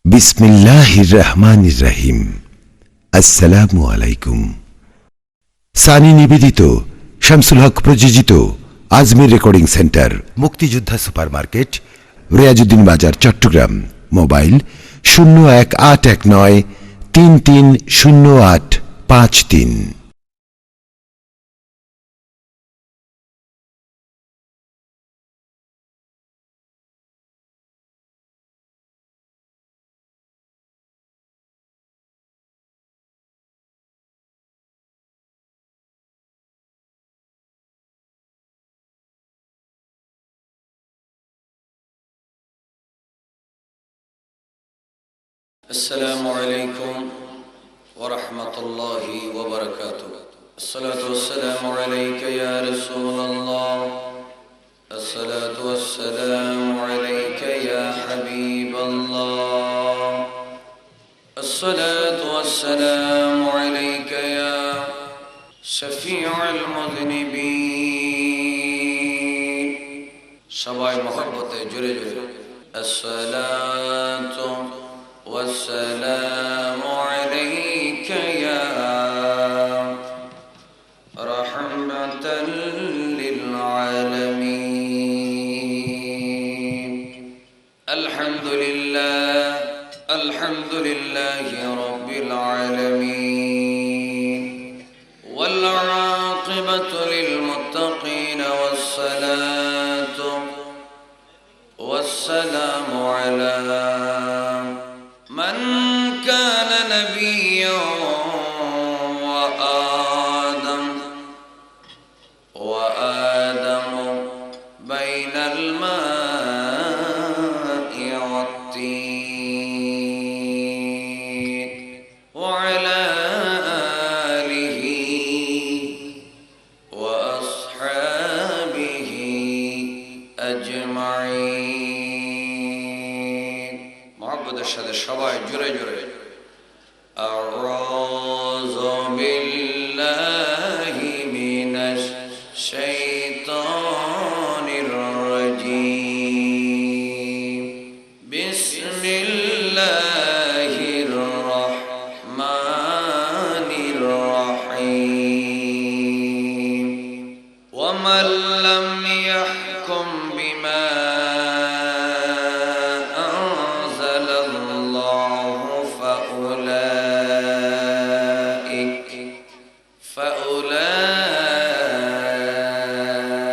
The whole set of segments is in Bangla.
বিসমিল্লাহির রহমানির রহিম। আসসালামু আলাইকুম। সানি নিবেদিত, শামসুল হক প্রযোজিত আজমির রেকর্ডিং সেন্টার, মুক্তিযোদ্ধা সুপার মার্কেট, রিয়াজউদ্দিন বাজার, চট্টগ্রাম। মোবাইল 018193308553। السلام عليكم ورحمة الله وبركاته. الصلاة والسلام عليك يا رسول الله. الصلاة والسلام عليك يا حبيب الله. الصلاة والسلام عليك يا شفيع المذنبين. সবাই মহব্বতে জোরে জোরে الصلاة والسلام عليك يا رحمة للعالمين. الحمد لله رب العالمين، والعاقبة للمتقين، والصلاة والسلام على من كان نبيا وآدم بين الماء والطين، وعلى آله وأصحابه أجمعين. محبت الشهادة সবাই জোরে জোরে أعوذ بالله من الشيطان الرجيم. بسم الله الرحمن الرحيم. ومن لم يحكم بما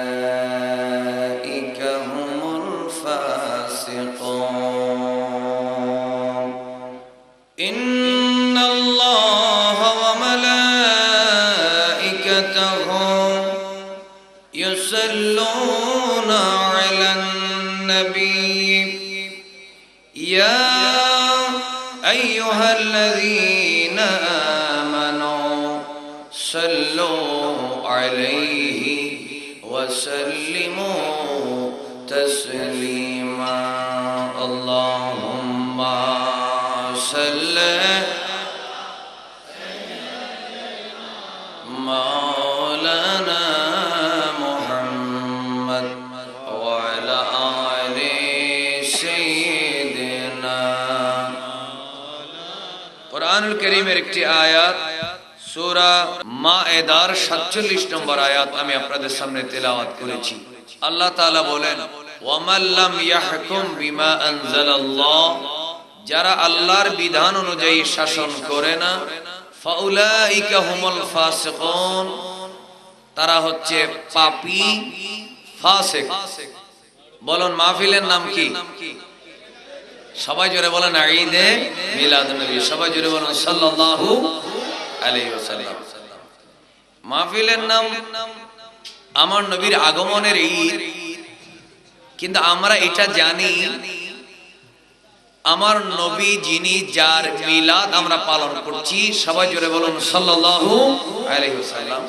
فأولئك هم الفاسقون. إن الله وملائكته يصلون على النبي يا أيها الذين آمنوا صلوا عليه وسلموا تسليما. اللهم صل مولانا محمد وعلى آل سيدنا. কুরআনুল কারীমের একটি আয়াত, সূরা মায়েদার ৪৭ নম্বর আয়াত আমি আপনাদের সামনে তেলাওয়াত করেছি। আল্লাহ তাআলা বলেন, ওয়ামান লাম ইয়াহকুম বিমা আনজালাল্লাহ, যারা আল্লাহর বিধান অনুযায়ী শাসন করে না, ফাউলাইকা হুমুল ফাসিকুন, তারা হচ্ছে পাপী ফাসিক। বলুন মাহফিলের নাম কি? সবাই জোরে বলেন ঈদে মিলাদুন নবী। সবাই জোরে বলেন সাল্লাল্লাহু আলাইহি ওয়াসাল্লাম। মাহফিলের নাম আমার নবীর আগমনের ঈদ, কিন্তু আমরা এটা জানি আমার নবী যিনি, যার মিলাদ আমরা পালন করছি, সবাই জোরে বলুন সাল্লাল্লাহু আলাইহি ওয়াসাল্লাম।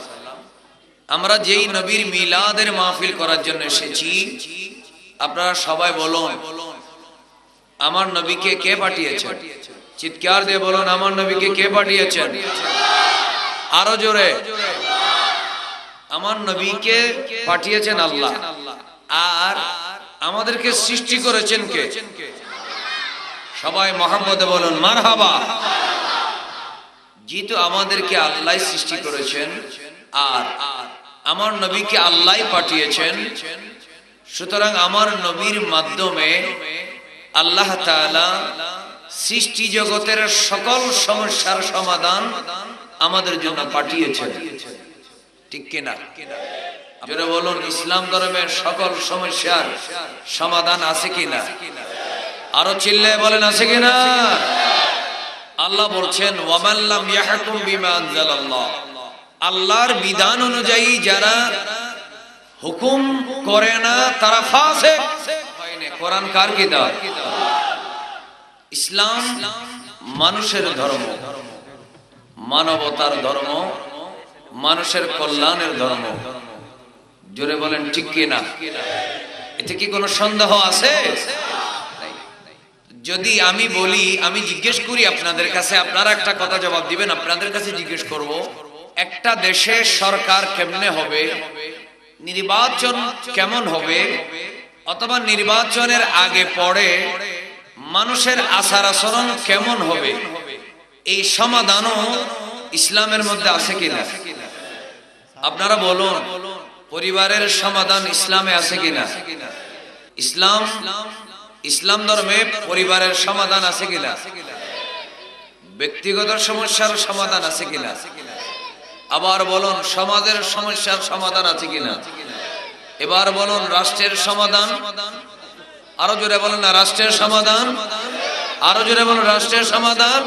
আমরা যেই নবীর মিলাদের মাহফিল করার জন্য এসেছি, আপনারা সবাই বলুন আমার নবীকে কে পাঠিয়েছেন? চিৎকার দিয়ে বলুন আমার নবীকে কে পাঠিয়েছেন? আরো জোরে। আমার নবীকে পাঠিয়েছেন আল্লাহ। আর আমাদেরকে সৃষ্টি করেছেন কে? সবাই মহব্বতে বলুন মারহাবা। যেহেতু আমাদেরকে আল্লাহ সৃষ্টি করেছেন আর আমার নবীকে আল্লাহ পাঠিয়েছেন, সুতরাং আমার নবীর মাধ্যমে আল্লাহ তাআলা সৃষ্টি জগতের সকল সমস্যার সমাধান আমাদের জন্য পাঠিয়েছেন। ঠিক কিনা? জোরে বলুন, ইসলাম ধর্মের সকল সমস্যার সমাধান আছে কিনা? আরো চিল্লায় বলেন আছে কিনা? আল্লাহ বলছেন ওয়ামান লাম ইয়াহকুম বিমা আনজালাল্লাহ, আল্লাহর বিধান অনুযায়ী যারা হুকুম করে না তারা ফাসিক। কোরআন কার কিতাব? ইসলাম মানুষের ধর্ম, মানবতার ধর্ম, মানুষের কল্যাণের ধর্ম। জোরে বলেন ঠিক কিনা? এতে কি কোনো সন্দেহ আছে? যদি আমি বলি, আমি জিজ্ঞেস করি আপনাদের কাছে, আপনারা একটা কথা জবাব দিবেন। আপনাদের কাছে জিজ্ঞেস করব, একটা দেশে সরকার কেমনে হবে, নির্বাচন কেমন হবে, অথবা নির্বাচনের আগে পরে মানুষের আচার আচরণ কেমন হবে, এই সমাধানও ইসলামের মধ্যে আছে কিনা? আপনারা বলুন, পরিবারের সমাধান ইসলামে আছে কিনা? ইসলাম ধর্মে পরিবারের সমাধান আছে কিনা? ব্যক্তিগত সমস্যার সমাধান আছে কিনা? আবার বলুন, সমাজের সমস্যার সমাধান আছে কিনা? এবার বলুন, রাষ্ট্রের সমাধান। আরো জোরে বলুন না, রাষ্ট্রের সমাধান। আরো জোরে বলুন, রাষ্ট্রের সমাধান।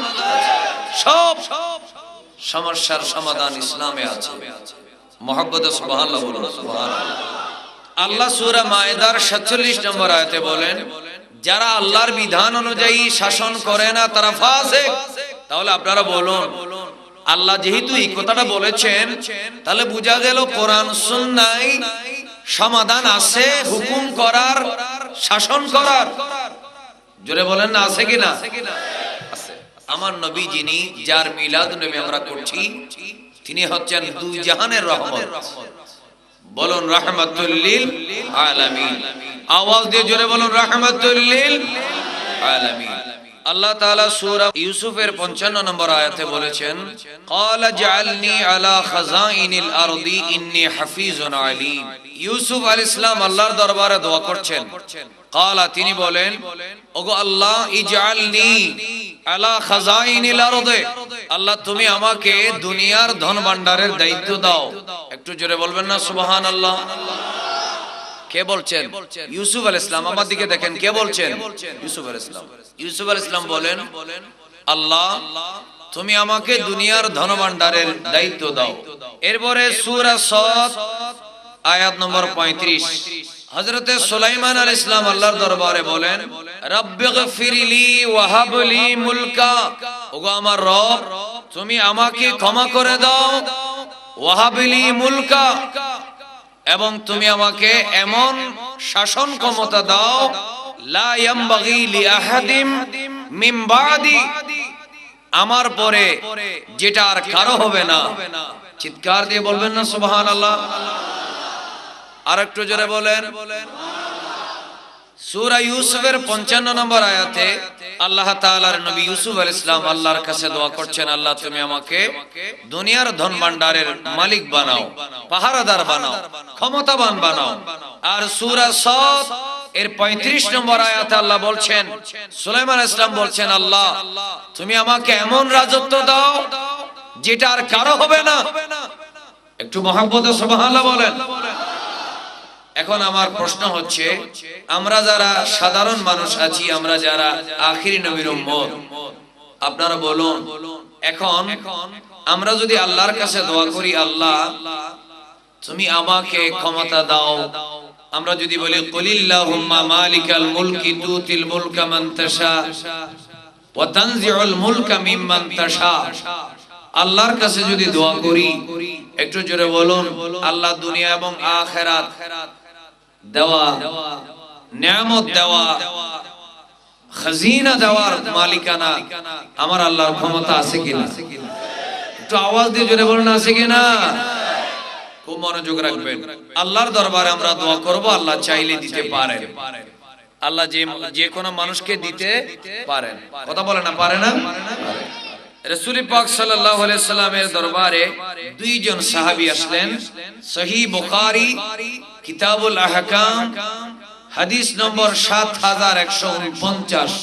সব সমস্যার সমাধান ইসলামে আছে। মুহাব্বতে সুবহানাল্লাহ বলুন। সুবহানাল্লাহ। আল্লাহ সূরা মায়েদার ৪৭ নম্বর আয়াতে বলেন, যারা আল্লাহর বিধান অনুযায়ী শাসন করে না তারা ফাসিক। তাহলে আপনারা বলুন, আল্লাহ যেহেতু এই কথাটা বলেছেন, তাহলে বোঝা গেল কোরআন সুন্নাহয় সমাধান আছে হুকুম করার, শাসন করার। জোরে বলেন না, আছে কিনা? আছে। আমার নবী যিনি, যার মিলাদ নবী আমরা করছি, তিনি হচ্ছেন দুই জাহানের রহমত। বলুন রাহমাতুল লিল আলামিন। আওয়াজ দিয়ে জোরে বলুন রাহমাতুল লিল আলামিন। আল্লাহ তাআলা সূরা ইউসুফের ৫৫ নম্বর আয়াতে বলেছেন, ক্বালা জাআলনি আলা খাযাইনিল আরদি ইন্নী হাফিজুন আলীম। ইউসুফ আলাইহিস সালাম আল্লাহর দরবারে দোয়া করছেন। ক্বালা, তিনি বলেন, ওগো আল্লাহ, ইজআলনি আলা খাযাইনিল আরদি, আল্লাহ তুমি আমাকে দুনিয়ার ধন ভান্ডারের দায়িত্ব দাও। একটু জোরে বলবেন না সুবহানাল্লাহ? কে বলছেন? ইউসুফ আলাইহিস সালাম। আমার দিকে দেখেন, কে বলছেন? ইউসুফ আলাইহিস সালাম। ইউসুফ আলাইহিস সালাম বলেন, আল্লাহ তুমি আমাকে দুনিয়ার ধনভাণ্ডারের দায়িত্ব দাও। এরপরে সূরা সদ আয়াত নম্বর ৩৫, হযরতে সুলাইমান আলাইহিস সালাম আল্লাহর দরবারে বলেন, রব্বিগফিরলি ওয়াহাবলি মুলকা, ওগো আমার রব তুমি আমাকে ক্ষমা করে দাও, ওয়াহাবলি মুলকা, এবং তুমি আমাকে এমন শাসন ক্ষমতা দাও, লা ইয়ামবাগি লিআহাদিম মিন বাদি, আমার পরে যেটা আর কারো হবে না। চিৎকার দিয়ে বলবেন না সুবহানাল্লাহ? আর একটু জোরে বলেন। সূরা ইউসুফের ৫৫ নম্বর আয়াতে আল্লাহ তাআলার নবী ইউসুফ আলাইহিস সালাম আল্লাহর কাছে দোয়া করছেন, আল্লাহ তুমি আমাকে দুনিয়ার ধন ভান্ডারের মালিক বানাও, পাহারাদার বানাও, ক্ষমতাবান বানাও। আর সূরা সদ এর ৩৫ নম্বর আয়াতে আল্লাহ বলছেন, সুলাইমান আলাইহিস সালাম বলছেন, আল্লাহ তুমি আমাকে এমন রাজত্ব দাও যেটা আর কারো হবে না। একটু মুহাব্বতে সুবহানাল্লাহ বলেন। এখন আমার প্রশ্ন হচ্ছে, আমরা যারা সাধারণ মানুষ আছি, আমরা যারা আখিরি নবীর উম্মত, আপনারা বলুন, এখন আমরা যদি আল্লাহর কাছে দোয়া করি, আল্লাহ তুমি আমাকে ক্ষমতা দাও, আমরা যদি বলি কুলিল্লাহুম্মা মালিকাল মুলকি তুতিল মুলকা মান তাশা ওয়া তানজিউল মুলকা মিম্মান তাশা, আল্লাহর কাছে যদি দোয়া করি, একটু জোরে বলুন, আল্লাহ দুনিয়া এবং আখিরাত দেওয়া, নিয়ামত দেওয়া, খাজিনা দেওয়ার মালিকানা আমার আল্লাহর ক্ষমতা আছে কিনা? একটু আওয়াজ দিয়ে জোরে বলুন, আছে কিনা? খুব মনোযোগ রাখবেন। আল্লাহর দরবারে আমরা দোয়া করব, আল্লাহ চাইলে দিতে পারেন। আল্লাহ যে কোনো মানুষকে দিতে পারেন। কথা বলে না, পারে না? রাসূল পাক সাল্লাল্লাহু আলাইহি সাল্লামের দরবারে দুইজন সাহাবী আসলেন। সহিহ বুখারী কিতাবুল আহকাম হাদিস নম্বর 7149।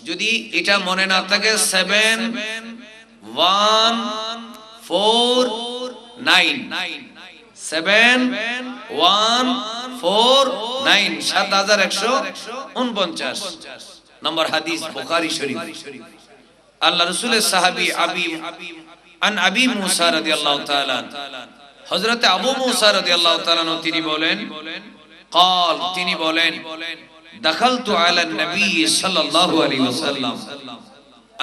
যদি এটা মনে না থাকে 7149 নম্বর হাদিস বুখারী শরীফ। আল্লাহ রাসূলের সাহাবী আবি মুসা রাদিয়াল্লাহু তাআলা, হযরত আবু মুসা রাদিয়াল্লাহু তাআলা তিনি বলেন, তিনি বলেন দাখালতু আলা নবী সাল্লাল্লাহু আলাইহি ওয়াসাল্লাম,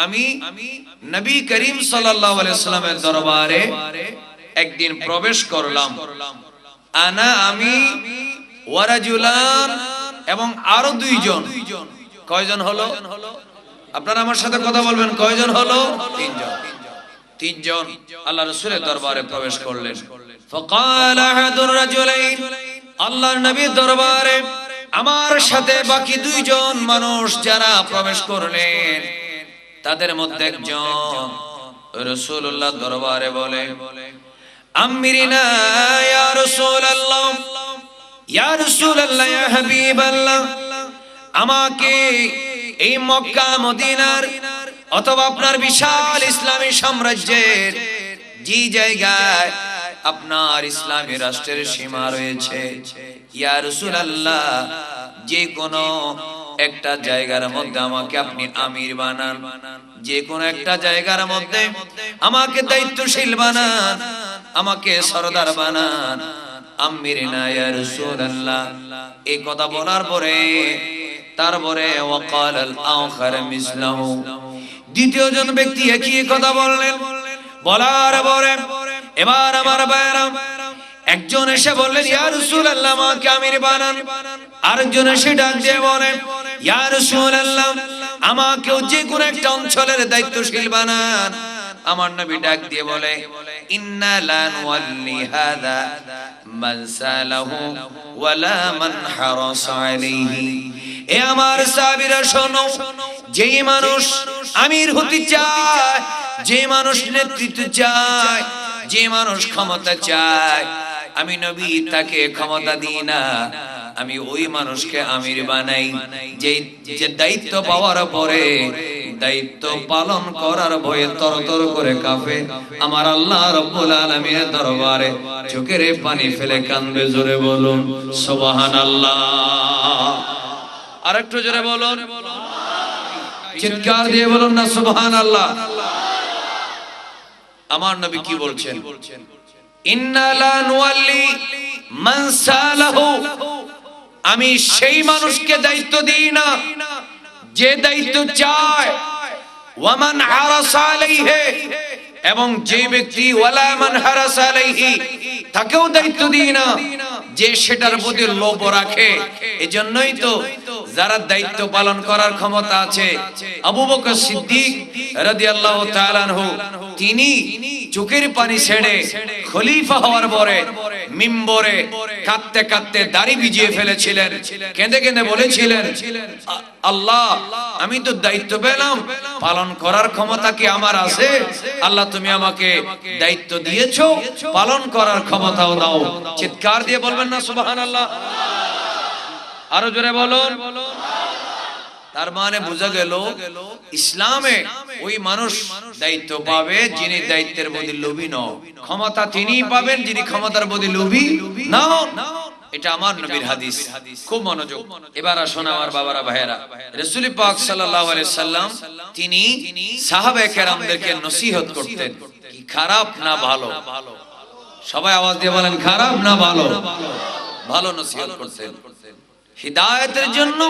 আমি নবী করিম সাল্লাল্লাহু আলাইহি ওয়াসাল্লামের দরবারে একদিন প্রবেশ করলাম। আমি ওয়া রাজুলান, এবং আরো দুইজন। কয়জন হলো? আপনারা আমার সাথে কথা বলবেন, কয়জন হলো? তিনজন আল্লাহ রাসূলের দরবারে প্রবেশ করলেন। ফাকাল আহাদুর রাজুলাইন, আল্লাহর নবীর দরবারে আমার সাথে বাকি দুইজন মানুষ যারা প্রবেশ করলেন, তাদের মধ্যে একজন রাসূলুল্লাহ দরবারে বলে, আমিরিনা ইয়া রাসূলুল্লাহ, ইয়া রাসূলুল্লাহ, ইয়া হাবিবাল্লাহ, আমাকে এই মক্কা মদিনার অথবা আপনার বিশাল ইসলামী সাম্রাজ্যের যে জায়গায় আপনার ইসলামী রাষ্ট্রের সীমা রয়েছে, ইয়া রাসূলুল্লাহ, যে কোনো একটা জায়গার মধ্যে আমাকে আপনি আমির বানান, যে কোনো একটা জায়গার মধ্যে আমাকে দায়িত্বশীল বানান, আমাকে সরদার বানান। আমিরিনা ইয়া রাসূলুল্লাহ, এই কথা বলার পরে তারপরে ওয়াকাল আল আখার মিসলাহু, দ্বিতীয় জন ব্যক্তি একই কথা বললেন। বলার পরে এবার আমার ভাইরা, একজন এসে বললেন, ইয়া রাসূলুল্লাহ, আমাকে আমির বানান। আরেকজন এসে ডাক দিয়ে বলেন, ইয়া রাসূলুল্লাহ, আমাকেও যে কোনো একটা অঞ্চলের দায়িত্বশীল বানান। আমার নবী ডাক দিয়ে বলে, ইন্না লা নুওয়াল্লি হাযা মান সালাহু ওয়ালা মান হারাসা আলাইহি। এ আমার সাহাবীরা শোনো, যেই মানুষ আমির হতে চায়, যে মানুষ নেতৃত্ব চায়, যে মানুষ ক্ষমতা চায়, আমি নবী তাকে ক্ষমতা দিই না, আমি ওই মানুষকে আমির বানাই যে দায়িত্ব পাওয়ার পরে দায়িত্ব পালন করার ভয়ে তরতর করে কাঁপে। আমার আল্লাহ রাব্বুল আলামিনের দরবারে চোখের পানি ফেলে কাঁদবে। জোরে বলুন সুবহানাল্লাহ। আরেকটু জোরে বলুন, চিৎকার দিয়ে বলুন না সুবহানাল্লাহ। আমার নবী কি বলছেন? ইন্না লা নুওয়াল্লি মান সালাহু, আমি সেই মানুষকে দায়িত্ব দিই না যে দায়িত্ব চায়, ওয়া মান হারাসা আলাইহি, এবং যে ব্যক্তি ওয়ালা মান হারাসা আলাইহি, তাকেও দায়িত্ব দিই না যে সেটার প্রতি লোভ রাখে। এজন্যই তো যারা দায়িত্ব পালন করার ক্ষমতা আছে, আবু বকর সিদ্দিক রাদিয়াল্লাহু তাআলা আনহু, তিনি চোখের পানি ছেড়ে খলিফা হওয়ার পরে মিম্বরে কাঁদতে কাঁদতে দাড়ি ভিজিয়ে ফেলেছিলেন। কেঁদে কেঁদে বলেছিলেন, আল্লাহ, আমি তো দায়িত্ব পেলাম, পালন করার ক্ষমতা কি আমার আছে? আল্লাহ, তুমি আমাকে দায়িত্ব দিয়েছো, পালন করার ক্ষমতাও দাও। চিৎকার দিয়ে বলবেন না সুবহানাল্লাহ। আরো জোরে বলুন। তার মানে বোঝা গেল, ইসলামে ওই মানুষ দায়িত্ব পাবে যিনি দায়িত্বের প্রতি লোভী নয়, ক্ষমতা তিনিই পাবেন যিনি ক্ষমতার প্রতি লোভী না। এটা আমার নবীর হাদিস। খুব মনোযোগ। এবার আসুন আমার বাবারা ভাইয়েরা, রাসূল পাক সাল্লাল্লাহু আলাইহি সাল্লাম তিনি সাহাবায়ে কেরামদেরকে নসিহত করতেন। কি খারাপ না ভালো? সবাই আওয়াজ দিয়ে বলেন, খারাপ না ভালো? ভালো নসিহত করতেন, হিদায়াতের জন্য,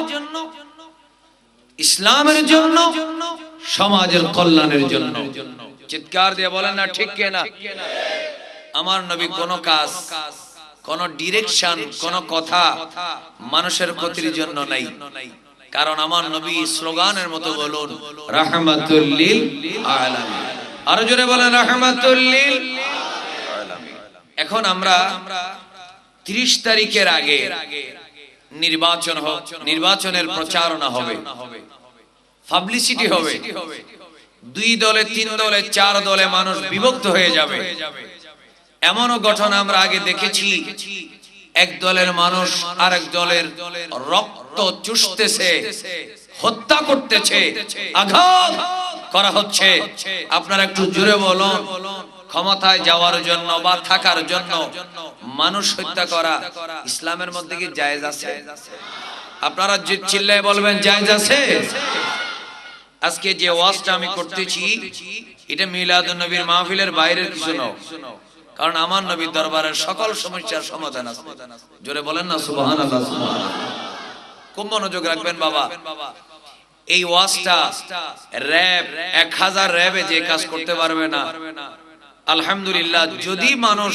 ইসলামের জন্য, সমাজের কল্যাণের জন্য। চিৎকার দিয়ে বলেন না ঠিক কিনা? আমার নবী কোন কাজ, কোন ডিরেকশন, কোন কথা মানুষের ক্ষতির জন্য নাই। কারণ আমার নবী স্লোগানের মতো বলুন, রাহমাতুল লিল আলামিন। আরো জোরে বলেন, রাহমাতুল লিল আলামিন। এখন আমরা 30 তারিখের আগে নির্বাচন হোক, নির্বাচনের প্রচারণা হবে, পাবলিসিটি হবে, 2 দলে 3 দলে 4 দলে মানুষ বিভক্ত হয়ে যাবে। এমনও ঘটনা আমরা আগে দেখেছি, এক দলের মানুষ আরেক দলের রক্ত চুষতেছে, হত্যা করতেছে, আঘাত করা হচ্ছে। আপনারা একটু জোরে বলুন, ক্ষমতায় যাওয়ার জন্য বা থাকার জন্য মানুষ হত্যা করা ইসলামের মধ্যে কি জায়েজ আছে? আপনারা চিল্লায় বলবেন জায়েজ আছে। আজকে যে ওয়াজটা আমি করতেছি এটা মিলাদুন নবীর মাহফিলের বাইরের কিছু নয়, কারণ আমার নবীর দরবারের সকল সমস্যার সমাধান আছে। জোরে বলেন না সুবহানাল্লাহ, সুবহানাল্লাহ। খুব মনোযোগ রাখবেন বাবা। এই ওয়াজটা র‍্যাব 1000 র‍্যাবে যে কাজ করতে পারবে না। আলহামদুলিল্লাহ, যদি মানুষ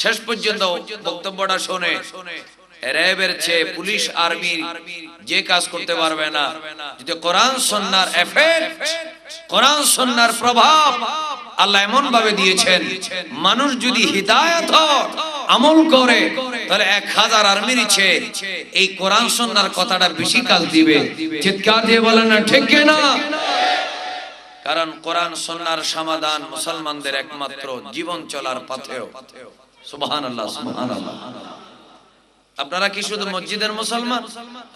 শেষ পর্যন্ত বক্তব্যটা শোনে, র‍্যাবের চেয়ে পুলিশ আর্মির যে কাজ করতে পারবে না। যদি কোরআন সুন্নাহর এফেক্ট, কোরআন সুন্নাহর প্রভাব আল্লাহ এমন ভাবে দিয়েছেন, মানুষ যদি হিদায়াত আমল করে তাহলে 1000 আর্মির চেয়ে এই কোরআন সুন্নাহর কথাটা বেশি কাজ দিবে। চিৎকার দিয়ে বলেন না ঠিক না? কারণ কোরআন সুন্নাহর সমাধান মুসলমানদের একমাত্র জীবন চলার পথেও। সুবহানাল্লাহ, সুবহানাল্লাহ। আপনারা কি শুধু মসজিদের মুসলমান?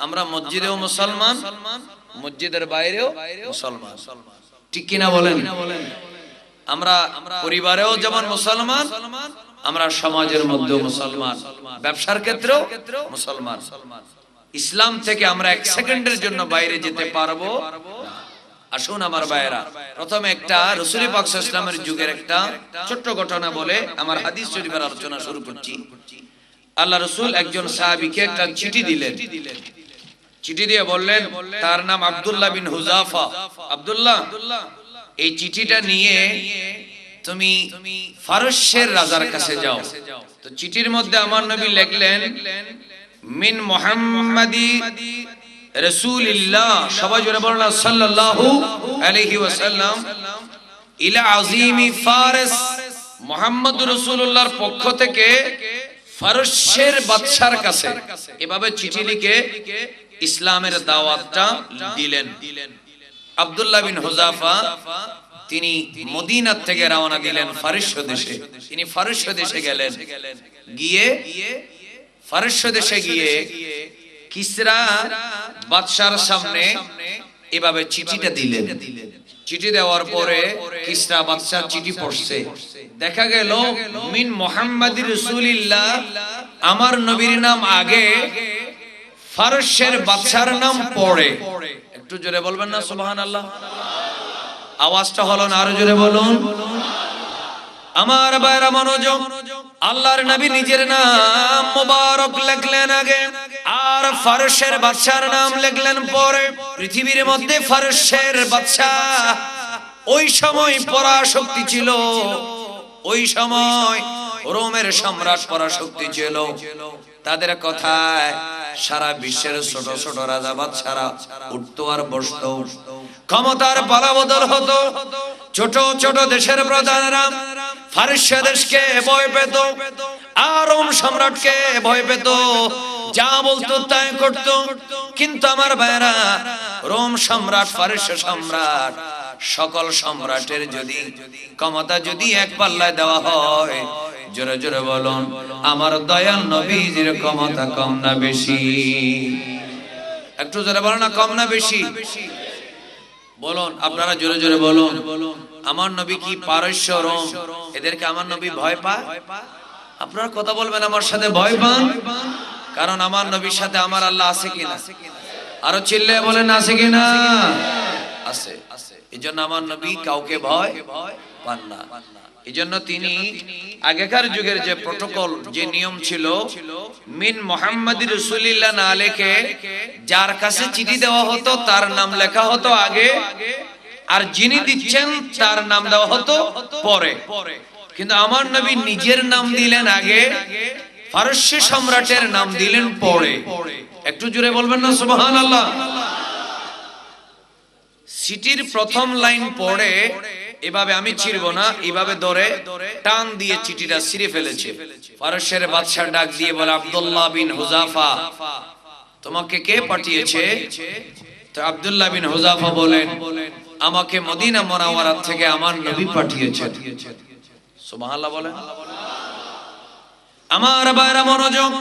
আমরা মসজিদেও মুসলমান, মসজিদের বাইরেও মুসলমান, ঠিক কিনা বলেন? আমরা পরিবারেও যেমন মুসলমান, আমরা সমাজের মধ্যেও মুসলমান, ব্যবসার ক্ষেত্রেও মুসলমান। ইসলাম থেকে আমরা 1 সেকেন্ডের জন্য বাইরে যেতে পারবো না। আসুন আমার ভাইয়েরা, প্রথমে একটা রাসূল পাক সাল্লাল্লাহু আলাইহি ওয়াসাল্লামের যুগের একটা ছোট্ট ঘটনা বলে আমার হাদিস শরীফের আলোচনা শুরু করছি। আল্লাহ রাসূল একজন সাহাবীকে একটা চিঠি দিলেন। চিঠি দিয়ে বললেন, তার নাম আব্দুল্লাহ বিন হুযাফা। আব্দুল্লাহ, এই চিঠিটা নিয়ে তুমি ফারসের রাজার কাছে যাও। তো চিঠির মধ্যে আমার নবী লিখলেন, মিন মুহাম্মাদি রাসূলিল্লাহ, সবাই জোরে বলুন সাল্লাল্লাহু আলাইহি ওয়াসাল্লাম, ইলা আযীমি ফারিস, মুহাম্মদুর রাসূলুল্লাহর পক্ষ থেকে ফারসের বাদশার কাছে। এভাবে চিঠি লিখে ইসলামের দাওয়াতটা দিলেন। আব্দুল্লাহ বিন হুযাফা তিনি মদিনা থেকে রওনা দিলেন ফারস দেশে। তিনি ফারস দেশে গেলেন। গিয়ে ফারস দেশে গিয়ে কিসরা বাদশার সামনে এভাবে চিঠিটা দিলেন। চিঠি দেওয়ার পরে কিসরা বাদশা চিঠি পড়ছে। দেখা গেল মিন মুহাম্মাদির রাসূলিল্লাহ, আমার নবীর নাম আগে, ফারসের বাদশার নাম পড়ে। একটু জোরে বলবেন না সুবহানাল্লাহ? আওয়াজটা হলো না, আরো জোরে বলুন। আমার ভাইরা মনোযোগ, আল্লাহর নবী নিজের নাম মুবারক লিখলেন আগে, আর ফারসের বাদশার নাম লিখলেন পরে। পৃথিবীর মধ্যে ফারসের বাদশা ওই সময় পরাশক্তি ছিল, ওই সময় রোমের সম্রাট পরাশক্তি ছিল। তাদের কথায় সারা বিশ্বের ছোট ছোট রাজা বাদশারা উঠতো আর বসতো, ক্ষমতার পালাবদল হতো। ছোট ছোট দেশের প্রধানরা ফারস দেশকে ভয় পেত, আর রোম সম্রাটকে ভয় পেত, যা বলতো তাই করত। কিন্তু আমার ভাইরা, রোম সম্রাট, ফারস সম্রাট, সকল সম্রাটের যদি ক্ষমতা যদি এক পাল্লায় দেওয়া হয়, জোরে জোরে বলুন, আমার দয়াল নবীজির ক্ষমতা কম না বেশি? একটু জোরে বলুন না, কম না বেশি? বলুন আপনারা জোরে জোরে বলুন। আমার নবী কি পারস্য, রোম, এদেরকে আমার নবী ভয় পায়? আপনারা কথা বলবেন আমার সাথে, ভয় পান? কারণ আমার নবীর সাথে আমার আল্লাহ আছে কিনা? আরো চিল্লে বলেন আছে কিনা? আছে। এজন্য আমার নবী কাউকে ভয় পান না। এজন্য তিনি আগেকার যুগের যে প্রটোকল, যে নিয়ম ছিল, মিন মুহাম্মাদির রাসূলিল্লাহ না লিখে যার কাছে চিঠি দেওয়া হতো তার নাম লেখা হতো আগে, আর যিনি দিচ্ছেন তার নাম দেওয়া হতো পরে। কিন্তু আমার নবী নিজের নাম দিলেন আগে, ফারসি সম্রাটের নাম দিলেন পরে। একটু জোরে বলবেন না সুবহানাল্লাহ? চিঠির প্রথম লাইন পড়ে এভাবে আমি ছিড়ব না, এভাবে ধরে টান দিয়ে চিঠিটা ছিঁড়ে ফেলেছে। ফারসের বাদশা ডাক দিয়ে বলে, আব্দুল্লাহ বিন হুযাফা, তোমাকে কে পাঠিয়েছে? তো আব্দুল্লাহ বিন হুযাফা বলেন, আমাকে মদিনা মুনাওয়ারা থেকে আমার নবী পাঠিয়েছেন। সুবহানাল্লাহ বলেন। আমার ভাইরা মনোযোগ,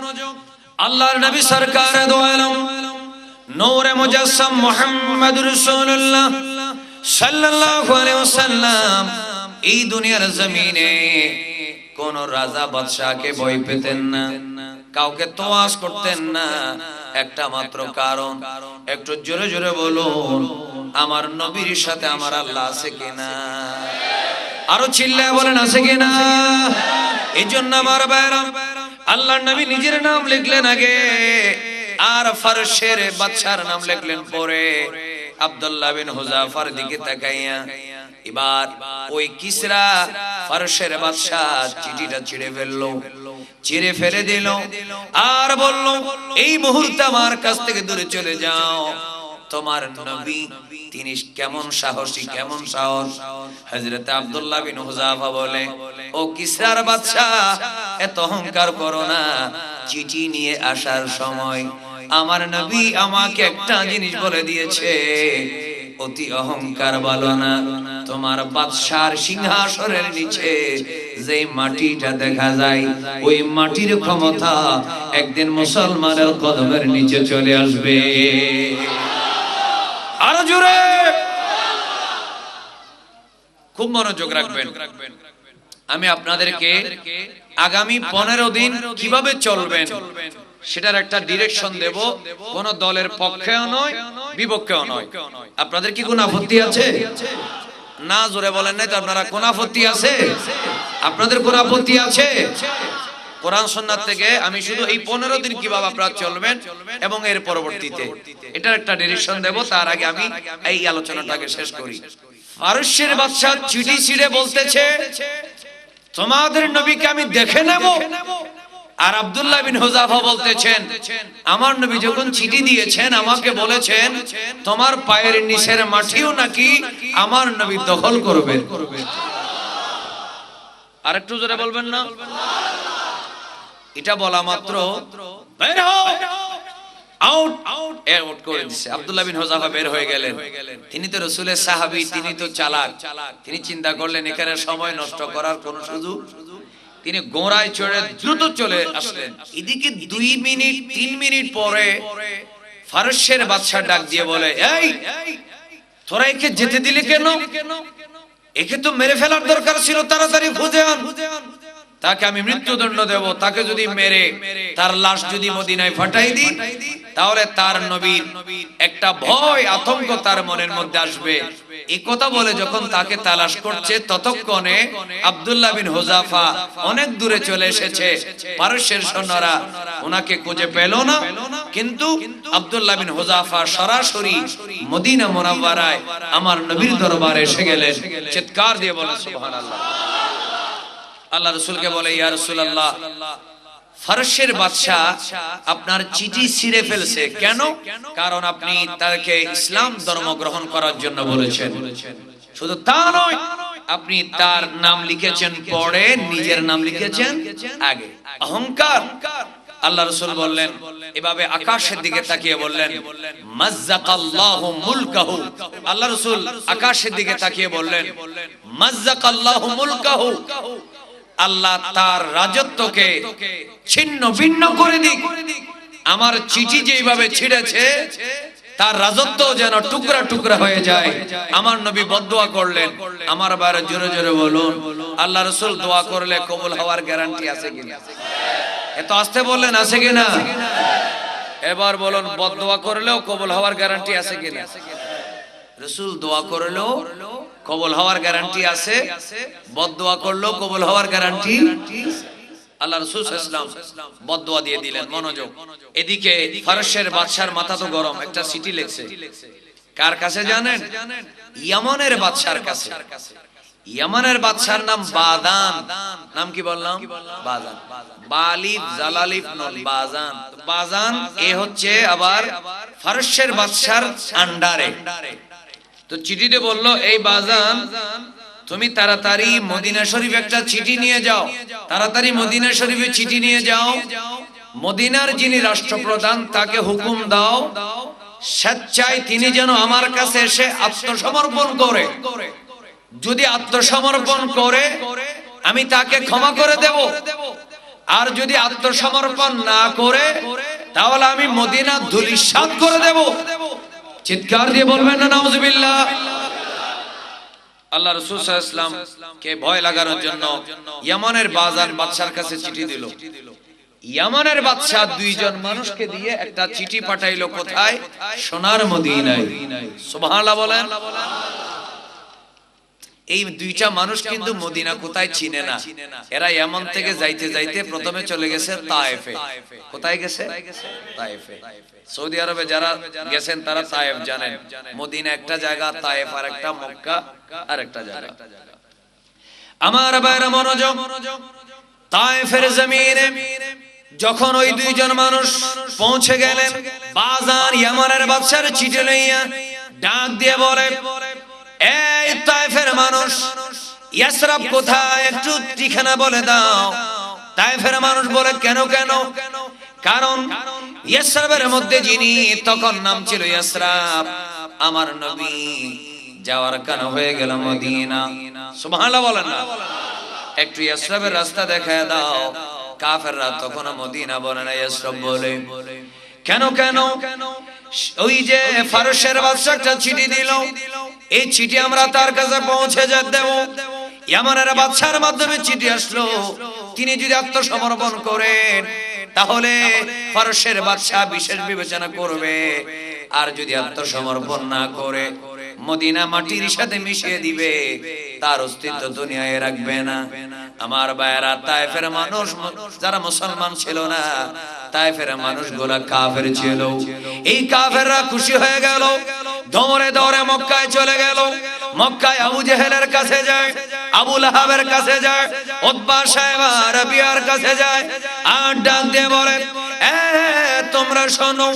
আল্লাহর নবী সরকার দো আলম নূরে মুজাসসাম মুহাম্মদুর রাসূলুল্লাহ সাল্লাল্লাহু আলাইহি ওয়াসাল্লাম এই দুনিয়ার জমিনে কোন রাজা বাদশাকে ভয় পেতেন না, কাউকে তোয়াজ করতেন না, একটা মাত্র কারণ। একটু জোরে জোরে বলুন, আমার নবীর সাথে আমার আল্লাহ আছে কিনা? আরো চিল্লায় বলেন আছে কিনা? এই জন্য আমার ভাইরা, আল্লাহর নবী নিজের নাম লিখলেন আগে, আর ফারসের বাদশার নাম লিখলেন পরে। আব্দুল্লাহ বিন হুযাফার দিকে তাকাইয়া এবার ওই কিসরা ফারসের বাদশা চিঠিটা ছিঁড়ে ফেললো, ছিঁড়ে ফেলে দিল আর বলল, এই মুহূর্তে আমার কাছ থেকে দূরে চলে যাও। তোমার নবী তিনি কেমন সাহসী, কেমন সাহস। হযরত আব্দুল্লাহ বিন হুযাফা বলে, ও কিসরার বাদশা, এত অহংকার করো না। চিঠি নিয়ে আসার সময় আমার নবী আমাকে একটা জিনিস বলে দিয়েছে, অতি অহংকার বলো না। তোমার বাদশার সিংহাসনের নিচে যে মাটিটা দেখা যায়, ওই মাটির ক্ষমতা একদিন মুসলমানের কদমের নিচে চলে আসবে। আরো জোরে, খুব মনোযোগ রাখবেন। আমি আপনাদেরকে আগামী 15 দিন কিভাবে চলবেন সেটার একটা ডিরেকশন দেব। কোন দলের পক্ষেও নয়, বিপক্ষেও নয়। আপনাদের কি কোনো আপত্তি আছে? না, জোরে বলেন নাই তো আপনারা। কোন আপত্তি আছে? আপনাদের কোন আপত্তি আছে? কোরআন সুন্নাত থেকে আমি শুধু এই 15 দিন কিভাবে আপনারা চলবেন এবং এর পরবর্তীতে এটার একটা ডিরেকশন দেব। তার আগে আমি এই আলোচনাটাকে শেষ করি। ফারসের বাদশা চিঠি ছিঁড়ে বলতেছে, তোমাদের নবীকে আমি দেখে নেব। আর আব্দুল্লাহ বিন হুযাফা বলতেছেন, আমার নবী যখন চিঠি দিয়েছেন আমাকে বলেছেন তোমার পায়ের নিচের মাটিও নাকি আমার নবী দখল করবেন। আর একটু জোরে বলবেন না? এটা বলা মাত্র বের হও, আউট আউট করে দিয়েছে। আব্দুল্লাহ বিন হুযাফা বের হয়ে গেলেন। তিনি তো রাসূলের সাহাবী, তিনি তো চালাক। তিনি চিন্তা করলেন এখানে সময় নষ্ট করার কোনো সুযোগ। তিনি ঘোড়ায় চড়ে দ্রুত চলে আসলেন। এদিকে 2 মিনিট 3 মিনিট পরে ফারসের বাদশা ডাক দিয়ে বলে, এই তোরা একে যেতে দিলে কেন? একে তো মেরে ফেলার দরকার ছিল, তাড়াতাড়ি খুঁজে আন। তাকে আমি মৃত্যুদণ্ড দেব। তাকে যদি মেরে তার লাশ যদি মদিনায় ফাটাই দিই, তাহলে তার নবীর একটা ভয় আতঙ্ক তার মনের মধ্যে আসবে। এই কথা বলে যখন তাকে তালাশ করছে, ততক্ষণে আব্দুল্লাহ বিন হুযাফা অনেক দূরে চলে এসেছে। পারস্যের সৈন্যরা ওনাকে খুঁজে পেল না, কিন্তু আব্দুল্লাহ বিন হুযাফা সরাসরি মদিনা মুনাওয়ারায় আমার নবীর দরবারে এসে গেলেন। চিৎকার দিয়ে বলেন সুবহানাল্লাহ। আল্লাহ রাসূলকে বলে, ইয়া রাসূলুল্লাহ, ফারসের বাদশা আপনার চিঠি ছিঁড়ে ফেলছে। কেন? কারণ আপনি তাকে ইসলাম ধর্ম গ্রহণ করার জন্য বলেছেন। শুধু তা নয়, আপনি তার নাম লিখেছেন পরে, নিজের নাম লিখেছেন আগে। অহংকার। আল্লাহ রাসূল বললেন, এভাবে আকাশের দিকে তাকিয়ে বললেন, মাজ্জাকাল্লাহু মুলকাহু। আল্লাহ রাসূল আকাশের দিকে তাকিয়ে বললেন, মাজ্জাকাল্লাহু মুলকাহু। আল্লাহ তার রাজত্বকে ছিন্ন ভিন্ন করে দিক। আমার চিঠি যেভাবে ছিঁড়েছে তার রাজত্ব যেন টুকরা টুকরা হয়ে যায়। আমার নবী বদদুয়া করলেন। আমার বাইরে জোরে জোরে বলুন, আল্লাহ রাসূল দোয়া করলে কবুল হওয়ার গ্যারান্টি আছে কিনা? এত আস্তে বললেন আছে কিনা? এবার বলুন, বদদুয়া করলেও কবুল হওয়ার গ্যারান্টি আছে কিনা? রাসূল দোয়া করলেও কবুল হওয়ার গ্যারান্টি আছে, বদদুয়া করলেও কবুল হওয়ার গ্যারান্টি। আল্লাহ রাসূল সাল্লাল্লাহু আলাইহি ওয়াসাল্লাম বদদুয়া দিয়ে দিলেন। মনোযোগ। এদিকে ফারসের বাদশার মাথা তো গরম, একটা চিঠি লিখছে। কার কাছে জানেন? ইয়ামানের বাদশার কাছে। ইয়ামানের বাদশার নাম বাদান। নাম কি বললাম? বাজান। বালিফ জালালিফ নন, বাজান। বাজান এ হচ্ছে আবার ফারসের বাদশার আন্ডারে। তো চিঠিতে বলল, এই বাজান, তুমি তাড়াতাড়ি মদিনা শরীফ একটা চিঠি নিয়ে যাও। তাড়াতাড়ি মদিনা শরীফে চিঠি নিয়ে যাও। মদিনার যিনি রাষ্ট্রপ্রধান তাকে হুকুম দাও স্বেচ্ছায় তিনি যেন আমার কাছে এসে আত্মসমর্পণ করে, যদি আত্মসমর্পণ করে আমি তাকে ক্ষমা করে দেব, আর যদি আত্মসমর্পণ না করে তাহলে আমি মদিনা ধূলিসাৎ করে দেব। চিৎকার দিয়ে বলবেন না নাউজুবিল্লাহ। আল্লাহ রাসূল সাল্লাল্লাহু আলাইহি ওয়াসাল্লাম কে ভয় লাগানোর জন্য ইয়ামানের বাজার বাদশার কাছে চিঠি দিল। ইয়ামানের বাদশা দুইজন মানুষকে দিয়ে একটা চিঠি পাঠাইলো, কোথায়? সোনার মদিনায়। সুবহানাল্লাহ বলেন। এই দুইটা মানুষ কিন্তু মদিনা কোথায় চিনে না। এরা ইয়ামান থেকে যাইতে যাইতে প্রথমে চলে গেছে তায়েফে। কোথায় গেছে? তায়েফে। সৌদি আরবে যারা গেছেন তারা তায়েফ জানেন। মদিনা একটা জায়গা, তায়েফ আর একটা, মক্কা আর একটা জায়গা। আমার ভাইরা মনোযোগ, তায়েফের জমিনে যখন ওই দুইজন মানুষ পৌঁছে গেলেন, বাজার ইয়ামানের বাদশার চিঠি লইয়া ডাক দিয়ে বলে, এই তায়েফের মানুষ, ইয়াসরাব কোথায় একটু ঠিকানা বলে দাও। তায়েফের মানুষ বলে, কেন কেন? কারণ ইয়াসরাবের মধ্যে যিনি, তখন নাম ছিল ইয়াসরাব, আমার নবী যাওয়ার কারণ হয়ে গেল মদিনা। সুবহানাল্লাহ বলেন না। একটু ইয়াসরাবের রাস্তা দেখায় দাও। কাফেররা তখন মদিনা বলে না, ইয়াসরাব বলে। কেন কেন? ওই যে ফারসের বাদশা একটা চিঠি দিল, এই চিঠি আমরা তার কাছে পৌঁছে দেব। ইয়ামানের বাদশার মাধ্যমে চিঠি আসলো, তিনি যদি আত্মসমর্পণ করেন তাহলে ফারসের বাদশা বিশেষ বিবেচনা করবে, আর যদি আত্মসমর্পণ না করে মদিনা মাটির সাথে মিশিয়ে দিবে, তার অস্তিত্ব দুনিয়ায় রাখবে না। আমার ভাইয়েরা, তায়েফের মানুষ যারা মুসলমান ছিল না, তায়েফের মানুষগুলা কাফের ছিল। এই কাফেররা খুশি হয়ে গেল, দৌড়ে দৌড়ে মক্কায় চলে গেল। মক্কায় আবু জেহেলের কাছে যায়, আবু লাহাবের কাছে যায়, উতবা সাইবা রাবিয়ার কাছে যায়, আর ডাক দিয়ে বলে, তোমরা শোনো,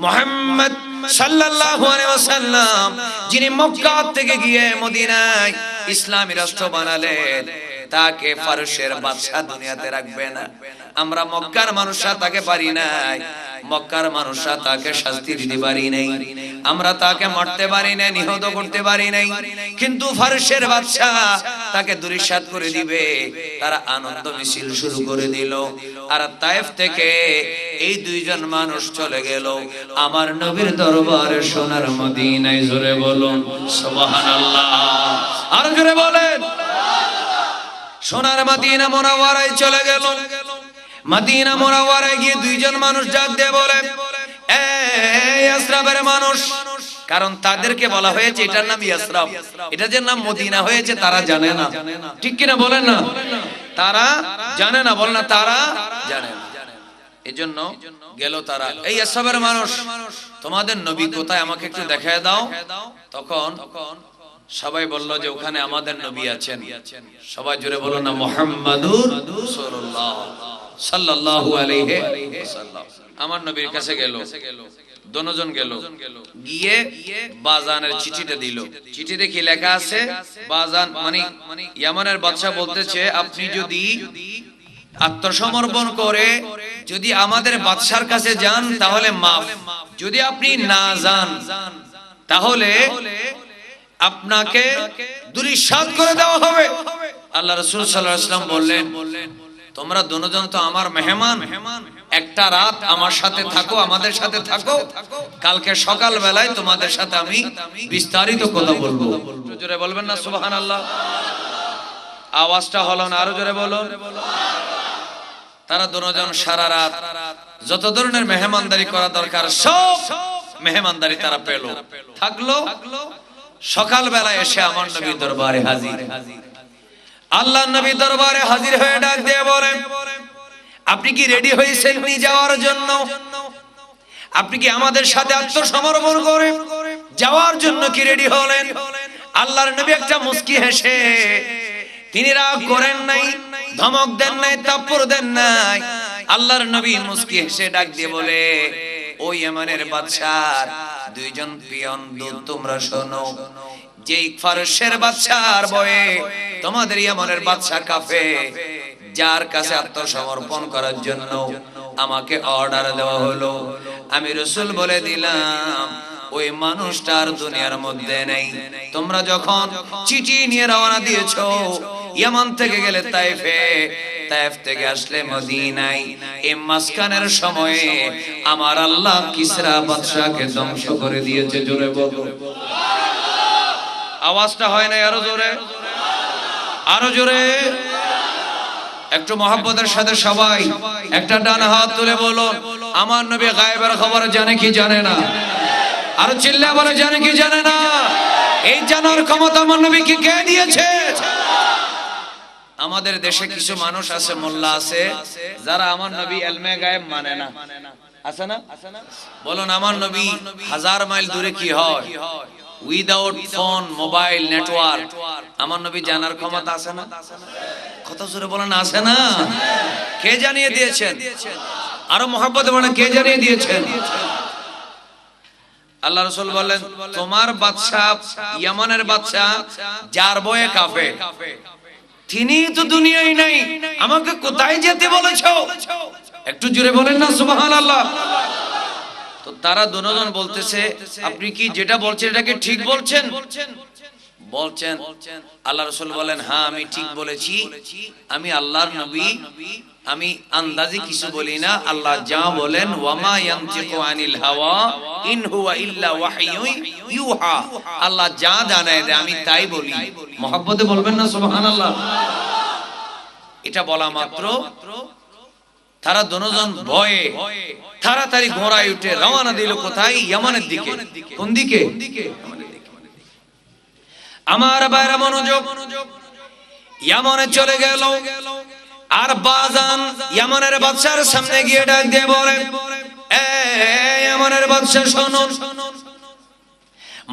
মুহাম্মদ সাল্লাল্লাহু আলাইহি ওয়াসাল্লাম যিনি মক্কা থেকে গিয়ে মদিনায় ইসলামী রাষ্ট্র বানালেন, তাকে ফারসের বাদশা দুনিয়াতে রাখবে না। আমরা মক্কার মানুষরা তাকে পারি নাই, মক্কার মানুষরা তাকে শাস্তি দিতে পারি নাই, আমরা তাকে মারতে পারি নাই, নিহত করতে পারি নাই, কিন্তু ফারসের বাদশা তাকে দুরিশাত করে দিবে। তারা আনন্দ মিছিল শুরু করে দিল। আর তায়েফ থেকে এই দুইজন মানুষ চলে গেল আমার নবীর দরবারে সোনার মদিনায়। জোরে বলুন সুবহানাল্লাহ, আর জোরে বলেন। সোনার মদিনা মুনাওয়ারায় চলে গেল। মদিনা মুনাওয়ারায় গিয়ে দুইজন মানুষ ডাক দিয়ে বলে, এই ইয়াসরাবের মানুষ, কারণ তাদেরকে বলা হয়েছে এটার নাম ইয়াসরাব, এটা যে নাম মদিনা হয়েছে তারা জানে না। ঠিক কিনা বলেন না? তারা জানে না, বল না, তারা জানে না। এজন্য গেল তারা, এই ইয়াসরাবের মানুষ, তোমাদের নবী কোথায় আমাকে একটু দেখায় দাও। তখন সবাই বলল যে ওখানে আমাদের নবী আছেন। সবাই জোরে বলো না, মুহাম্মাদুর রাসূলুল্লাহ সাল্লাল্লাহু আলাইহি ওয়াসাল্লাম। আমার নবীর কাছে গেল, দুজন গেল, গিয়ে বাজানের চিঠিটা দিল। চিঠিতে কি লেখা আছে? বাজান মানে ইয়ামানের বাদশা বলতেছে, আপনি যদি আত্মসমর্পণ করে যদি আমাদের বাদশার কাছে যান তাহলে মাফ, যদি আপনি না যান তাহলে আপনাকে দুরিশাত করে দেওয়া হবে। আল্লাহ রাসূল সাল্লাল্লাহু আলাইহি ওয়াসাল্লাম বললেন, তোমরা দুজন তো আমার মেহমান, একটা রাত আমার সাথে থাকো, আমাদের সাথে থাকো, কালকে সকাল বেলায় তোমাদের সাথে আমি বিস্তারিত কথা বলবো। জোরে বলবেন না সুবহানাল্লাহ? আওয়াজটা হলো না, আরো জোরে বলুন। তারা দুজন সারা রাত যত ধরনের মেহমানদারি করা দরকার সব মেহমানদারি তারা পেল, থাকলো। সকাল বেলায় এসে আমার নবী দরবারে হাজির। আল্লাহর নবী দরবারে হাজির হয়ে ডাক দিয়ে বলেন, আপনি কি রেডি হয়েছেন নিয়ে যাওয়ার জন্য? আপনি কি আমাদের সাথে আত্মসমর্পণ করে যাওয়ার জন্য কি রেডি হলেন? আল্লাহর নবী একটা মুস্কি হেসে, তিনি রাগ করেন নাই, ধমক দেন নাই, তাপ্পড় দেন নাই। আল্লাহর নবী মুস্কি হেসে ডাক দিয়ে বলে, ওই ইয়ামানের বাদশার দুইজন পিয়ন দূত, তোমরা শোনো, যেই ফারসের বাদশার ভয়ে তোমাদের ইয়ামানের বাদশা কাফে, যার কাছে আত্মসমর্পণ করার জন্য আমাকে অর্ডার দেওয়া হলো, আমি রাসূল বলে দিলাম ওই মানুষটার দুনিয়ার মধ্যে নেই। তোমরা যখন চিঠি নিয়ে রওনা দিয়েছো, ইয়ামান থেকে গেলে তাইফে, তাইফ থেকে আসলে মদিনায়, এই মাঝখানের সময়ে আমার আল্লাহ কিসরা বাদশাকে ধ্বংস করে দিয়েছে। জোরে বলো আওয়াজটা হয় না, আরো জোরে, আরো জোরে, একটু মহব্বতের সাথে সবাই একটা ডান হাত তুলে বলুন, আমার নবী গায়েবের খবর জানে কি জানে না? আরো চিল্লা বলে, জানে কি জানে না? এই জানার ক্ষমতা আমার নবীকে কে দিয়েছে? আমাদের দেশে কিছু মানুষ আছে, মোল্লা আছে, যারা আমার নবী ইলমে গায়েব মানে না। আছে না? বলুন, আমার নবী 1000 মাইল দূরে কি হয়, উইদাউট ফোন, মোবাইল, নেটওয়ার্ক, আমার নবী জানার ক্ষমতা আছে না? কত জোরে বলেন, আছে না? কে জানিয়ে দিয়েছেন? আরো মহব্বতে বলেন, কে জানিয়ে দিয়েছেন? আল্লাহ রাসূল বলেন, তোমার বাদশা, ইয়ামানের বাদশা, যার বয়ে কাফের, তিনি তো দুনিয়ায় নাই, আমাকে কোথায় যেতে বলেছো? একটু জোরে বলেন না সুবহানাল্লাহ। তো তারা দুজন বলতেছে, আপনি কি যেটা বলছেন এটাকে ঠিক বলছেন? বলছেন। আল্লাহ রাসূল বলেন, হ্যাঁ আমি ঠিক বলেছি, আমি আল্লাহর নবী, আমি আন্দাজি কিছু বলি না, আল্লাহ যা বলেন, ওয়ামা ইয়ানতিকু আনিল হাওয়া ইন হুয়া ইল্লা ওয়াহয়ুন ইউহা, আল্লাহ যা জানায় দেয় আমি তাই বলি। মহব্বতে বলবেন না সুবহানাল্লাহ। এটা বলা মাত্র তারা দুজন ভয়ে তাড়াতাড়ি ঘোড়ায় উঠে রওনা দিল কোথায়? ইয়ামানের দিকে। কোন দিকে? আমার বাইরা মনোযোগ, ইয়ামানে চলে গেল। আর বাজান ইয়ামানের বাদশার সামনে গিয়ে ডাক দিয়ে বলেন, এ ইয়ামানের বাদশা শুনুন,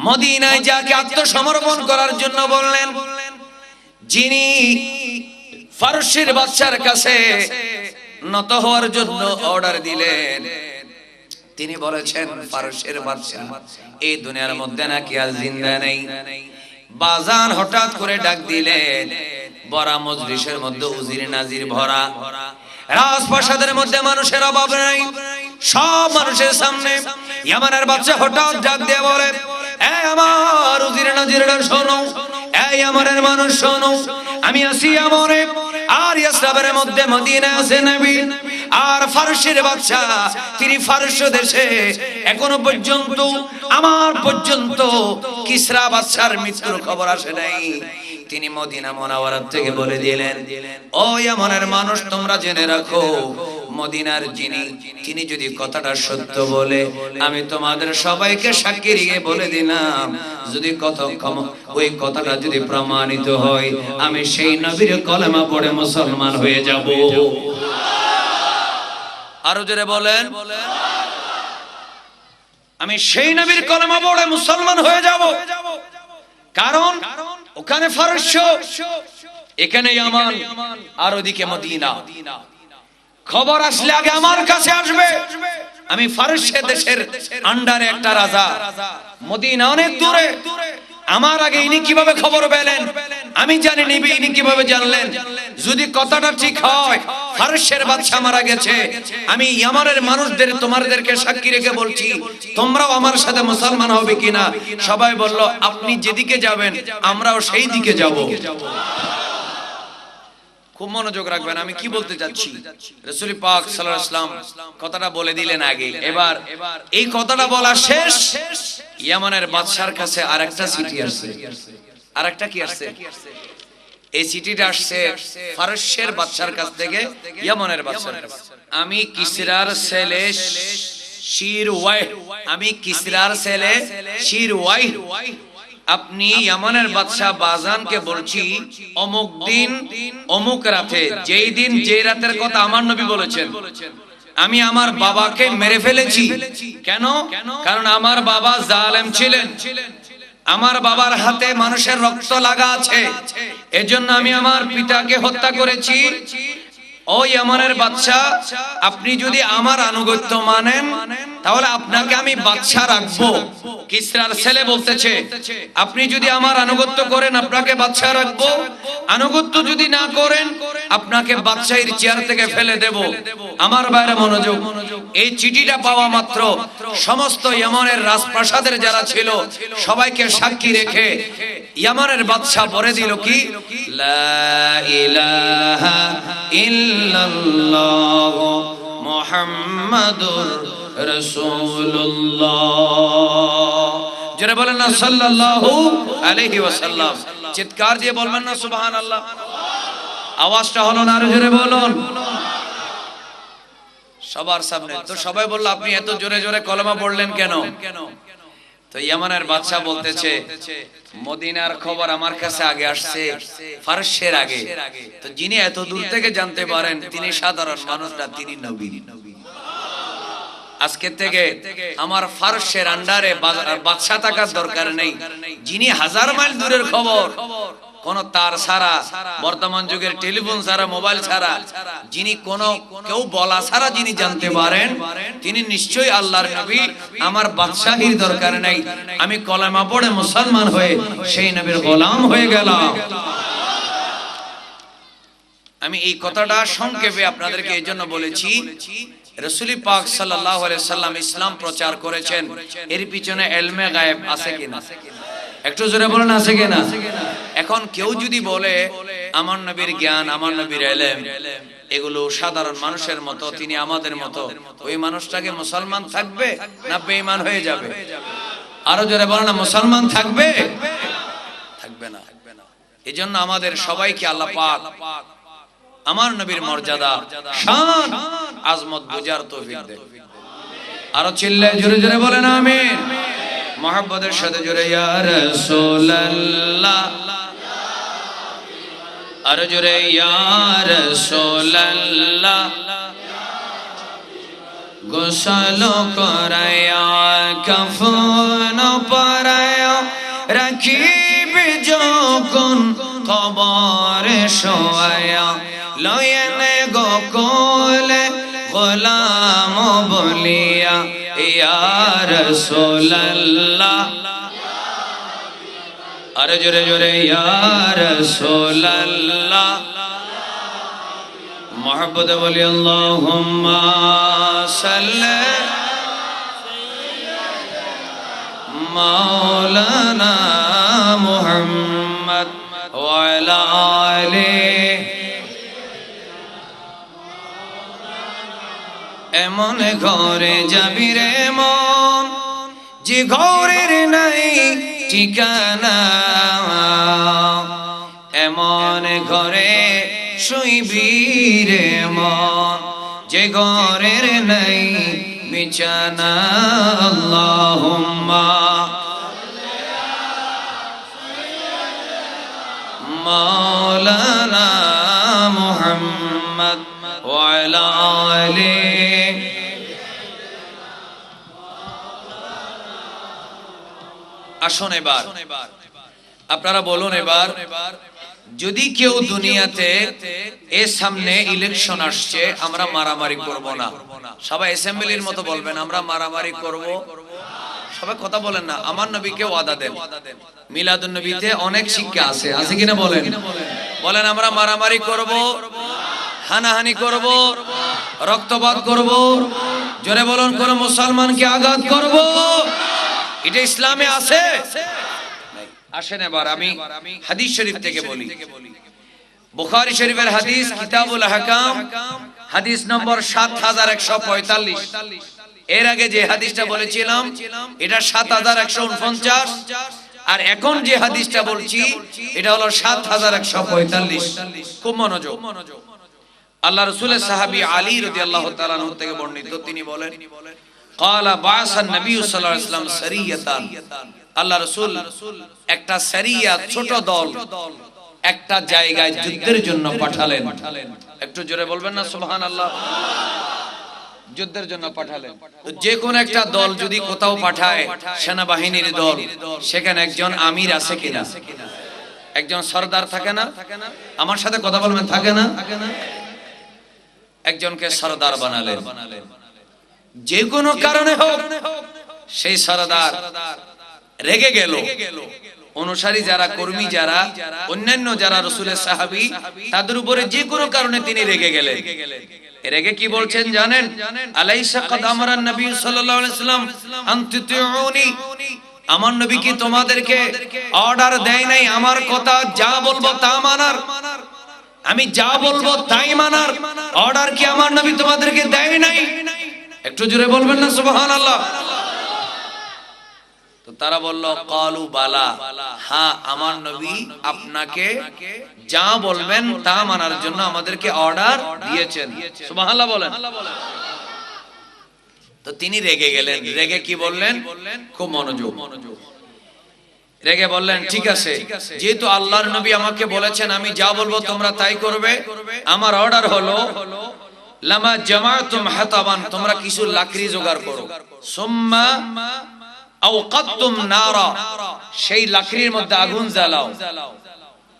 মদিনায় যাকে আত্মসমর্পণ করার জন্য বললেন, যিনি ফারসের বাদশার কাছে নত হওয়ার জন্য অর্ডার দিলেন, তিনি বলেছেন ফারসের বাদশা এই দুনিয়ার মধ্যে নাকি আর জিন্দা নেই। বাজান হঠাৎ করে ডাক দিলেন, বড় মজলিসের মধ্যে উজির নাজির ভরা, রাজপ্রাসাদের মধ্যে মানুষের অভাব নাই, সব মানুষের সামনে ইয়ামানের বাদশা হঠাৎ ডাক দিয়ে বলেন, এই আমার উজির নাজিররা শোনো, এই ইয়ামানের মানুষ শোনো, আমি আছি ইয়ামানে, আর ইয়াসরাবের মধ্যে মদিনা আছে নবী, আর ফারসের বাদশা তিনি ফারস দেশে, এখনো পর্যন্ত আমার পর্যন্ত কিসরা বাদশার মৃত্যুর খবর আসে নাই। তিনি মদিনা মুনাওয়ারা থেকে বলে দিলেন, ও ইয়ামানের মানুষ তোমরা জেনে রাখো, মদিনার যিনি, তিনি যদি কথাটা সত্য বলে, আমি তোমাদের সবাইকে সাক্ষী রেখে বলে দিলাম, যদি ওই কথাটা যদি প্রমাণিত হয়, আমি সেই নবীর কলেমা পড়ে মুসলমান হয়ে যাব। আরো জোরে বলেন, আমি সেই নবীর কলেমা পড়ে মুসলমান হয়ে যাব। কারণ ওখানে ফারস, এখানে ইয়ামান, আর ওদিকে মদিনা। খবর আসলে আগে আমার কাছে আসবে। আমি ফারস দেশের আন্ডারে একটা রাজা, মদিনা অনেক দূরে, আমার আগে ইনি কিভাবে খবর পেলেন আমি জানি নিবি, ইনি কিভাবে জানলেন? যদি কথাটা ঠিক হয়, ফারসের বাদশা মারা গেছে, আমি ইয়ামানের মানুষদের তোমাদেরকে সাক্ষী রেখে বলছি, তোমরাও আমার সাথে মুসলমান হবে কিনা? সবাই বলল, আপনি যেদিকে যাবেন আমরাও সেই দিকে যাব। খুব মনোযোগ রাখবেন, আমি কি বলতে যাচ্ছি। রাসূল পাক সাল্লাল্লাহু আলাইহি ওয়াসাল্লাম কথাটা বলে দিলেন আগে। এবার এই কথাটা বলা শেষ, ইয়ামানের বাদশার কাছে আরেকটা চিঠি আসছে। আরেকটা কি আসছে? এই চিঠিটা আসছে ফারসের বাদশার কাছ থেকে ইয়ামানের বাদশার কাছে। আমি কিসরার ছেলে শিরওয়াহ, আমি কিসরার ছেলে শিরওয়াহ, আপনি ইয়ামানের বাদশা বাজানকে বলছি, অমুক দিন অমুক রাতে, যেই দিন যে রাতের কথা আমার নবী বলেছেন, আমি আমার বাবাকে মেরে ফেলেছি। কেন? কারণ আমার বাবা জালেম ছিলেন, আমার বাবার হাতে মানুষের রক্ত লাগা আছে, এজন্য আমি আমার পিতাকে হত্যা করেছি। ও ইয়ামানের বাদশা, আপনি যদি আমার আনুগত্য মানেন তাহলে আপনাকে আমি বাদশা রাখবো। কিসরার ছেলে বলতেছে, আপনি যদি আমার আনুগত্য করেন আপনাকে বাদশা রাখবো, আনুগত্য যদি না করেন আপনাকে বাদশাহীর চেয়ার থেকে ফেলে দেব। আমার বাইরে মনোযোগ, এই চিঠিটা পাওয়া মাত্র সমস্ত ইয়ামানের রাজপ্রাসাদের যারা ছিল সবাইকে সাক্ষী রেখে ইয়ামানের বাদশা বলে দিল কি, লা ইলাহা ইল্লাল্লাহ মুহাম্মাদুর রাসূলুল্লাহ। যারা বলেন না সাল্লাল্লাহু আলাইহি ওয়াসাল্লাম, চিৎকার দিয়ে বলবেন না সুবহানাল্লাহ। আওয়াজটা হলো না, আরো জোরে বলুন সবার সামনে। তো সবাই বলল আপনি এত জোরে জোরে কলেমা পড়লেন কেন? তো ইয়ামানের বাদশা বলতেছে মদিনার খবর আমার কাছে আগে আসছে, ফারসের আগে। তো যিনি এত দূর থেকে জানতে পারেন তিনি সাধারণ মানুষ না, তিনি নবী। আজকে থেকে আমার ফারসের আন্ডারে বাদশা থাকার দরকার নেই। যিনি 1000 মাইল দূরের খবর কোন তার ছাড়া, বর্তমান যুগের টেলিফোন ছাড়া, মোবাইল ছাড়া, যিনি কোন কেউ বলা ছাড়া যিনি জানতে পারেন তিনি নিশ্চয়ই আল্লাহর নবী। আমার বাদশাহীর দরকার নেই, আমি কলেমা পড়ে মুসলমান হয়ে সেই নবীর গোলাম হয়ে গেলাম। আমি এই কথাটা সংক্ষেপে আপনাদেরকে এই জন্য বলেছি, রাসূল পাক সাল্লাল্লাহু আলাইহি সাল্লাম ইসলাম প্রচার করেছেন, এর পিছনে ইলমে গায়েব আছে কিনা? একটু জোরে বলেন আছে কিনা? এখন কেউ যদি বলে আমার নবীর জ্ঞান, আমার নবীর ইলম এগুলো সাধারণ মানুষের মতো, তিনি আমাদের মতো, ওই মানুষটাকে মুসলমান থাকবে না বেঈমান হয়ে যাবে? আরো জোরে বলেন না, মুসলমান থাকবে? থাকবে না। এজন্য আমাদের সবাইকে আল্লাহ পাক আমার নবীর মর্যাদা, শান, আজমত বুঝার তৌফিক দেন। আরো চিল্লায় জোরে জোরে বলেন আমিন। মুহাব্বতের সাথে জোরে ইয়া রাসূলুল্লাহ, আরো জোরে ইয়া রাসূলুল্লাহ। গোসল করায়া কাফন পরায়া রাখিবে যখন কবরে শোয়া, লয়েনে গোকুলে গোলাম বলিয়া ইয়া রাসূলুল্লাহ, আরে জোরে জোরে ইয়া রাসূলুল্লাহ। মুহাব্বত বলি আল্লাহুম্মা সাল্লি মাওলানা মুহাম্মদ ওয়া আলা আলিহি। এমন ঘরে যাবি রে মন যে ঘরের নাই ঠিকানা, এমন ঘরে শুইবি রে মন যে ঘরের নাই বিছানা। আল্লাহুম্মা মাওলানা মুহাম্মদ ওয়া আলা আলিহি। আসুন এবার আপনারা বলুন, এবার যদি কেউ দুনিয়াতে এর সামনে ইলেকশন আসছে আমরা মারামারি করব না, সবাই অ্যাসেম্বলির মতো বলবেন আমরা মারামারি করব। সবাই কথা বলেন না, আমার নবীকে ওয়াদা দেন। মিলাদুন নবীতে অনেক শিক্ষা আছে, আছে কিনা বলেন? বলেন আমরা মারামারি করব, হানাহানি করব, রক্তপাত করব, জোরে বলুন কোন মুসলমানকে আঘাত করব, এটা ইসলামে আছে? আসেন এবার আমি হাদিস শরীফ থেকে বলি। বুখারী শরীফের হাদিস কিতাবুল আহকাম, হাদিস নম্বর 7145। এর আগে যে হাদিসটা বলেছিলাম এটা 7149, আর এখন যে হাদিসটা বলছি এটা হলো 7145। খুব মনোযোগ। আল্লাহ রাসূলের সাহাবী আলী রাদিয়াল্লাহু তাআলা আনহু থেকে বর্ণিত, তিনি বলেন ক্বালা বাআসান নবী সাল্লাল্লাহু আলাইহি ওয়াসাল্লাম সারিয়াতান। আল্লাহ রাসূল একটা সারিয়া, ছোট দল একটা জায়গায় যুদ্ধের জন্য পাঠালেন। একটু জোরে বলবেন না সুবহানাল্লাহ। যুদ্ধের জন্য পাঠালেন। যে কোন একটা দল যদি কোথাও পাঠায়, সেনাবাহিনীর দল, সেখানে একজন আমির আছে কিনা? একজন সরদার থাকে না? আমার সাথে কথা বলবেন, থাকে না? একজনকে সরদার বানালেন। যে কোনো কারণে হোক সেই সরদার রেগে গেল, অনুসারী যারা, কর্মী যারা, অন্যান্য যারা রাসূলের সাহাবী, তাদের উপরে যে কোনো কারণে তিনি রেগে গেলেন। রেগে কি বলছেন জানেন? আলাইসা কাদ আমারা নবী সাল্লাল্লাহু আলাইহি ওয়াসাল্লাম আন তুতিউনি, আমার নবী কি তোমাদেরকে অর্ডার দেয় নাই আমার কথা যা বলবো তা মানার? আমি যা বলবো তাই মানার অর্ডার কি আমার নবী তোমাদেরকে দেয় নাই? একটু জোরে বলবেন না সুবহানাল্লাহ। তো তারা বলল ক্বালু বালা, হ্যাঁ আমার নবী আপনাকে যা বলবেন তা মানার জন্য আমাদেরকে অর্ডার দিয়েছেন। সুবহানাল্লাহ বলেন। তো তিনি রেগে গেলেন। রেগে কি বললেন? খুব মনোযোগ। রেগে বললেন ঠিক আছে, যেহেতু আল্লাহর নবী আমাকে বলেছেন আমি যা বলবো তোমরা তাই করবে, আমার অর্ডার হলো লামা জামাতুম হাতাবান, তোমরা কিছু লাকড়ি জোগাড় করো, সুম্মা আওকাতুম নারা, সেই লাকড়ির মধ্যে আগুন জ্বালাও,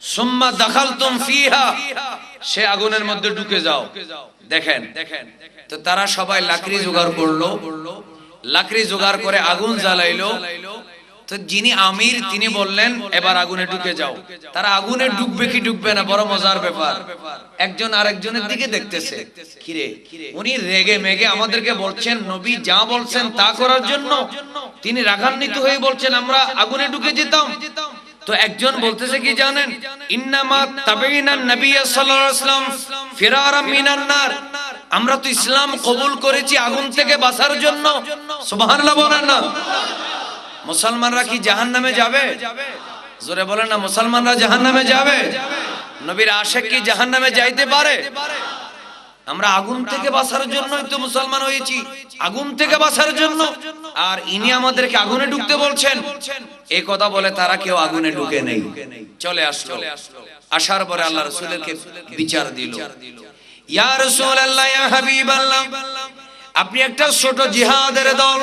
সুম্মা দাখালতুম ফিহা, সেই আগুনের মধ্যে ঢুকে যাও। দেখেন, তো তারা সবাই লাকড়ি জোগাড় করলো, লাকড়ি জোগাড় করে আগুন জ্বালাইলো। তো যিনি আমির তিনি বললেন এবার আগুনে ঢুকে যাও। তারা আগুনে ঢুকবে কি ঢুকবে না, বড় মজার ব্যাপার। একজন আরেকজনের দিকে দেখতেছে, কিরে উনি রেগে মেগে আমাদেরকে বলছেন নবী যা বলছেন তা করার জন্য, তিনি রাগান্বিত হয়ে বলছেন আমরা আগুনে ঢুকে যেতাম। তো একজন বলতেছে কি জানেন? ইন্নামা তাবাইনা নবী সাল্লাল্লাহু আলাইহি ওয়াসাল্লাম ফিরারাম মিনান নার, আমরা তো ইসলাম কবুল করেছি আগুন থেকে বাঁচার জন্য। সুবহানাল্লাহ বলেন না। মুসলমানরা কি জাহান্নামে যাবে? জোরে বলেন না, মুসলমানরা জাহান্নামে যাবে? নবীর আশিক কি জাহান্নামে যাইতে পারে? আমরা আগুন থেকে বাঁচার জন্যই তো মুসলমান হয়েছি, আগুন থেকে বাঁচার জন্য। আর ইনি আমাদেরকে আগুনে ঢুকতে বলছেন। এই কথা বলে তারা কেউ আগুনে ঢুকে নেই, চলে আসলো। আসার পরে আল্লাহ রাসূলকে বিচার দিল। ইয়া রাসূলুল্লাহ, ইয়া হাবিবাল্লাহ, আপনি একটা ছোট জিহাদের দল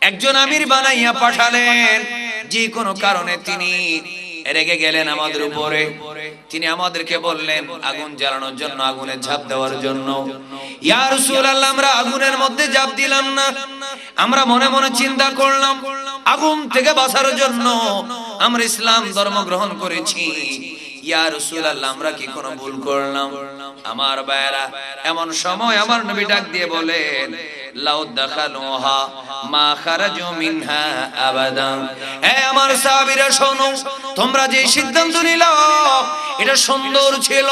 একজন আমির বানাইয়া পাঠালেন, যে কোনো কারণে তিনি রেগে গেলেন আমাদের উপরে। তিনি আমাদেরকে বললেন আগুন জ্বালানোর জন্য, আগুনে ঝাঁপ দেওয়ার জন্য। ইয়া রাসূলুল্লাহ, আমরা আগুনের মধ্যে ঝাঁপ দিলাম না, আমরা মনে মনে চিন্তা করলাম আগুন থেকে বাঁচার জন্য আমরা ইসলাম ধর্ম গ্রহণ করেছি। ইয়া রাসূলুল্লাহ, আমরা কি কোনো ভুল করলাম? আমার ভাইরা, এমন সময় আমার নবী ডাক দিয়ে বলেন লাউ দাখালুহা মা খারাজু মিনহা আবাদা, হে আমার সাহাবীরা শোনো, তোমরা যে সিদ্ধান্ত নিলা এটা সুন্দর ছিল,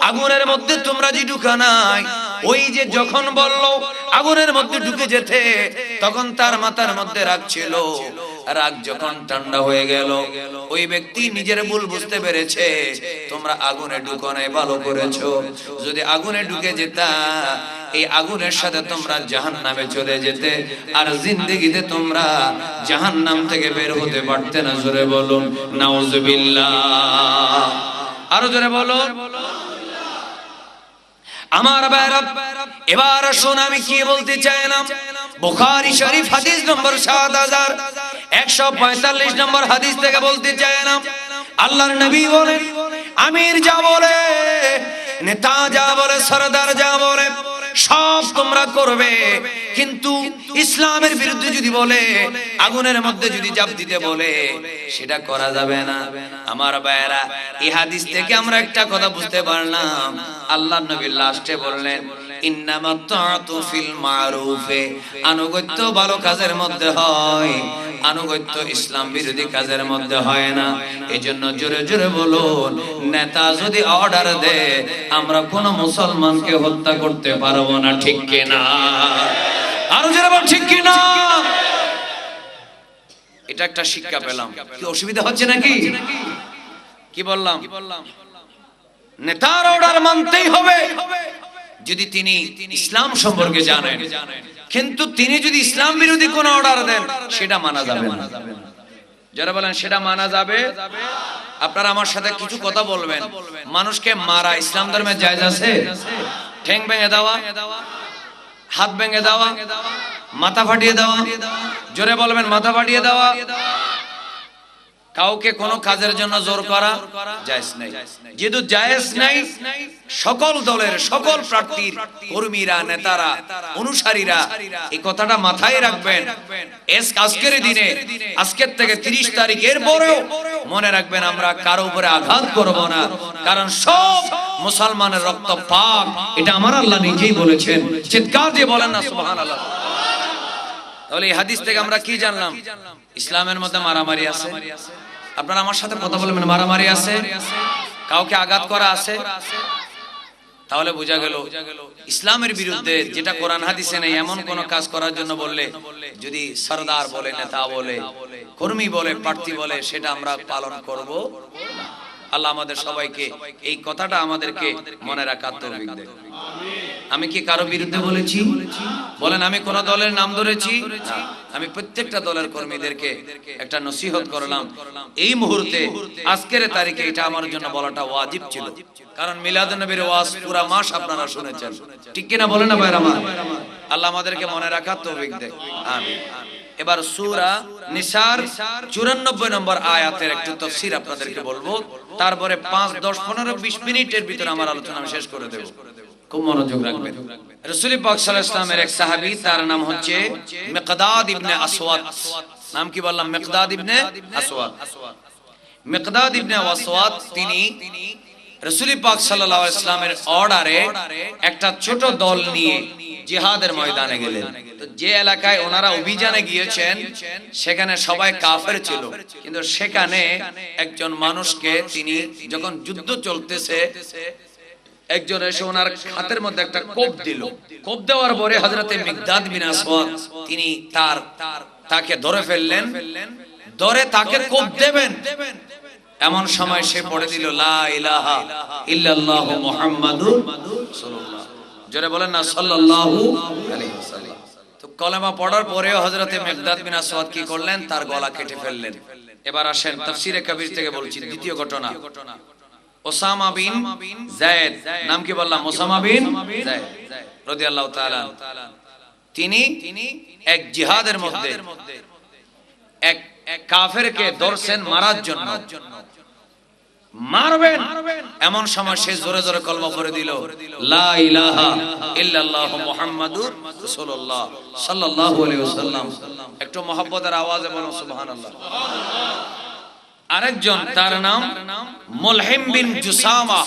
আগুনের মধ্যে তোমরা যে ঢুকা নাই, ওই যে যখন বললো আগুনের মধ্যে ঢুকে যেতে তখন তার মাথার মধ্যে রাগ ছিল। রাগ যখন ঠান্ডা হয়ে গেল, ওই ব্যক্তি নিজের ভুল বুঝতে পেরেছে, তোমরা আগুনে ঢুকো নাই, ভালো করেছো। যদি আগুনে ঢুকে যেতা এই আগুনের সাথে তোমরা জাহান্নামে চলে যেতে, আর জিন্দেগিতে তোমরা জাহান্নাম থেকে বের হতে পারতে না। জোরে বলুন নাউজুবিল্লাহ, আরো জোরে বলুন। আমার ভাইরা, এবার শুন আমি কি বলতে চাইলাম। বুখারী শরীফ হাদিস নম্বর 7145 নম্বর হাদিস থেকে বলতে চাইলাম, আল্লাহর নবী বলেন আমির যা বলে, নেতা যা বলে, সরদার যা বলে সব তোমরা করবে, কিন্তু ইসলামের বিরুদ্ধে যদি বলে, আগুনের মধ্যে যদি ঝাঁপ দিতে বলে, সেটা করা যাবে না। আমার ভাইরা, এই হাদিস থেকে আমরা একটা কথা বুঝতে পারলাম। আল্লাহর নবী লাস্টে বললেন ইন্নামাত তাআতু ফিল মারুফে, আনুগত্য ভালো কাজের মধ্যে হয়, আনুগত্য ইসলাম বিরোধী কাজের মধ্যে হয় না। এজন্য জোরে জোরে বলুন, নেতা যদি অর্ডার দেয় আমরা কোন মুসলমানকে হত্যা করতে পারবো না, ঠিক কি না? আরো জোরে বল ঠিক কি না? এটা একটা শিক্ষা পেলাম। কি অসুবিধা হচ্ছে নাকি? কি বললাম? নেতার অর্ডার মানতেই হবে যদি তিনি ইসলাম সম্পর্কে জানেন, কিন্তু তিনি যদি ইসলাম বিরোধী কোন অর্ডার দেন সেটা মানা যাবে না। যারা বলেন সেটা মানা যাবে, আপনারা আমার সাথে কিছু কথা বলবেন। মানুষকে মারা ইসলাম ধর্মে জায়েজ আছে? ঠ্যাং ভেঙে দেওয়া, হাত ভেঙে দেওয়া, মাথা ফাটিয়ে দেওয়া, জোরে বলবেন মাথা ফাটিয়ে দেওয়া, কাউকে কোনো কাজের জন্য জোর করা জায়েজ নাই। যেহেতু জায়েজ নাই, সকল দলের সকল প্রার্থীর কর্মীরা, নেতারা, অনুসারীরা এই কথাটা মাথায় রাখবেন। আজকের দিনে, আজকের থেকে 30 তারিখের পরেও মনে রাখবেন, আমরা কারো উপরে আঘাত করব না, কারণ সব মুসলমানের রক্ত পাক, এটা আমার আল্লাহ নিজেই বলেছেন। চিৎকার দিয়ে বলেন না সুবহানাল্লাহ। তাহলে এই হাদিস থেকে আমরা কি জানলাম? ইসলামের মধ্যে মারামারি আছে। আপনারা আমার সাথে কথা বলবেন, মারামারি আছে, কাউকে আঘাত করা আছে। তাহলে বোঝা গেল ইসলামের বিরুদ্ধে যেটা কোরআন হাদিসে নেই এমন কোন কাজ করার জন্য বললে, যদি সরদার বলে, নেতা বলে, কর্মী বলে, প্রার্থী বলে, সেটা আমরা পালন করব না। আল্লাহ আমাদের সবাইকে এই কথাটা আমাদেরকে মনে রাখার তৌফিক দেন। আমি কি কারো বিরুদ্ধে বলেছি? বলেন, আমি কোন দলের নাম ধরেছি? আমি প্রত্যেকটা দলের কর্মীদেরকে একটা নসিহত করলাম। এই মুহূর্তে, আজকের তারিখে এটা আমার জন্য বলাটা ওয়াজিব ছিল, কারণ মিলাদুন নবীর ওয়াজ পুরা মাস আপনারা শুনেছেন, ঠিক কিনা বলেন না ভাইরা আমার? আল্লাহ আমাদেরকে মনে রাখার তৌফিক দেন, আমিন। এবার সূরা নিসার 94 নম্বর আয়াতের একটু তাফসীর আপনাদেরকে বলবো, তারপরে 5, 10, 15, 20 মিনিটের ভিতরে আমার আলোচনা আমি শেষ করে দেব। খুব মনোযোগ রাখবেন। রাসূল পাক সাল্লাল্লাহু আলাইহি ওয়াসাল্লামের এক সাহাবী, তার নাম হচ্ছে মিকদাদ ইবনে আসওয়াদ। নাম কি বললাম? মিকদাদ ইবনে আসওয়াদ। মিকদাদ ইবনে আসওয়াদ তিনি রাসূল পাক সাল্লাল্লাহু আলাইহি ওয়াসাল্লামের অর্ডারে একটা ছোট দল নিয়ে জিহাদের ময়দানে গেলেন। তো যে এলাকায় ওনারা অভিযানে গিয়েছেন সেখানে সবাই কাফের ছিল, কিন্তু সেখানে একজন মানুষকে তিনি, যখন যুদ্ধ চলতেছে, একজন এসে ওনার হাতের মধ্যে একটা কোপ দিল। কোপ দেওয়ার পরে হযরতে মিকদাদ বিন আসওয়াদ তিনি তাকে ধরে ফেললেন। ধরে তাকে কোপ দেবেন, এমন সময় সে পড়ে দিল লা ইলাহা ইল্লাল্লাহু মুহাম্মাদুর রাসূলুল্লাহ। জোরে বলেন না সাল্লাল্লাহু আলাইহি ওয়াসাল্লাম। তো কলেমা পড়ার পরেও হযরতে মিকদাদ বিন আসওয়াদ কি করলেন? তার গলা কেটে ফেললেন। এবার আসেন তাফসীরে কবির থেকে বলছি, দ্বিতীয় ঘটনা। ওসামা বিন যায়েদ, নাম কি বললাম? ওসামা বিন যায়েদ রাদিয়াল্লাহু তাআলা। তিনি এক জিহাদের মধ্যে এক কাফেরকে ধরছেন মারার জন্য, মারবেন, এমন সময় সে জোরে জোরে কলমা পড়ে দিল লা ইলাহা ইল্লাল্লাহু মুহাম্মাদুর রাসূলুল্লাহ সাল্লাল্লাহু আলাইহি ওয়াসাল্লাম। একটু মহব্বতের আওয়াজে বলুন সুবহানাল্লাহ। আরেকজন, তার নাম মুলহিম বিন জুসামা।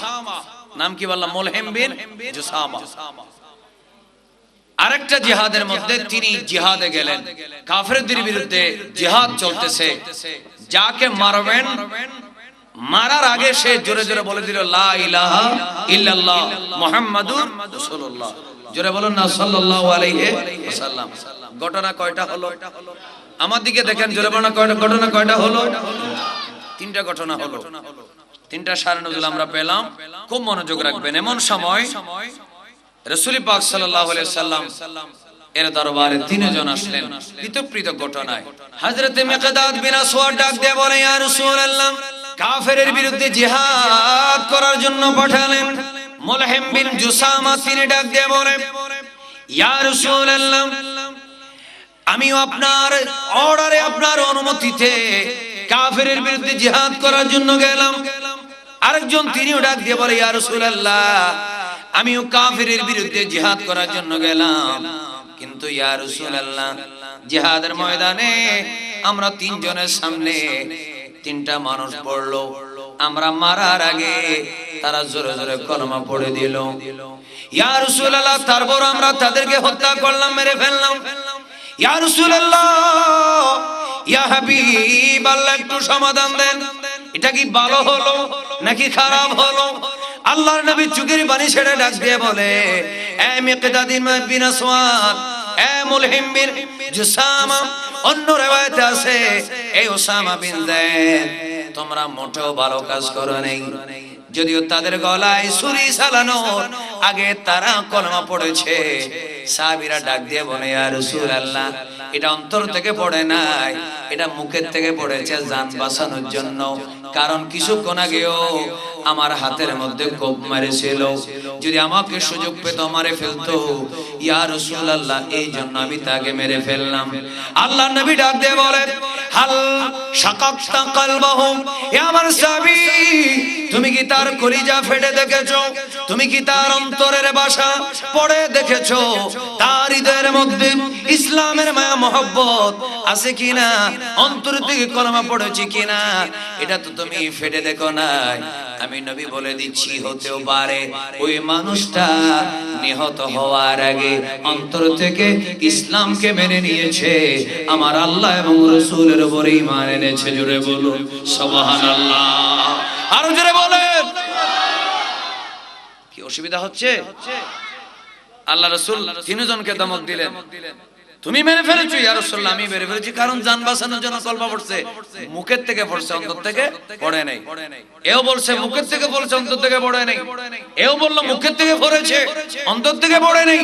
নাম কি বললাম? মুলহিম বিন জুসামা। আরেকটা জিহাদের মধ্যে তিনি জিহাদে গেলেন, কাফেরদের বিরুদ্ধে জিহাদ চলতেছে। যাকে মারবেন, মারার আগে সে জোরে জোরে বলে দিল লা ইলাহা ইল্লাল্লাহ মুহাম্মাদুর রাসূলুল্লাহ। জোরে বলুন না সাল্লাল্লাহু আলাইহি ওয়াসাল্লাম। ঘটনা কয়টা হলো? আমার দিকে দেখেন, জোরে বলুন না ঘটনা কয়টা হলো? 3টা ঘটনা হলো। 3টা সারে নজুল আমরা পেলাম। খুব মনোযোগ রাখবেন। এমন সময় রাসূল পাক সাল্লাল্লাহু আলাইহি ওয়াসাল্লাম এর দরবারে 3 জন আসলেন পৃথক পৃথক ঘটনায়। হযরতে মিকদাদ বিন আসওয়াদ ডাক দিয়ে বলে, ইয়া রাসূলুল্লাহ, কাফেরের বিরুদ্ধে জিহাদ করার জন্য পাঠালেন। মুলহিম বিন জুসামা তিনি ডাক দিয়ে বলে, ইয়া রাসূলুল্লাহ, আমিও আপনার অর্ডারে, আপনার অনুমতিতে কাফেরের বিরুদ্ধে জিহাদ করার জন্য গেলাম। আরেকজন তিনিও ডাক দিয়ে বলে, ইয়া রাসূলুল্লাহ, আমিও কাফেরের বিরুদ্ধে জিহাদ করার জন্য গেলাম, কিন্তু ইয়া রাসূলুল্লাহ, জিহাদের ময়দানে আমরা 3 জনের সামনে 3টা মানুষ পড়লো। আমরা মারার আগে তারা জোরে জোরে কলমা পড়ে দিল। ইয়া রাসূলুল্লাহ, তারপর আমরা তাদেরকে হত্যা করলাম, মেরে ফেললাম। ইয়া রাসূলুল্লাহ, ইয়া হাবিব আল্লাহ, একটু সমাধান দেন, এটা কি ভালো হলো নাকি খারাপ হলো? আল্লাহর নবী চোখের পানি ছেড়ে ডাক দিয়ে বলে, এ মিকদাদ বিন আসওয়াদ, এ মুলহিম বিন জুসামা, অন্য riwayate আছে এই ওসামা বিন যায়েদ, তোমরা মোটেও ভালো কাজ করো নাই। যদিও তাদের গলায় ছুরি চালানোর আগে তারা কলমা পড়েছে। সাহাবীরা ডাক দিয়ে বলে, ইয়া রাসূলুল্লাহ, এটা অন্তর থেকে পড়ে নাই, এটা মুখের থেকে পড়েছে জান বাঁচানোর জন্য। কারণ কিছুক্ষণ আগেও আমার হাতের মধ্যে কোপ মারেছিল, যদি আমাকে সুযোগ পেত মারে ফেলতো। ইয়া রাসূলুল্লাহ, এই জন্য আমি তাকে মেরে ফেললাম। আল্লাহ নবী ডাক দিয়ে বলেন, হাল শাকাকতা কলবাহু, হে আমার সাহাবী, তুমি কি তার কলিজা ফেটে দেখেছো? তুমি কি তার অন্তরের ভাষা পড়ে দেখেছো? তার হৃদয়ের মধ্যে ইসলামের মায়া মহব্বত আছে কিনা? অন্তর থেকে কলমা পড়েছে কিনা? এটা তো তুমি ফেটে দেখো নাই। আমি নবী বলে দিচ্ছি, হতেও পারে ওই মানুষটা নিহত হওয়ার আগে অন্তর থেকে ইসলামকে মেনে নিয়েছে, আমার আল্লাহ এবং রাসূলের উপর ঈমান এনেছে। জোরে বলুন সুবহানাল্লাহ, আরো জোরে বলেন। কি অসুবিধা হচ্ছে? আল্লাহ রাসূল তিনজনকে ধমক দিলেন, তুমি মেরে ফেলেছো। ইয়া রাসূলুল্লাহ, আমি মেরে ফেলেছি, কারণ জান বাঁচানোর জন্য কলমা পড়ছে। মুখের থেকে পড়ছে, অন্তর থেকে পড়ে নাই। এও বলছে মুখের থেকে পড়ছে, অন্তর থেকে পড়ে নাই। এও বলল মুখের থেকে পড়েছে, অন্তর থেকে পড়ে নাই।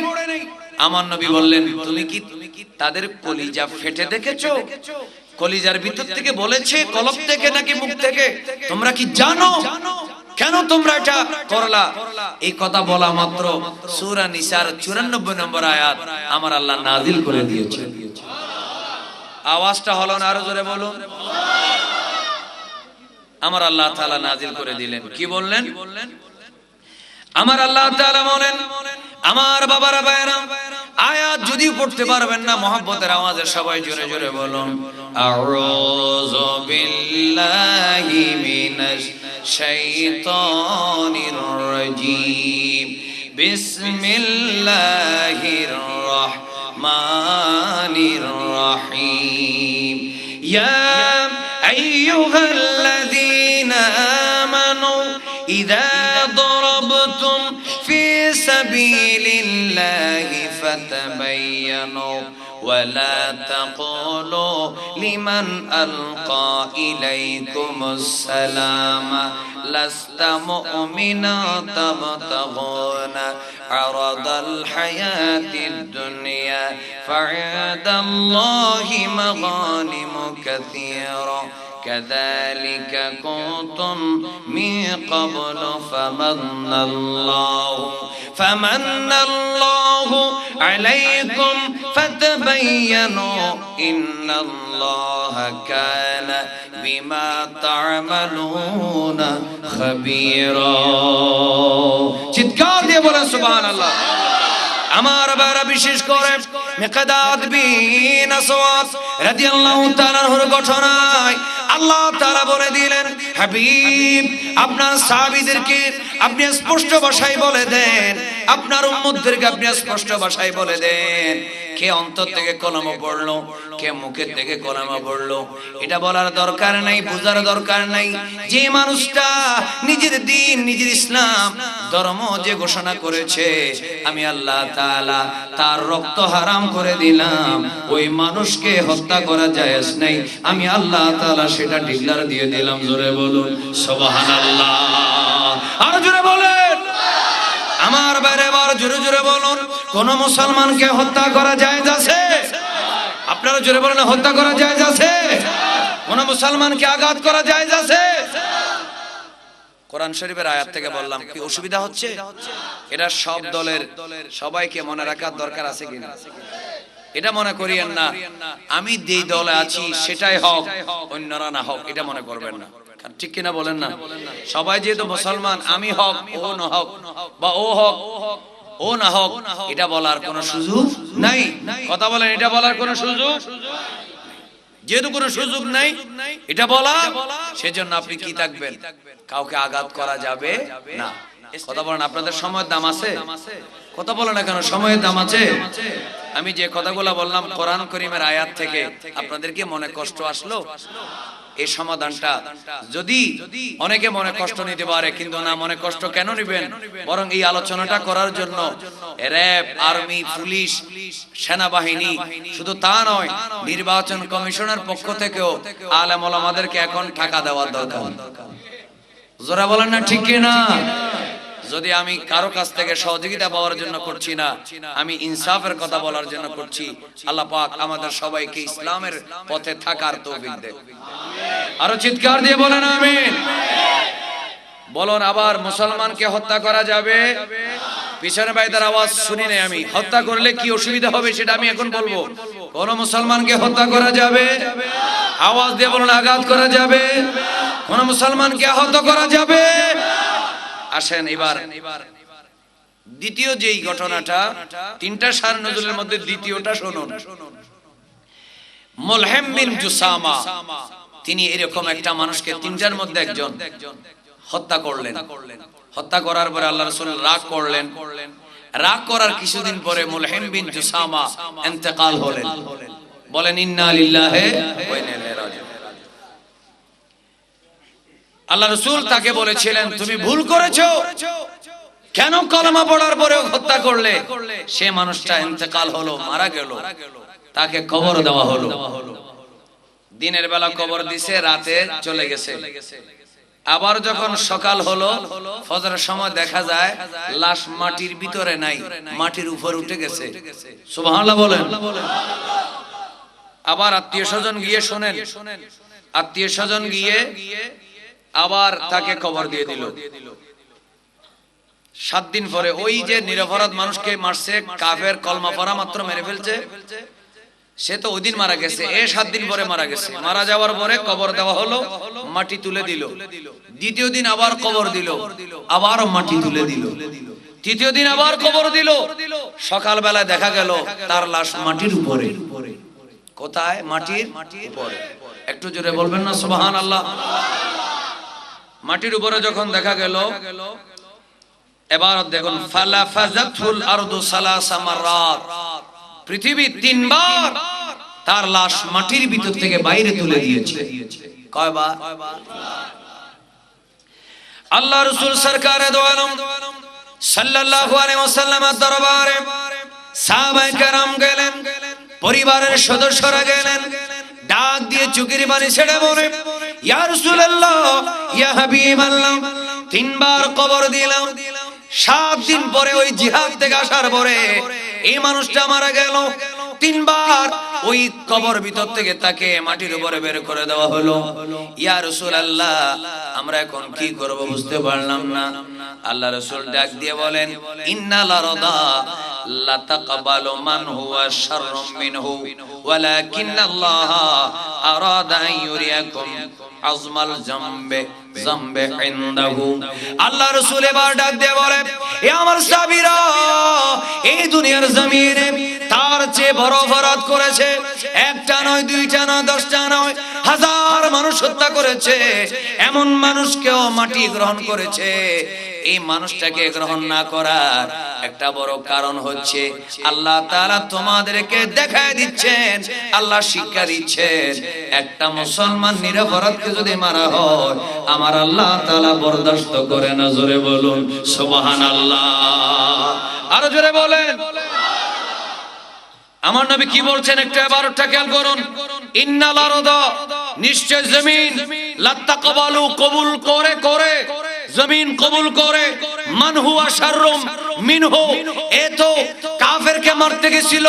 আমার নবী বললেন, তুমি কি তাদের কলিজা ফেটে দেখেছো? কলিজার ভিতর থেকে বলেছে, কলব থেকে নাকি মুখ থেকে? তোমরা কি জানো কেন তোমরা এটা করলা? এই কথা বলা মাত্র সূরা নিসার 94 নম্বর আয়াত আমার আল্লাহ নাযিল করে দিয়েছে। আওয়াজটা হলো না, আরো জোরে বলুন। আমার আল্লাহ তাআলা নাযিল করে দিলেন। কি বললেন? আমার আল্লাহ তাআলা বলেন, আমার বাবারা ভাইরা, আয়াত যদি পড়তে পারবেন না, মহব্বতের আওয়াজে সবাই জোরে জোরে বলুন, আউযু বিল্লাহি মিনাশ শাইতানির রাজীম, বিসমিল্লাহির রাহমানির রাহিম, ইয়া আইয়ুহাল্লাযীনা আমানু ইযা দারাবতুম ফি সাবিলিল্লাহি ফাতাবায়ানু ولا تقولوا لمن ألقى إليكم السلام لست مؤمنا تبتغون عرض الحياة الدنيا فعند الله مغانم كثيرة كذلك كنتم من قبل فمن الله عليكم فتبينوا إن الله كان بما تعملون خبيرا চিৎকার দিয়ে বলেন সুবহানাল্লাহ। আমার বারা বিশেষ করে মিকদাদ বিন আসওয়াদ রাদিয়াল্লাহু তাআলার ঘটনায় আল্লাহ তাআলা বলে দিলেন, হাবিব, আপনার সাহাবীদেরকে আপনি স্পষ্ট ভাষায় বলে দেন, আপনার উম্মতদেরকে আপনি স্পষ্ট ভাষায় বলে দেন, কে অন্তর থেকে কলমা পড়লো, কে মুখের থেকে কলমা পড়লো, এটা বলার দরকার নাই, বোঝার দরকার নাই। যে মানুষটা নিজের দ্বীন, নিজের ইসলাম ধর্ম যে ঘোষণা করেছে, আমি আল্লাহ তাআলা তার রক্ত হারাম করে দিলাম, ওই মানুষকে হত্যা করা জায়েজ নাই, আমি আল্লাহ তাআলা সেটা ডিক্লার দিয়ে দিলাম। জোরে বলুন সুবহানাল্লাহ, আর জোরে বলেন। আমার বাইরে বার জোরে জোরে বলুন, কোন মুসলমানকে হত্যা করা জায়েজ আছে? আপনারা জোরে বলেন, হত্যা করা জায়েজ আছে? কোন মুসলমানকে আঘাত করা জায়েজ আছে? কোরআন শরীফের আয়াত থেকে বললাম, কি অসুবিধা হচ্ছে? এটা সব দলের সবাইকে মনে রাখার দরকার আছে কিনা? এটা মনে করিয়েন না আমি যেই দলে আছি সেটাই হক, অন্যরা না হক, এটা মনে করবেন না। ঠিক কিনা বলেন না? সবাই যেহেতু মুসলমান, আমি হক, ও না হক, বা ও হক, ও না হক, এটা বলার কোনো সুযোগ নাই। কথা বলেন, এটা বলার কোনো সুযোগ, যেহেতু কোনো সুযোগ নাই এটা বলা, সেজন্য আপনি কি থাকবেন? কাউকে আঘাত করা যাবে না। কথা বলেন, আপনাদের সময়ের দাম আছে? কথা বলেন না কেন, সময়ের দাম আছে? আমি যে কথাগুলো বললাম কোরআন কারীমের আয়াত থেকে, আপনাদেরকে মনে কষ্ট আসলো? এই সমাধানটা যদি অনেকে মনে কষ্ট নিতে পারে, কিন্তু না, মনে কষ্ট কেন নেবেন? বরং এই আলোচনাটা করার জন্য র‍্যাব, আর্মি, পুলিশ, সেনাবাহিনী, শুধু তা নয়, নির্বাচন কমিশনের পক্ষ থেকেও আলেম ওলামাদেরকে এখন টাকা দেওয়ার দরকার। জোরে বলেন না ঠিক কিনা? যদি আমি কারো কাছ থেকে সহযোগিতা পাওয়ার জন্য করছি না, আমি ইনসাফের কথা বলার জন্য করছি। আল্লাহ পাক আমাদের সবাইকে ইসলামের পথে থাকার তৌফিক দেন। আরো চিৎকার দিয়ে বলেন আমিন। বলুন, আবার মুসলমানকে হত্যা করা যাবে? পিছনে ভাইদের আওয়াজ শুনি নাই আমি। হত্যা করলে কি অসুবিধা হবে সেটা আমি এখন বলবো। কোন মুসলমানকে হত্যা করা যাবে? আওয়াজ দিয়ে বলুন, আঘাত করা যাবে? কোন মুসলমানকে আহত করা যাবে? আসেন এবার দ্বিতীয় যেই ঘটনাটা, তিনটা শান নজরুলের মধ্যে দ্বিতীয়টা শুনুন। মুলহিম বিন জুসামা, তিনি এরকম একটা মানুষকে তিনটার মধ্যে একজন হত্যা করলেন। হত্যা করার পরে আল্লাহ রাসূল রাগ করলেন। রাগ করার কিছুদিন পরে মুলহিম বিন জুসামা ইন্তেকাল হলেন। বলেন ইন্না লিল্লাহি ওয়া ইন্না ইলাইহি রাজিউন। আল্লাহ রাসূল তাকে বলেছিলেন, তুমি ভুল করেছো, কেন কলেমা পড়ার পরেও হত্যা করলে? সে মানুষটা ইন্তেকাল হলো, মারা গেল, তাকে কবর দেওয়া হলো। দিনের বেলা কবর দিছে, রাতে চলে গেছে। আবার যখন সকাল হলো, ফজরের সময় দেখা যায় লাশ মাটির ভিতরে নাই, মাটির উপর উঠে গেছে। সুবহানাল্লাহ বলেন। আবার আত্মীয় স্বজন গিয়ে শোনেন, আত্মীয় স্বজন গিয়ে আবার তাকে কবর দিয়ে দিল। 7 দিন পরে ওই যে নিরপরাধ মানুষকে মারছে, কাফের কলমা পড়া মাত্র মেরে ফেলছে, সে তো ওই দিন মারা গেছে। 7 দিন পরে মারা গেছে। মারা যাওয়ার পরে কবর দেওয়া হলো, মাটি তুলে দিল। দ্বিতীয় দিন আবার কবর দিল, আবারও মাটি তুলে দিল। তৃতীয় দিন আবার কবর দিল। সকালবেলা দেখা গেল তার লাশ মাটির উপরে। কোথায়? মাটির উপরে। একটু জোরে বলবেন না সুবহানাল্লাহ। মাটির উপরে যখন দেখা গেল, এবার দেখুন, ফালাফাজাতুল আরদু সালাসা মাররাত, পৃথিবী 3 বার তার লাশ মাটির ভিতর থেকে বাইরে তুলে দিয়েছে। কয়বার? আল্লাহ রাসূল সরকারে দো আলম সাল্লাল্লাহু আলাইহি ওয়াসাল্লামের দরবারে সাহাবায়ে কেরাম গেলেন, পরিবারের সদস্যরা গেলেন, ডাক দিয়ে চোখের পানি ছেড়ে বলে, ইয়া রাসূলুল্লাহ, ইয়া হাবিবাল্লাহ, 3 বার কবর দিলাম। 7 দিন পরে ওই জিহাদ থেকে আসার পরে এই মানুষটা মারা গেল। 3 বার ওই কবর ভিতর থেকে তাকে মাটির উপরে বের করে দেওয়া হলো। ইয়া রাসূলুল্লাহ, আমরা এখন কি করব বুঝতে পারলাম না। আল্লাহ রাসূল ডাক দিয়ে বলেন, ইন্নাল আরদা লা তাকবালু মান হুয়া শাররুম মিনহু ওয়ালাকিন্নাল্লাহ আরাদা আন ইউরিয়াকুম আজমাল জামবে ইনদাহু। আল্লাহ রাসূল এবার ডাক দিয়ে বলেন, এ আমার সাহাবীরা, এই দুনিয়ার জমিনে তার চেয়ে বড় অপরাধ করেছে। একটা নয়, 2টা নয়, 10টা নয়, 1000 মানুষ হত্যা করেছে। এমন মানুষকেও মাটি গ্রহণ করেছে। এই মানুষটাকে গ্রহণ না করার একটা বড় কারণ হচ্ছে আল্লাহ তাআলা তোমাদেরকে দেখায় দিচ্ছেন, আল্লাহ শিক্ষা দিচ্ছেন, একটা মুসলমান নিরপরাধকে যদি মারা হয়, আমার আল্লাহ তাআলা বরদাস্ত করে না। জোরে বলুন সুবহানাল্লাহ। আরো জোরে বলেন। আমার নবী কি বলছেন একটু এবারটা খেয়াল করুন। ইন্নাল আরদা, নিশ্চয় জমিন, লা তাকবালু, কবুল করে করে, জমিন কবুল করে, মান হুয়া শাররুম মিনহু, এ তো কাফেরকে মারতে গেছিল,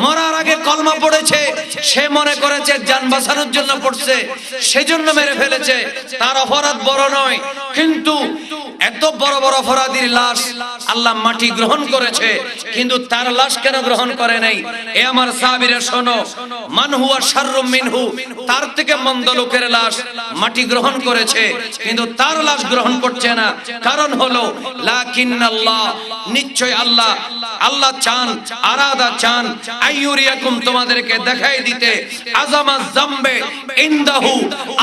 মরার আগে কলমা পড়েছে, সে মনে করেছে জান বাঁচানোর জন্য পড়ছে, সেজন্য মেরে ফেলেছে, তার অপরাধ বড় নয়। কিন্তু এত বড় বড় অপরাধীর লাশ আল্লাহ মাটি গ্রহণ করেছে, কিন্তু তার লাশ কেন গ্রহণ করে নাই? এ আমার সাহাবীরা শোনো, মান হুয়া শাররুম মিনহু, তার থেকে মন্দ লোকের লাশ মাটি গ্রহণ করেছে, কিন্তু তার লাশ গ্রহণ করছে না। কারণ হলো লাকিন্নাল্লাহ, নিশ্চয় আল্লাহ, আল্লাহ চান, আরাদা চান, আইয়ুরিয়াকুম, তোমাদেরকে দেখাই দিতে, আযামা যামবে ইনদাহু,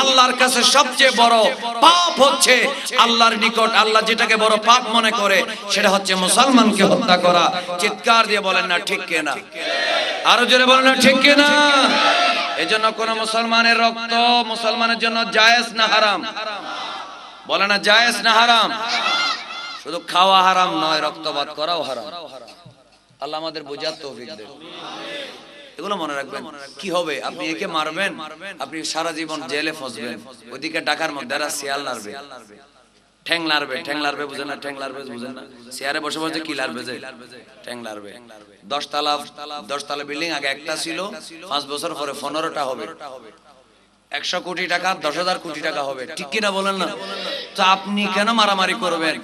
আল্লাহর কাছে সবচেয়ে বড় পাপ হচ্ছে, আল্লাহর নিকট আল্লাহ যেটাকে বড় পাপ মনে করে সেটা হচ্ছে মুসলমানকে হত্যা করা। চিৎকার দিয়ে বলেন না ঠিক কিনা? আরো জোরে বলেন না ঠিক কিনা? এজন্য কোন মুসলমানের রক্ত মুসলমানের জন্য জায়েজ না হারাম? বলে না জায়েজ না হারাম? শুধু খাওয়া হারাম নয়, রক্তপাত করাও হারাম। আল্লাহ আমাদের বুঝার তৌফিক দেন। এগুলো মনে রাখবেন। কি হবে? আপনি একে মারবেন, আপনি সারা জীবন জেলে ফসবেন, ওইদিকে ঢাকার মধ্যে শিয়াল নাড়বে। ঠ্যাং লাড়বে, ঠ্যাং লাড়বে বুঝেন না? ঠ্যাং লাড়বে বুঝেন না? চেয়ারে বসে বসে কি লাড়বে যে? ঠ্যাং লাড়বে। 10 তলা বিল্ডিং আগে একটা ছিল, 5 বছর পরে 15টা হবে। 100 কোটি টাকা 10,000 কোটি টাকা হবে, ঠিক কিনা বলেন না? তো আপনি কেন মারামারি করবেন?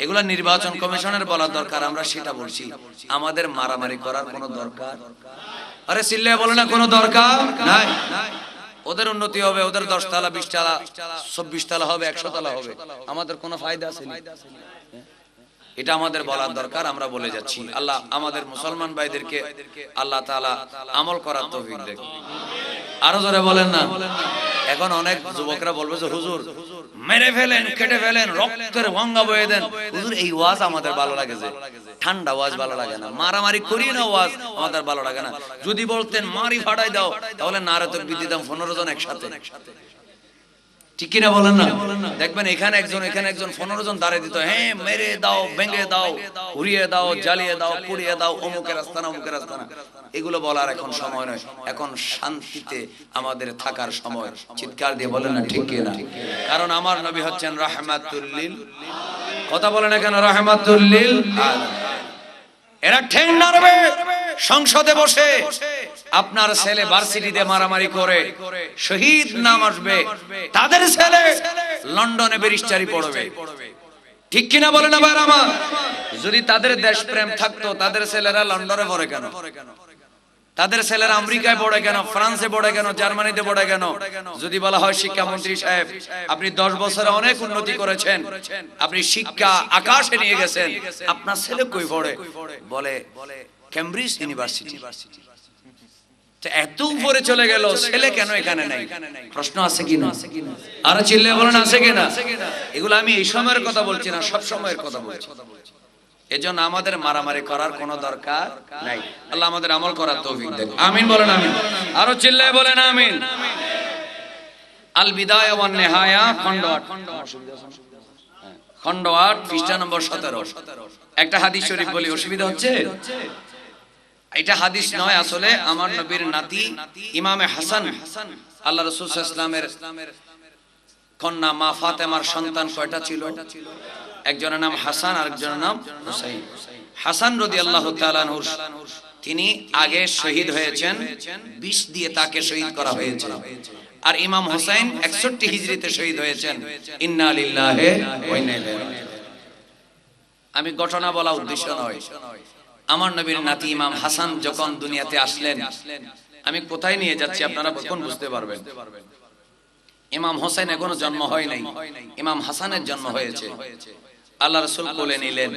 এগুলা নির্বাচন কমিশনের বলা দরকার, আমরা সেটা বলছি। আমাদের মারামারি করার কোনো দরকার, আরে চিল্লায় বলে না, কোনো দরকার নাই। ওদের উন্নতি হবে, ওদের 10 তলা 20 তলা 24 তলা হবে, 100 তলা হবে, আমাদের কোনো ফায়দা আছে না। এটা আমাদের বলার দরকার, আমরা বলে যাচ্ছি। আল্লাহ আমাদের মুসলমান ভাইদেরকে আল্লাহ তাআলা আমল করার তৌফিক দেন। আরো জোরে বলেন না। এখন অনেক যুবকরা বলবে যে হুজুর মেরে ফেলেন, কেটে ফেলেন, রক্তের গঙ্গা বয়ে দেন। হুজুর এই ওয়াজ আমাদের ভালো লাগে, যে ঠান্ডা ওয়াজ ভালো লাগে না, মারামারি করি না ওয়াজ আমাদের ভালো লাগে না। যদি বলতেন মারি ফাটাই দাও, তাহলে নারে তো দিতাম 15 জন একসাথে, ঠিক কিনা বলেন না? দেখবেন এখানে একজন 15 জন দাঁড়িয়ে দিত, হ্যাঁ মেরে দাও, ভেঙে দাও, উড়িয়ে দাও, জ্বালিয়ে দাও, পুড়িয়ে দাও, অমুকের আস্তানা অমুকের আস্তানা। এগুলো বলার এখন সময় নয়, এখন শান্তিতে আমাদের থাকার সময়। চিৎকার দিয়ে বলেন না ঠিক কিনা? কারণ আমার নবী হচ্ছেন রাহমাতুল লিল, কথা বলেন না কেন? রাহমাতুল লিল আলামিন। এরা ঠ্যাং নাড়বে সংসদে বসে, আপনার ছেলে ভার্সিটিতে মারামারি করে শহীদ নাম আসবে, তাদের ছেলে লন্ডনে ব্যারিস্টারি পড়বে, ঠিক কিনা বলেন না ভাইরা আমার? যদি তাদের দেশপ্রেম থাকতো, তাদের ছেলেরা লন্ডনে পড়ে কেন? তাদের ছেলেরা আমেরিকায় পড়ে কেন? ফ্রান্সে পড়ে কেন? জার্মানিতে পড়ে কেন? যদি বলা হয় শিক্ষামন্ত্রী সাহেব আপনি 10 বছরে অনেক উন্নতি করেছেন, আপনি শিক্ষা আকাশে নিয়ে গেছেন, আপনার ছেলে কই পড়ে? বলে কেমব্রিজ ইউনিভার্সিটি। এত উপরে চলে গেল, ছেলে কেন এখানে নাই? প্রশ্ন আছে কিনা? আরো চিল্লায়ে বলেন আছে কিনা? এগুলো আমি এই সময়ের কথা বলছি না, সব সময়ের কথা বলছি। এজন্য আমাদের মারামারি করার কোনো দরকার নাই। আল্লাহ আমাদের আমল করার তৌফিক দেন, আমিন বলেন আমিন। আরো চিল্লায়ে বলেন আমিন। আল বিদায়া ওয়ান নিহায়া খণ্ড 8 পৃষ্ঠা নম্বর 17। একটা হাদিস শরীফ বলি, অসুবিধা হচ্ছে? এটা হাদিস নয়, আসলে আমার নবীর নাতি ইমামে হাসান, আল্লাহ রাসূল সাল্লাল্লাহু আলাইহি ওয়াসাল্লামের কন্যা মা ফাতেমার সন্তান কয়টা ছিল? একজনের নাম হাসান, আরেকজনের নাম হুসাইন। হাসান রাদিয়াল্লাহু তাআলা আনহু তিনি আগে শহীদ হয়েছেন, 20 দিয়ে তাকে শহীদ করা হয়েছে। আর ইমাম হুসাইন 61 হিজরিতে শহীদ হয়েছেন। ইন্না লিল্লাহি ওয়া ইন্না ইলাইহি রাজিউন। আমি ঘটনা বলা উদ্দেশ্য নয়, আমার নবীর নাতি ইমাম হাসান যখন দুনিয়াতে আসলেন, আমি কোথায় নিয়ে যাচ্ছি আপনারা কখন বুঝতে পারবেন। ইমাম হোসেন এখনো জন্ম হয় নাই, ইমাম হাসানের জন্ম হয়েছে। আল্লাহ রাসূল কোলে নিলেন,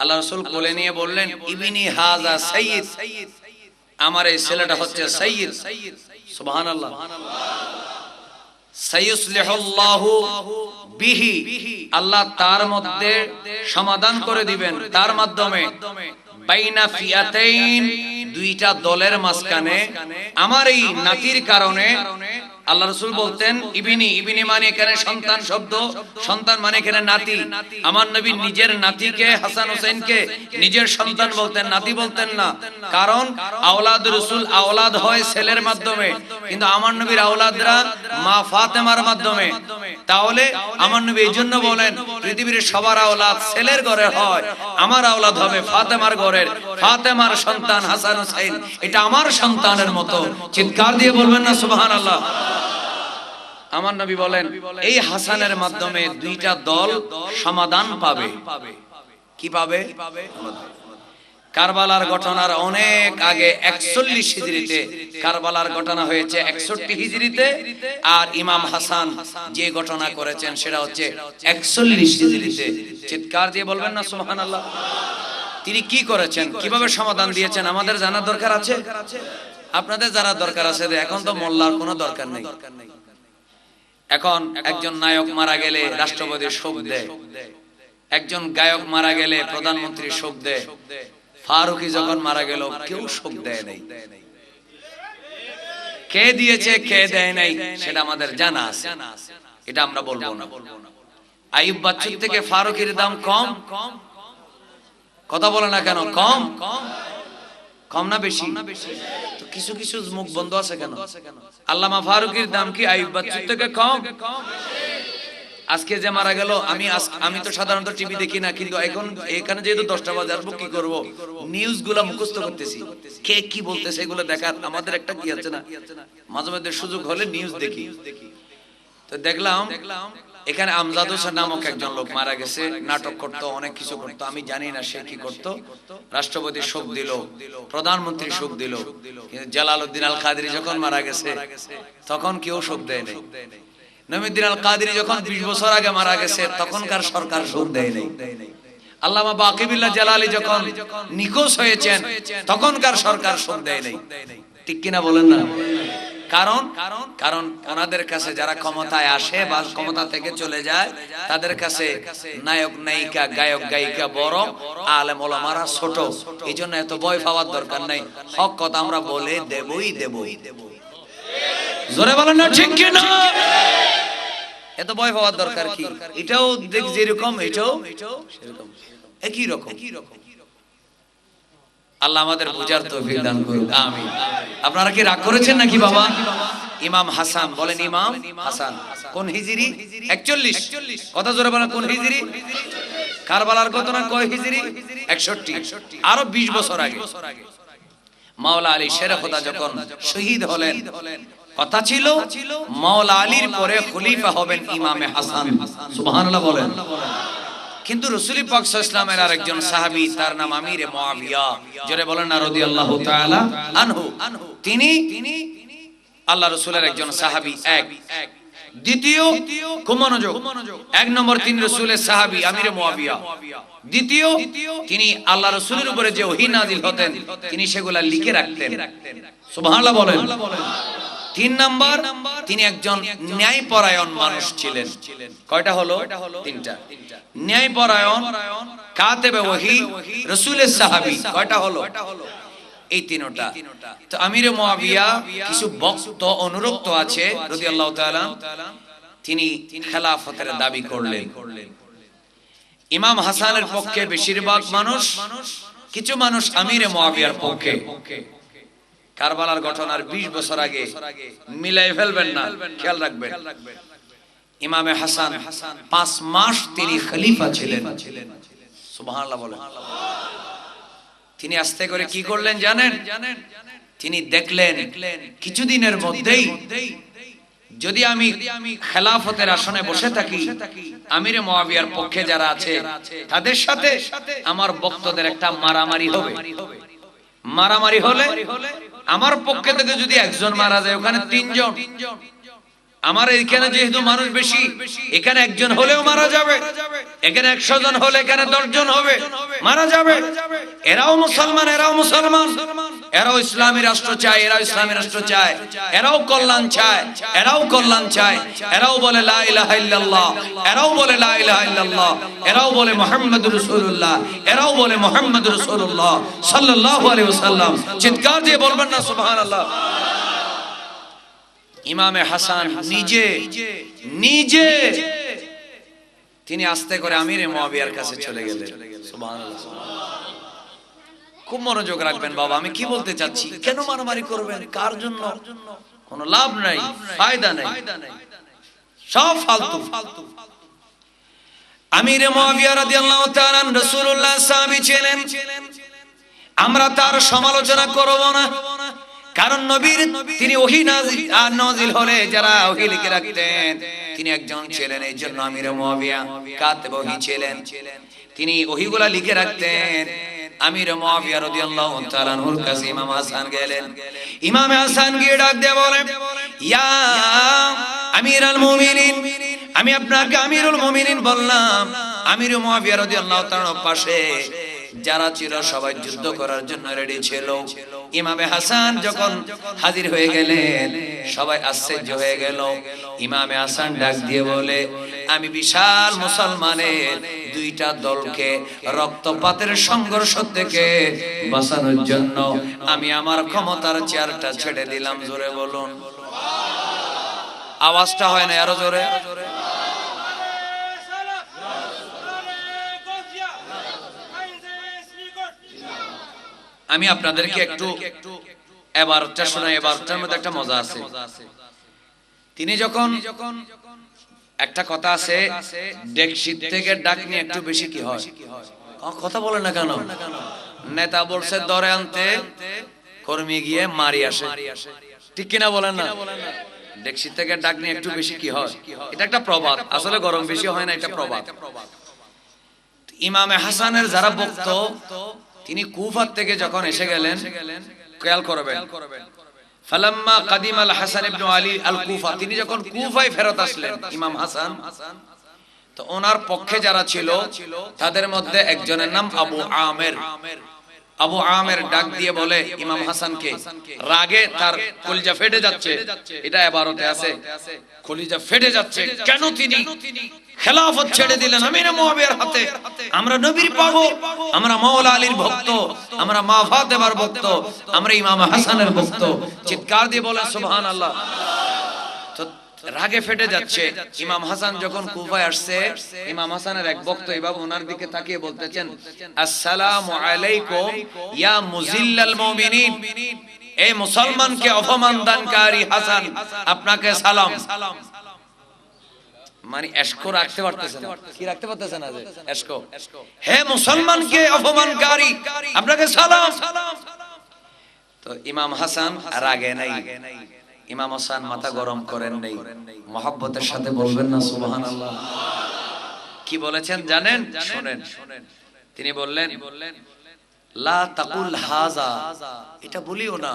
আল্লাহ রাসূল কোলে নিয়ে বললেন ইবনি হাযা সাইয়্যিদ, আমার এই ছেলেটা হচ্ছে সাইয়্যিদ। সুবহানাল্লাহ। সাইয়ুসলিহুল্লাহু বিহি, আল্লাহ তার মধ্যে সমাধান করে দিবেন, তার মাধ্যমে বাইনা ফিয়াতাইন, দুইটা দলের মাঝখানে আমার এই নাতির কারণে। আল্লাহ রাসূল বলতেন ইবনি, ইবনি মানে এখানে সন্তান শব্দ, সন্তান মানে এখানে নাতি। আমার নবী নিজের নাতিকে হাসান হোসেনকে নিজের সন্তান বলতেন, নাতি বলতেন না। কারণ আওলাদ রাসূল আওলাদ হয় ছেলের মাধ্যমে, কিন্তু আমার নবীর আওলাদরা মা ফাতেমার মাধ্যমে। তাহলে আমার নবী এইজন্য বলেন পৃথিবীর সবার আওলাদ ছেলের ঘরে হয়, আমার আওলাদ হবে ফাতেমার ঘরের, ফাতেমার সন্তান হাসান হোসেন, এটা আমার সন্তানের মতো। চিৎকার দিয়ে বলবেন না সুবহানাল্লাহ। আমার নবী বলেন এই হাসানের মাধ্যমে দুইটা দল সমাধান পাবে। কি পাবে? কারবালার ঘটনার অনেক আগে 41 হিজরিতে কারবালার ঘটনা হয়েছে, 61 হিজরিতে। আর ইমাম হাসান যে ঘটনা করেছেন সেটা হচ্ছে 41 হিজরিতে। চিৎকার দিয়ে বলবেন না সুবহানাল্লাহ। তিনি কি করেছেন, কিভাবে সমাধান দিয়েছেন আমাদের জানার দরকার আছে, আপনাদের জানার দরকার আছে। এখন তো মোল্লার কোনো দরকার নেই। এখন একজন নায়ক মারা গেলে রাষ্ট্রপতি শোক দেয়, একজন গায়ক মারা গেলে প্রধানমন্ত্রী শোক দেয়। ফারুকী যখন মারা গেল কেউ শোক দেয় নাই। কে দিয়েছে কে দেয় নাই সেটা আমাদের জানা আছে, এটা আমরা বলবো না। আইয়ুব বাচ্চুর থেকে ফারুকীর দাম কম, কথা বলে না কেন? কম, কম না বেশি? তো কিছু কিছু মুখ বন্ধ আছে কেন? আল্লামা ফারুকীর দাম কি আইয়ুব বাচ্চুর থেকে কম? আজকে যে মারা গেল, আমি তো সাধারণত টিভি দেখি না, কিন্তু এখন এখানে যেহেতু 10টা বাজে আসবো, কি করব, নিউজ গুলা মুখস্থ করতেছি, কে কি বলতেছে এগুলো দেখার আমাদের একটা কি আছে না, মাঝে মাঝে সুযোগ হলে নিউজ দেখি। তো দেখলাম এখানে আমজাদ হোসেন নামক একজন লোক মারা গেছে, নাটক করতো, অনেক কিছু করতো, আমি জানি না সে কি করতো। রাষ্ট্রপতি শোক দিল, প্রধানমন্ত্রী শোক দিল, কিন্তু জালালউদ্দিন আল কাদেরী যখন মারা গেছে তখন কেউ শোক দেয় নাই। নঈমুদ্দিন আল কাদেরী যখন 20 বছর আগে মারা গেছে তখনকার সরকার শোক দেয় নাই। আল্লামা বাকিবিল্লাহ জালালী যখন নিখোঁজ হয়েছেন তখনকার সরকার শোক দেয় নাই। ঠিক কিনা বলেন না? কারণ ওনাদের কাছে যারা ক্ষমতায় আসে বা ক্ষমতা থেকে চলে যায়, তাদের কাছে নায়ক নায়িকা গায়ক গায়িকা বড়, আলেম ওলামারা ছোট। এই জন্য এত ভয় পাওয়ার দরকার নাই, হক কথা আমরা বলে দেবই দেব। জোরে বলেন না ঠিক কিনা? এত ভয় পাওয়ার দরকার কি? এটাও দেখ যেরকম এটাও সেরকম, একই রকম। আল্লাহ আমাদের বুঝার তৌফিক দান করুন, আমিন। আপনারা কি রাগ করেছেন নাকি বাবা? ইমাম হাসান বলেন, ইমাম হাসান কোন হিজরি? 41। কথা জোরে বলেন, কোন হিজরি? কারবালার ঘটনা কয় হিজরি? 61। আরো 20 বছর আগে মাওলা আলী শের খোদা যখন শহীদ হলেন, কথা ছিল মাওলা আলীর পরে খলিফা হবেন ইমামে হাসান। সুবহানাল্লাহ বলেন। কিন্তু রাসূল পাক সাল্লাল্লাহু আলাইহি ওয়াসাল্লামের আরেকজন সাহাবী, তার নাম আমিরে মুআবিয়া, জোরে বলেন না রাদিয়াল্লাহু তাআলা আনহু। তিনি আল্লাহ রাসূলের একজন সাহাবী। এক দ্বিতীয়, খুব মনোযোগ, 1 নম্বর তিনি রাসূলের সাহাবী আমিরে মুআবিয়া। দ্বিতীয়, তিনি আল্লাহ রাসূলের উপরে যে ওহী নাযিল হতেন তিনি সেগুলা লিখে রাখতেন। সুবহানাল্লাহ বলেন। 3 নাম্বার, তিনি একজন ন্যায়পরায়ণ মানুষ ছিলেন। কয়টা হলো? 3টা। ন্যায়পরায়ণ, কাতেবে ওহী, রাসূলের সাহাবী। কয়টা হলো? এই 3টা। তো আমিরে মুআবিয়া কিছু ভক্ত অনুরক্ত আছে রাদিয়াল্লাহু তাআলা, তিনি খেলাফতের দাবি করলেন। ইমাম হাসানের পক্ষে বেশিরভাগ মানুষ, কিছু মানুষ আমিরে মুআবিয়ার পক্ষে। কারবালার ঘটনার 20 বছর আগে মিলাই ফেলবেন না, খেয়াল রাখবেন। ইমামে হাসান 5 মাস তিনি খলিফা ছিলেন। সুবহানাল্লাহ বলেন। তিনি আস্তে করে কি করলেন জানেন? তিনি দেখলেন কিছুদিনের মধ্যেই যদি আমি খেলাফতের আসনে বসে থাকি, আমিরে মুআবিয়ার পক্ষে যারা আছে তাদের সাথে আমার ভক্তদের একটা মারামারি হবে। মারামারি হলে আমার পক্ষে থেকে যদি একজন মারা যায়, ওখানে 3 জন। আমার এখানে যেহেতু মানুষ বেশি, এখানে একজন হলেও মারা যাবে, এখানে 100 জন হলে এখানে 10 জন হবে, মারা যাবে। এরাও মুসলমান, এরাও মুসলমান, এরাও ইসলামী রাষ্ট্র চায়, এরাও ইসলামী রাষ্ট্র চায়, এরাও কল্যাণ চায়, এরাও কল্যাণ চায়, এরাও বলে লা ইলাহা ইল্লাল্লাহ, এরাও বলে লা ইলাহা ইল্লাল্লাহ, এরাও বলে মুহাম্মাদুর রাসূলুল্লাহ, এরাও বলে মুহাম্মাদুর রাসূলুল্লাহ সাল্লাল্লাহু আলাইহি ওয়াসাল্লাম। চিৎকার দিয়ে বলবেন না সুবহানাল্লাহ। ইমামে হাসান নিজে তিনি আস্তে করে আমিরে মুআবিয়ার কাছে চলে গেলেন। সুবহানাল্লাহ। খুব মনোযোগ রাখবেন বাবা, আমি কি বলতে চাচ্ছি। কেন মারামারি করবেন? কার জন্য? কোনো লাভ নাই, ফায়দা নাই, সব ফালতু। আমিরে মুআবিয়া রাদিয়াল্লাহু তাআলা রাসূলুল্লাহ সাহাবী ছিলেন, আমরা তার সমালোচনা করব না, কারণ নবীর তিনি ওহী নাযিল হলে যারা ওহী লিখে রাখতেন তিনি একজন ছিলেন। এই জন্য আমিরে মুআবিয়া কাতেব ওহী ছিলেন, তিনি ওহীগুলা লিখে রাখতেন। আমিরে মুআবিয়া রাদিয়াল্লাহু তাআলা আনহুর কাছে ইমাম হাসান গেলেন। ইমাম হাসান গিয়ে ডাক দিয়ে বলেন, ইয়া আমিরুল মুমিনিন, আমি আপনাকে আমিরুল মুমিনিন বললাম। আমিরে মুআবিয়া রাদিয়াল্লাহু তাআলার পাশে যারা ছিল সবাই যুদ্ধ করার জন্য রেডি ছিল। ইমামে হাসান যখন হাজির হয়ে গেলেন সবাই আশ্চর্য হয়ে গেল। ইমামে হাসান ডাক দিয়ে বলে, আমি বিশাল মুসলমানের 2টা দলকে রক্তপাতের সংঘর্ষ থেকে বাঁচানোর জন্য আমি আমার ক্ষমতার চেয়ারটা ছেড়ে দিলাম। জোরে বলুন, আওয়াজটা হয় না, আরো জোরে। আমি আপনাদেরকে একটু এবারটা শোনাই, এবারটার মধ্যে একটা মজা আছে। তিনি যখন একটা কথা আছে, ডেকশিট থেকে ডাক নিয়ে একটু বেশি কি হয়? কথা বলে না কেন? নেতা বলছে ধরে আনতে, কর্মী গিয়ে মারি আসে, ঠিক কিনা বলেন না? ডেকশিট থেকে ডাক নিয়ে একটু বেশি কি হয়? এটা একটা প্রবাদ, আসলে গরম বেশি হয় না, এটা প্রবাদ। ইমামে হাসানের যারা ভক্ত, তিনি কুফা থেকে যখন এসে গেলেন, খেয়াল করবেন, ফালাম্মা কাদিমাল হাসান ইবনে আলী আল কুফা, তিনি যখন কুফায় ফেরত আসলেন ইমাম হাসান, তো ওনার পক্ষে যারা ছিল তাদের মধ্যে একজনের নাম আবু আমের। আবু আমের ডাক দিয়ে বলে ইমাম হাসানকে, রাগে তার কলিজা ফেটে যাচ্ছে, এটা ইবারতে আছে, কলিজা ফেটে যাচ্ছে, কেন তিনি খেলাফত ছেড়ে দিলেন আমির মুয়াবিয়ার হাতে? আমরা নবীর পাগল, আমরা মাওলা আলীর ভক্ত, আমরা মা ফাতেমার ভক্ত, আমরা ইমাম হাসানের ভক্ত। চিৎকার দিয়ে বলেন সুবহানাল্লাহ। তো রাগে ফেটে যাচ্ছে। ইমাম হাসান যখন কুফায় আসছে, ইমাম হাসানের এক ভক্ত এভাবে ওনার দিকে তাকিয়ে বলতেছেন, আসসালামু আলাইকুম ইয়া মুজিল্লাল মুমিনিন, এই মুসলমানকে অপমান দানকারী হাসান, আপনাকে সালাম। মানে এশকো রাখতে পারতেছেন, কি রাখতে পারতেছেন? আজ এশকো, হে মুসলমানকে অপমানকারী, আপনাকে সালাম। তো ইমাম হাসান রাগে নাই, ইমাম হাসান মাথা গরম করেন নাই, মহব্বতের সাথে বলবেন না সুবহানাল্লাহ। কি বলেছেন জানেন? শুনেন, তিনি বললেন, লা তাকুল হাযা, এটা বলিও না,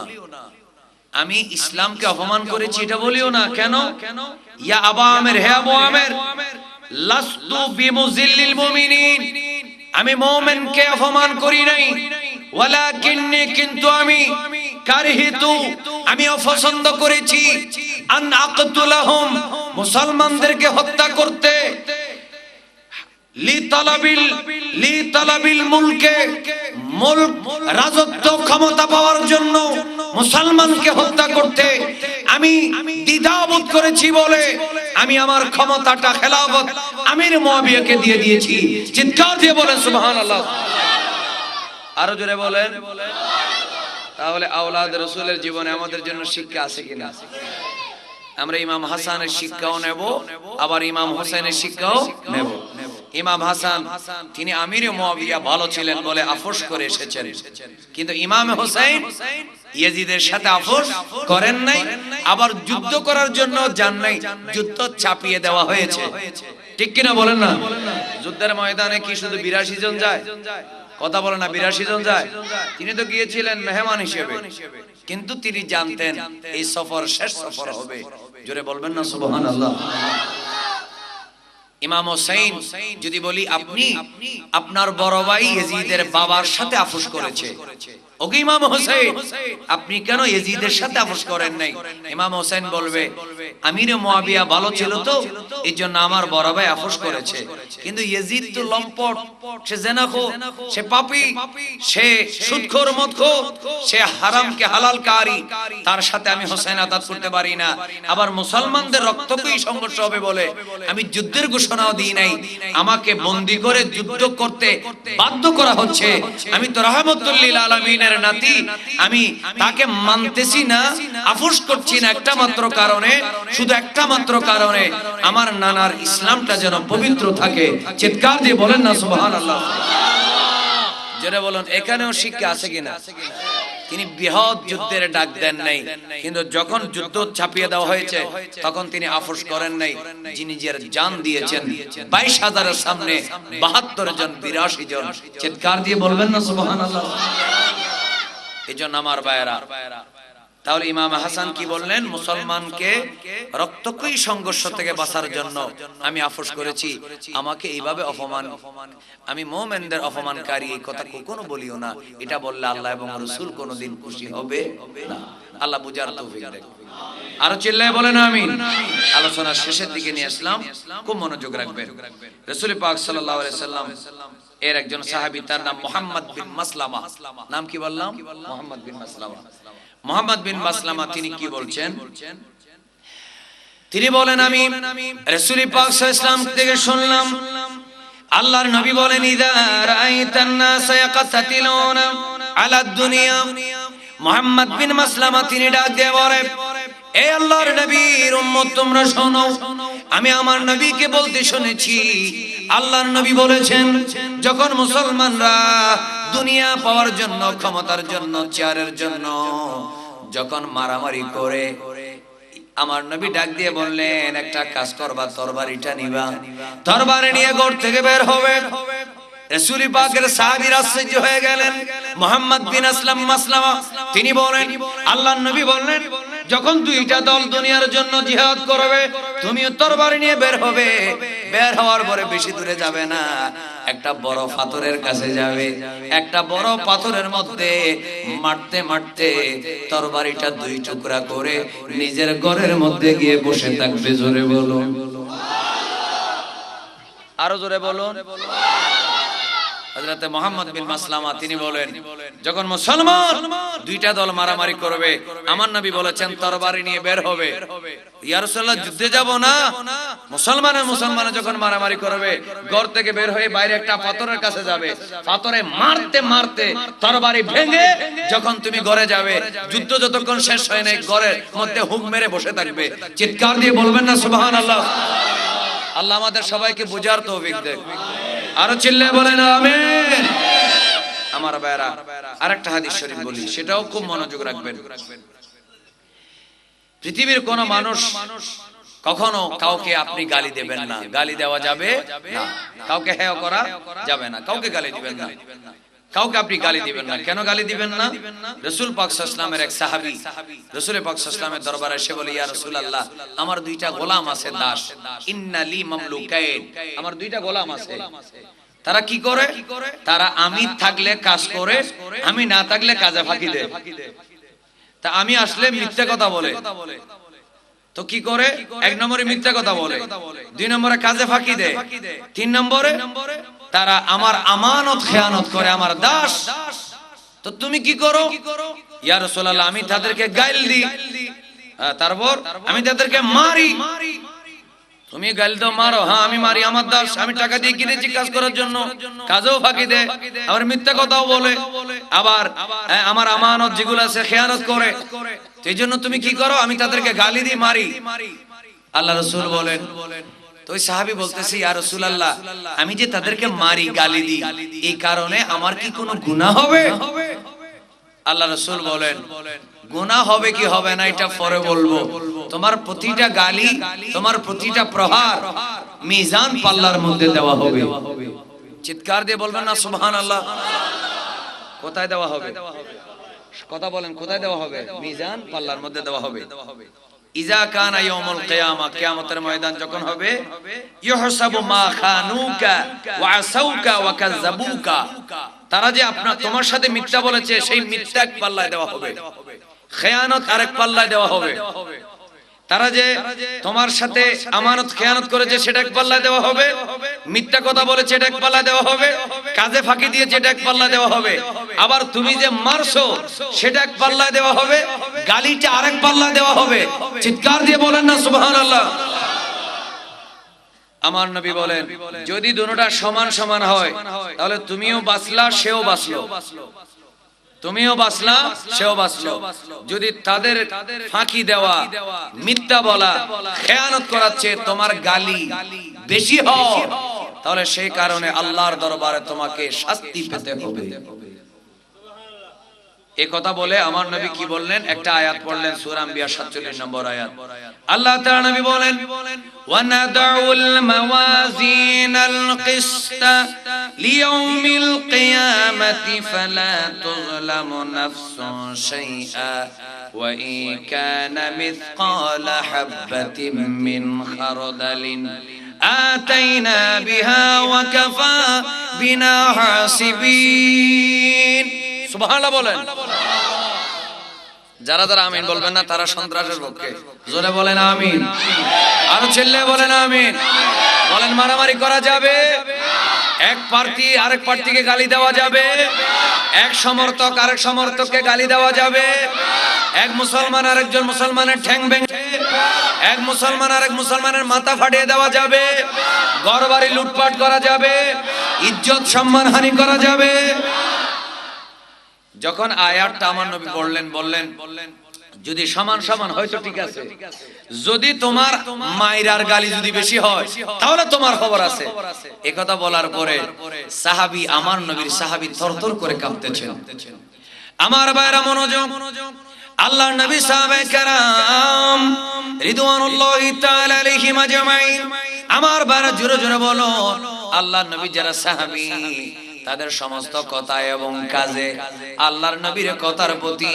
আমি ইসলামকে অপমান করেছি এটা বলিও না। কেন? ইয়া আবা আমের, হে আবু আমের, লাস্তু বিমুজিল্লিল মুমিনিন, আমি মুমিনকে অপমান করি নাই, ওয়ালাকিন্নি, কিন্তু আমি কারিহিতু, আমি অপছন্দ করেছি, আন আকতুলাহুম, মুসলমানদেরকে হত্যা করতে, লি তালাবিল মুলকে, মুলক রাজত্ব ক্ষমতা পাওয়ার জন্য মুসলমানকে হত্যা করতে আমি দ্বিধাবোধ করেছি বলে আমি আমার ক্ষমতাটা খেলাফত আমির মুয়াবিয়াকে দিয়ে দিয়েছি। চিৎকার দিয়ে বলেন সুবহানাল্লাহ। আরো জোরে বলেন। তাহলে আওলাদ রাসূলের জীবনে আমাদের জন্য শিক্ষা আছে কিনা? আমরা ইমাম হাসানের শিক্ষাও নেব, আবার ইমাম হোসেনের শিক্ষাও নেব। ইমাম হাসান তিনি আমিরে মুয়াবিয়া ভালো ছিলেন বলে আফসোস করে এসেছেন, কিন্তু ইমাম হোসেন ইয়াজিদের সাথে আফসোস করেন নাই, আবার যুদ্ধ করার জন্য যান নাই, যুদ্ধ চাপিয়ে দেওয়া হয়েছে, ঠিক কিনা বলেন না? যুদ্ধের ময়দানে কি শুধু 82 জন যায়? কথা বলেন না, 82 জন যায়? তিনি তো গিয়েছিলেন মেহমান হিসেবে, কিন্তু তিনি জানতেন এই সফর শেষ সফর হবে। জোরে বলবেন না সুবহানাল্লাহ। ইমাম হোসেন যদি বলি, আপনি আপনার বড় ভাই ইয়াজিদের বাবার সাথে আফসোস করেছে, ওকে ইমাম হোসেন আপনি কেন ইয়াজিদের সাথে আফসোস করেন নাই? ইমাম হোসেন বলবে, আমিরে মুয়াবিয়া ভালো ছিল তো এইজন্য আমার বড় ভাই আফসোস করেছে, কিন্তু ইয়াজিদ তো লম্পট, সে জিনাখোর, সে পাপী, সে সুদখোর, মদখোর, সে হারামকে হালালকারী, তার সাথে আমি হোসেন আদাত করতে পারি না। আবার মুসলমানদের রক্তকেই সংঘর্ষ হবে বলে আমি যুদ্ধের ঘোষণাও দিই নাই, আমাকে বন্দী করে যুদ্ধ করতে বাধ্য করা হচ্ছে। আমি তো রাহমাতুল লিল আলামিনের নাতি, আমি তাকে মানতেছি না, আফসোস করছি না একটা মাত্র কারণে, শুধু একটা মাত্র কারণে, আমার নানার ইসলামটা যেন পবিত্র থাকে। চিৎকার দিয়ে বলেন না সুবহানাল্লাহ। যারা বলেন এখানেও শিক্ষা আছে কিনা? তিনি বৃহৎ যুদ্ধের ডাক দেন নাই, কিন্তু যখন যুদ্ধ ছাপিয়ে দেওয়া হয়েছে তখন তিনি আফসোস করেন নাই। যিনি নিজের জান দিয়েছেন 22,000-এর সামনে 72 জন 82 জন, চিৎকার দিয়ে বলবেন না সুবহানাল্লাহ। এজন্য আমার ভাইয়েরা, তাহলে ইমাম হাসান কি বললেন? মুসলমানকে রক্তক্ষয়ী সংঘর্ষ থেকে বাঁচার জন্য আমি আফসোস করেছি, আমাকে এইভাবে অপমান, আমি মুমিনদের অপমানকারী, এই কথা কখনো বলিও না। এটা বললে আল্লাহ এবং রাসূল কোনোদিন খুশি হবে না। আল্লাহ বুঝার তৌফিক দেন। আরো চিল্লায় বলেন আমিন। আলোচনার শেষের দিকে নিয়ে আসলাম, খুব মনোযোগ রাখবেন। রাসূল পাক সাল্লাল্লাহু আলাইহি সাল্লাম এর একজন সাহাবী, তার নাম মুহাম্মদ বিন মাসলামা। নাম কি বললাম? মুহাম্মদ বিন মাসলামা। মুহাম্মদ বিন মাসলামা তিনি কি বলছেন? তিনি বলেন, আমি রাসূল পাক সাল্লাল্লাহু আলাইহি সাল্লাম থেকে শুনলাম আল্লাহর নবী বলেন, ইযা রাআইতান নাস ইয়াকাতাতিলুনা আলা দুনিয়া। মুহাম্মদ বিন মাসলামা তিনি ডাক দিয়ে বলেন, এ আল্লাহর নবীর উম্মত তোমরা শোনো, আমি আমার নবীকে বলতে শুনেছি, আল্লাহর নবী বলেছেন যখন মুসলমানরা দুনিয়া পাওয়ার জন্য, ক্ষমতার জন্য, চেয়ারের জন্য যখন মারামারি করে, আমার নবী ডাক দিয়ে বললেন একটা কাজ করবা, তরবারিটা নিবা, তরবারি নিয়ে ঘর থেকে বের হবে। রাসূল পাকের সাহাবীরা আশ্চর্য হয়ে গেলেন। মুহাম্মদ বিন আসলাম মাসলামা তিনি বলেন, আল্লাহর নবী বললেন যখন দুইটা দল দুনিয়ার জন্য জিহাদ করবে, তুমিও তরবারি নিয়ে বের হবে। বের হওয়ার পরে বেশি দূরে যাবে না, একটা বড় পাথরের কাছে যাবে, একটা বড় পাথরের মধ্যে মারতে মারতে তরবারিটা দুই টুকরা করে নিজের ঘরের মধ্যে গিয়ে বসে থাকবে। জোরে বলুন, আরো জোরে বলুন। হযরত মুহাম্মদ বিন মাসলামা তিনি বলেন যখন মুসলমান দুইটা দল মারামারি করবে, আমার নবী বলেছেন তরবারি নিয়ে বের হবে। ইয়া রাসূলুল্লাহ যুদ্ধে যাব না? মুসলমানে যখন মারামারি করবে, ঘর থেকে বের হয়ে বাইরে একটা পাথরের কাছে যাবে, পাথরে মারতে মারতে তরবারি ভেঙে যখন তুমি ঘরে যাবে, যুদ্ধ যতক্ষণ শেষ হয় না ঘরের মধ্যে হুক মেরে বসে থাকবে। চিৎকার দিয়ে বলবেন না সুবহানাল্লাহ? আল্লাহ আমাদের সবাইকে বুঝার তৌফিক দেন। আরো চিল্লায়ে বলেন আমিন। আমার ভাইরা, আরেকটা হাদিস শরীফ বলি, সেটাও খুব মনোযোগ রাখবেন। পৃথিবীর কোন মানুষ কখনো কাউকে আপনি গালি দেবেন না, গালি দেওয়া যাবে না, কাউকে হেয় করা যাবে না, কাউকে গালি দিবেন না, কাউকে আপনি গালি দিবেন না। কেন গালি দিবেন না? রাসূল পাক সাল্লাল্লাহু আলাইহি ওয়াসাল্লামের এক সাহাবী রাসূল পাক সাল্লাল্লাহু আলাইহি ওয়াসাল্লামের দরবারে এসে বলে, ইয়া রাসূলুল্লাহ, আমার দুইটা গোলাম আছে, দাস, ইন্না লি মামলুকাইন, আমার দুইটা গোলাম আছে। তারা কি করে? তারা আমি থাকলে কাজ করে, আমি না থাকলে কাজে ফাঁকি দেয়। তা আমি আসলে মিথ্যা কথা বলে, তো কি করে? এক নম্বরে মিথ্যা কথা বলে, দুই নম্বরে কাজে ফাঁকি দেয়, তিন নম্বরে তারা আমার আমানত খেয়ানত করে, আমার দাস। তো তুমি কি করো? ইয়া রাসূলুল্লাহ, আমি তাদেরকে গাইল দিই, তারপর আমি তাদেরকে মারি। তুমি গাইল দাও, মারো? হ্যাঁ আমি মারি, আমার দাস, আমি টাকা দিয়ে কিনেছি কাজ করার জন্য, কাজেও ফাঁকি দেয়, আবার মিথ্যা কথাও বলে, আবার আমার আমানত যেগুলো আছে খেয়ানত করে। এই জন্য তুমি কি করো? আমি তাদেরকে গালি দিই, মারি। আল্লাহ রাসূল বলেন, তো ওই সাহাবী বলতেছে, ইয়া রাসূলুল্লাহ, আমি যে তাদেরকে মারি, গালি দিই, এই কারণে আমার কি কোনো গুনাহ হবে? আল্লাহ রাসূল বলেন, গুনাহ হবে কি হবে না এটা পরে বলবো, তোমার প্রতিটা গালি, তোমার প্রতিটা প্রহার মিজান পাল্লার মধ্যে দেওয়া হবে। চিৎকার দিয়ে বলবেন না সুবহানাল্লাহ? কোথায় দেওয়া হবে? কথা বলেন, কোথায় দেওয়া হবে? মিজান পাল্লার মধ্যে দেওয়া হবে। ইজা কানা ইয়াউমুল কিয়ামা, কিয়ামতের ময়দান যখন হবে, ইহসাবু মা খানুকা ওয়া আসাউকা ওয়া কাযাবুকা, তারা যে তোমার সাথে মিথ্যা বলেছে, সেই মিথ্যা এক পাল্লায় দেওয়া হবে, খেয়ানত আরেক পাল্লায় দেওয়া হবে। তারা যে তোমার সাথে আমানত খেয়ানত করেছে, সেটা এক পাল্লায় দেওয়া হবে, মিথ্যা কথা বলেছে এটা এক পাল্লায় দেওয়া হবে, কাজে ফাঁকি দিয়েছে এটা এক পাল্লায় দেওয়া হবে, আবার তুমি যে মারছো সেটা এক পাল্লায় দেওয়া হবে, গালিটা আরেক পাল্লায় দেওয়া হবে। চিৎকার দিয়ে বলেন না সুবহানাল্লাহ? আমার নবী বলেন, যদি দুটোটা সমান সমান হয়, তাহলে তুমিও বাঁচলা, সেও বাঁচলো, তুমিও বাঁচলা, সেও বাঁচলো। যদি তাদের ফাঁকি দেওয়া, মিথ্যা বলা, খেয়ানত করাচ্ছে তোমার গালি বেশি হয়, তাহলে সেই কারণে আল্লাহর দরবারে তোমাকে শাস্তি পেতে হবে। এই কথা বলে আমার নবী কি বললেন? একটা আয়াত পড়লেন, সূরা আম্বিয়া 47 নম্বর আয়াত। আল্লাহ তাআলা নবী বলেন, ওয়া নাদাউল মাওয়াজিনাল কিসতা লিয়াউমিল কিয়ামাতি ফালা তুযলামু নাফসুন শাইআ ওয়া ইন কানা মিসকালা হাববাতিন মিন খারদালিন আতাইনা বিহা ওয়া কাফা বিনা হাসিবিন। সুবহানাল্লাহ বলেন। যারা যারা আমিন বলবেন না তারা সন্ত্রাসের পক্ষে। জোরে বলেন আমিন। আরো চিল্লে বলেন আমিন। বলেন মারামারি করা যাবে, এক প্রার্থী আরেক প্রার্থীকে গালি দেওয়া যাবে, এক সমর্থক আরেক সমর্থককে গালি দেওয়া যাবে, এক মুসলমান আরেকজন মুসলমানের ঠ্যাং ভেঙে, এক মুসলমান আরেক মুসলমানের মাথা ফাটিয়ে দেওয়া যাবে, ঘরবাড়ি লুটপাট করা যাবে, ইজ্জত সম্মান হানি করা যাবে। যখন আয়াতটা আমার নবী বললেন যদি সমান সমান হয় তো ঠিক আছে, যদি তোমার মায়ের আর গালি যদি বেশি হয় তাহলে তোমার খবর আছে। একথা বলার পরে সাহাবী, আমার নবীর সাহাবী থরথর করে কাঁপতেছেন। আমার ভাইরা মনোযোগ, আল্লাহর নবী সাহাবায়ে কেরাম রিদওয়ানুল্লাহি তাআলা আলাইহিম আজমাইন, আমার ভাইরা জোরে জোরে বলো, আল্লাহর নবী যারা সাহাবী তাদের সমস্ত কথা এবং কাজে আল্লাহর নবীর কথার প্রতি,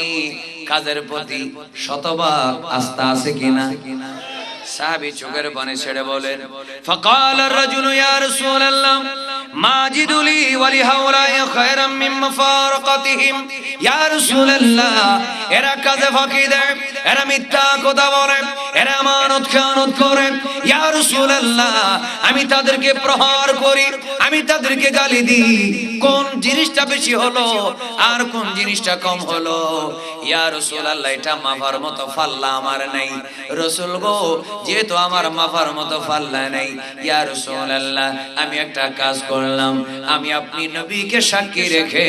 কাজের প্রতি শতভাগ আস্থা আছে কিনা? সাহাবী চোখের পানি ছেড়ে বলেন, ফাকাল আর-রাজুলু ইয়া রাসূলুল্লাহ মাজিদু লি ওয়া লি হাওলাই খায়রাম মিন মাফারাকাতিহিম। ইয়া রাসূলুল্লাহ, এরা কাজে ফাঁকি দেয়, এরা মিথ্যা কথা বলে, এরা আমানত খেয়ানত করে। ইয়া রাসূলুল্লাহ, আমি তাদেরকে প্রহার করি, আমি তাদেরকে গালি দিই, কোন জিনিসটা বেশি হলো আর কোন জিনিসটা কম হলো? ইয়া রাসূলুল্লাহ, এটা মাপার মতো পাল্লা আমার নাই। রাসূল গো, যেহেতু আমার মাপার মতো পাল্লা নাই, ইয়া রাসূলুল্লাহ, আমি একটা কাজ করলাম, আমি আপনি নবীকে সাক্ষী রেখে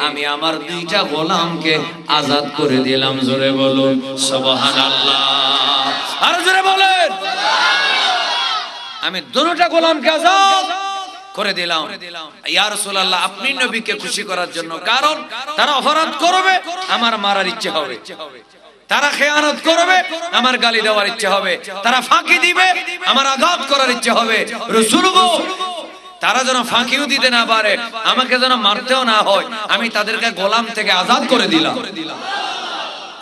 আমি আমার দুইটা গোলামকে আজাদ করে দিলাম। জোরে বলুন সুবহানাল্লাহ, আর জোরে বলেন। আমি দুটোটা গোলামকে আজাদ করে দিলাম। ইয়া রাসূলুল্লাহ, আপনি নবীকে খুশি করার জন্য, কারণ তারা অপরাধ করবে আমার মারার ইচ্ছে হবে, তারা খেয়ানত করবে আমার গালি দেওয়ার ইচ্ছে হবে, তারা ফাঁকি দিবে আমার আঘাত করার ইচ্ছে হবে। রাসূল গো, তারা যেন ফাঁকিও দিতে না পারে, আমাকে যেন মারতেও না হয়, আমি তাদেরকে গোলাম থেকে আজাদ করে দিলাম।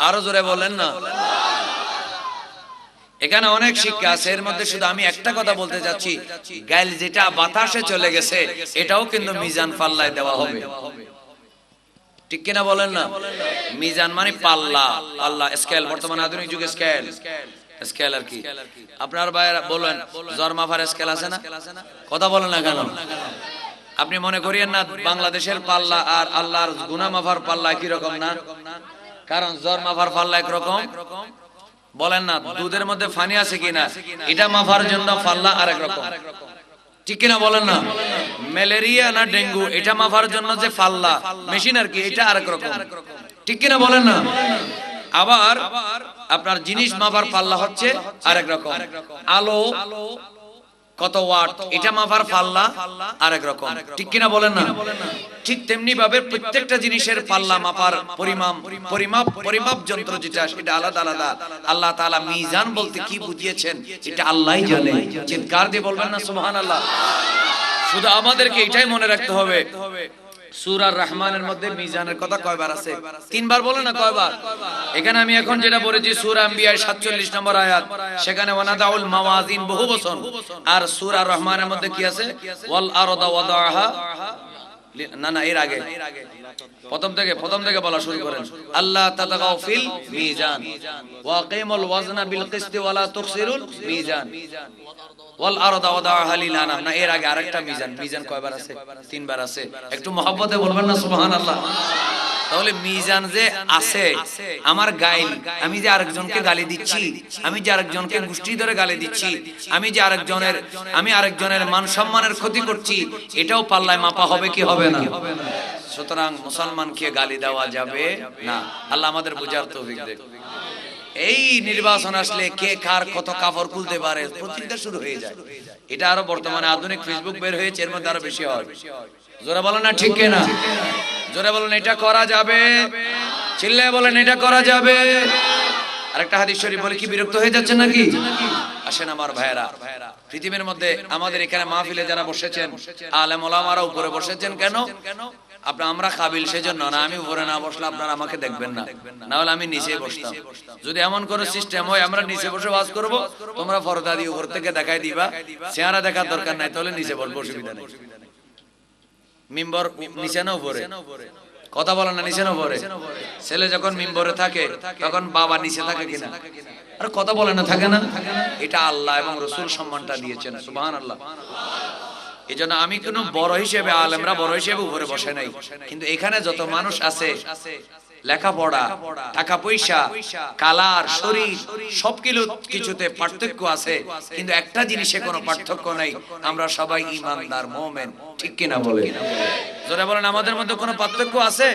আরো জোরে বলেন না। এখানে অনেক শিক্ষা আছে, এর মধ্যে শুধু আমি একটা কথা বলতে যাচ্ছি, গাইল যেটা বাতাসে চলে গেছে এটাও কিন্তু মিজান পাল্লায় দেওয়া হবে, ঠিক কিনা বলেন না? মিজান মানে পাল্লা, পাল্লা, স্কেল, বর্তমানে আধুনিক যুগে স্কেল, স্কেল আর কি। আপনার ভাইরা বলেন জ্বর মাপার স্কেল আছে না? কথা বলেন না কেন? আপনি মনে করিয়েন না বাংলাদেশের পাল্লা আর আল্লাহর গুনাহ মাপার পাল্লা একই রকম না, কারণ জ্বর মাপার পাল্লা একরকম। বলেন না দুধের মধ্যে পানি আছে কিনা, এটা মাপার জন্য পাল্লা আরেক রকম, ঠিক কিনা বলেন না? ম্যালেরিয়া না ডেঙ্গু, এটা মাপার জন্য যে পাল্লা মেশিন আর কি, এটা আরেক রকম, ঠিক কিনা বলেন না? আবার আপনার জিনিস মাপার পাল্লা হচ্ছে আরেক রকম। আলো কত ওয়াট, এটা মাপার পাল্লা আরেক রকম, ঠিক কিনা বলেন না? ঠিক তেমনি ভাবে প্রত্যেকটা জিনিসের পাল্লা মাপার পরিমাপ যন্ত্র যেটা সেটা আলাদা আলাদা। আল্লাহ তাআলা মিজান বলতে কি বুঝিয়েছেন এটা আল্লাহই জানে। চিৎকার দিয়ে বলবেন না সুবহানাল্লাহ। শুধু আমাদেরকে এটাই মনে রাখতে হবে, সূরা রহমানের মধ্যে মিজানের কথা কয়বার আছে? 3 বার। বলে না কয়বার? এখানে আমি এখন যেটা বলেছি সূরা আম্বিয়া 47 নম্বর আয়াত, সেখানে ওয়ানাদাউল মাওয়াজিন বহু বচন। আর সূরা রহমানের মধ্যে কি আছে? ওয়াল আরদা ওয়াদাহা, না না এর আগে প্রথম থেকে বলা শুরু করেন। আল্লাহ তাতাগাউ ফিল মিজান ওয়া আকিমুল ওয়াজনা বিল কিসতি ওয়া লা তুখসিরুল মিজান ওয়াল আরদা ওয়াদাহা লিল আনাম। না এর আগে আরেকটা মিজান। মিজান কয়বার আছে? 3 বার আছে। একটু মহব্বতে বলবেন না সুবহানাল্লাহ। তাহলে মিজান যে আছে, আমার গাইল, আমি যে আরেকজনকে গালি দিচ্ছি, আমি যে আরেকজনকে গোষ্ঠী ধরে গালি দিচ্ছি, আমি যে আরেকজনের মান সম্মানের ক্ষতি করছি, এটাও পাল্লায় মাপা হবে কি হবে না? সুতরাং মুসলমানকে গালি দেওয়া যাবে না। আল্লাহ আমাদের বুঝার তৌফিক দেন। এই নির্বাচন আসলে কে কার কত কাপড় খুলতে পারে প্রতিযোগিতা শুরু হয়ে যায়। এটা আরো বর্তমানে আধুনিক ফেসবুক বের হয়েছে, এর মধ্যে আরো বেশি হয়। জোরে বলেন না ঠিক কিনা? জোরে বলেন এটা করা যাবে, চিল্লায় বলেন এটা করা যাবে। আরেকটা হাদিস শরীফ বলে কি বিরক্ত হয়ে যাচ্ছে নাকি? আসেন আমার ভাইরা, পৃথিবীর মধ্যে আমাদের এখানে মাহফিলে যারা বসেছেন আলেম ওলামারা উপরে বসেছেন কেন? আমরা কাবিল সেজন্য না। আমি উপরে না বসলে আপনারা আমাকে দেখবেন না, না হলে আমি নিচে বসতাম। যদি এমন কোন সিস্টেম হয় আমরা নিচে বসে ওয়াজ করব, তোমরা পর্দা দিয়ে উপর থেকে দেখাই দিবা, চেহারা দেখার দরকার নাই, তাহলে নিচে বলবো, অসুবিধা নেই। মিম্বর নিচে না উপরে? কথা বলেন না, নিচে না উপরে? ছেলে যখন মিম্বরে থাকে তখন বাবা নিচে থাকে কিনা? আর কথা বলেন না, থাকে না? এটা আল্লাহ এবং রাসূল সম্মানটা দিয়েছেন, সুবহানাল্লাহ। এজন্য আমি কোন বড় হিসেবে, আলেমরা বড় হিসেবে উপরে বসে নাই, কিন্তু এখানে যত মানুষ আছে লেখাপড়া, টাকা পয়সা, কালার, শরীর সবকিছুতে পার্থক্য আছে, কিন্তু একটা জিনিসে কোনো পার্থক্য নাই, আমরা সবাই ঈমানদার মুমিন, ঠিক কিনা বলেন? যারা বলেন আমাদের মধ্যে কোনো পার্থক্য আছে?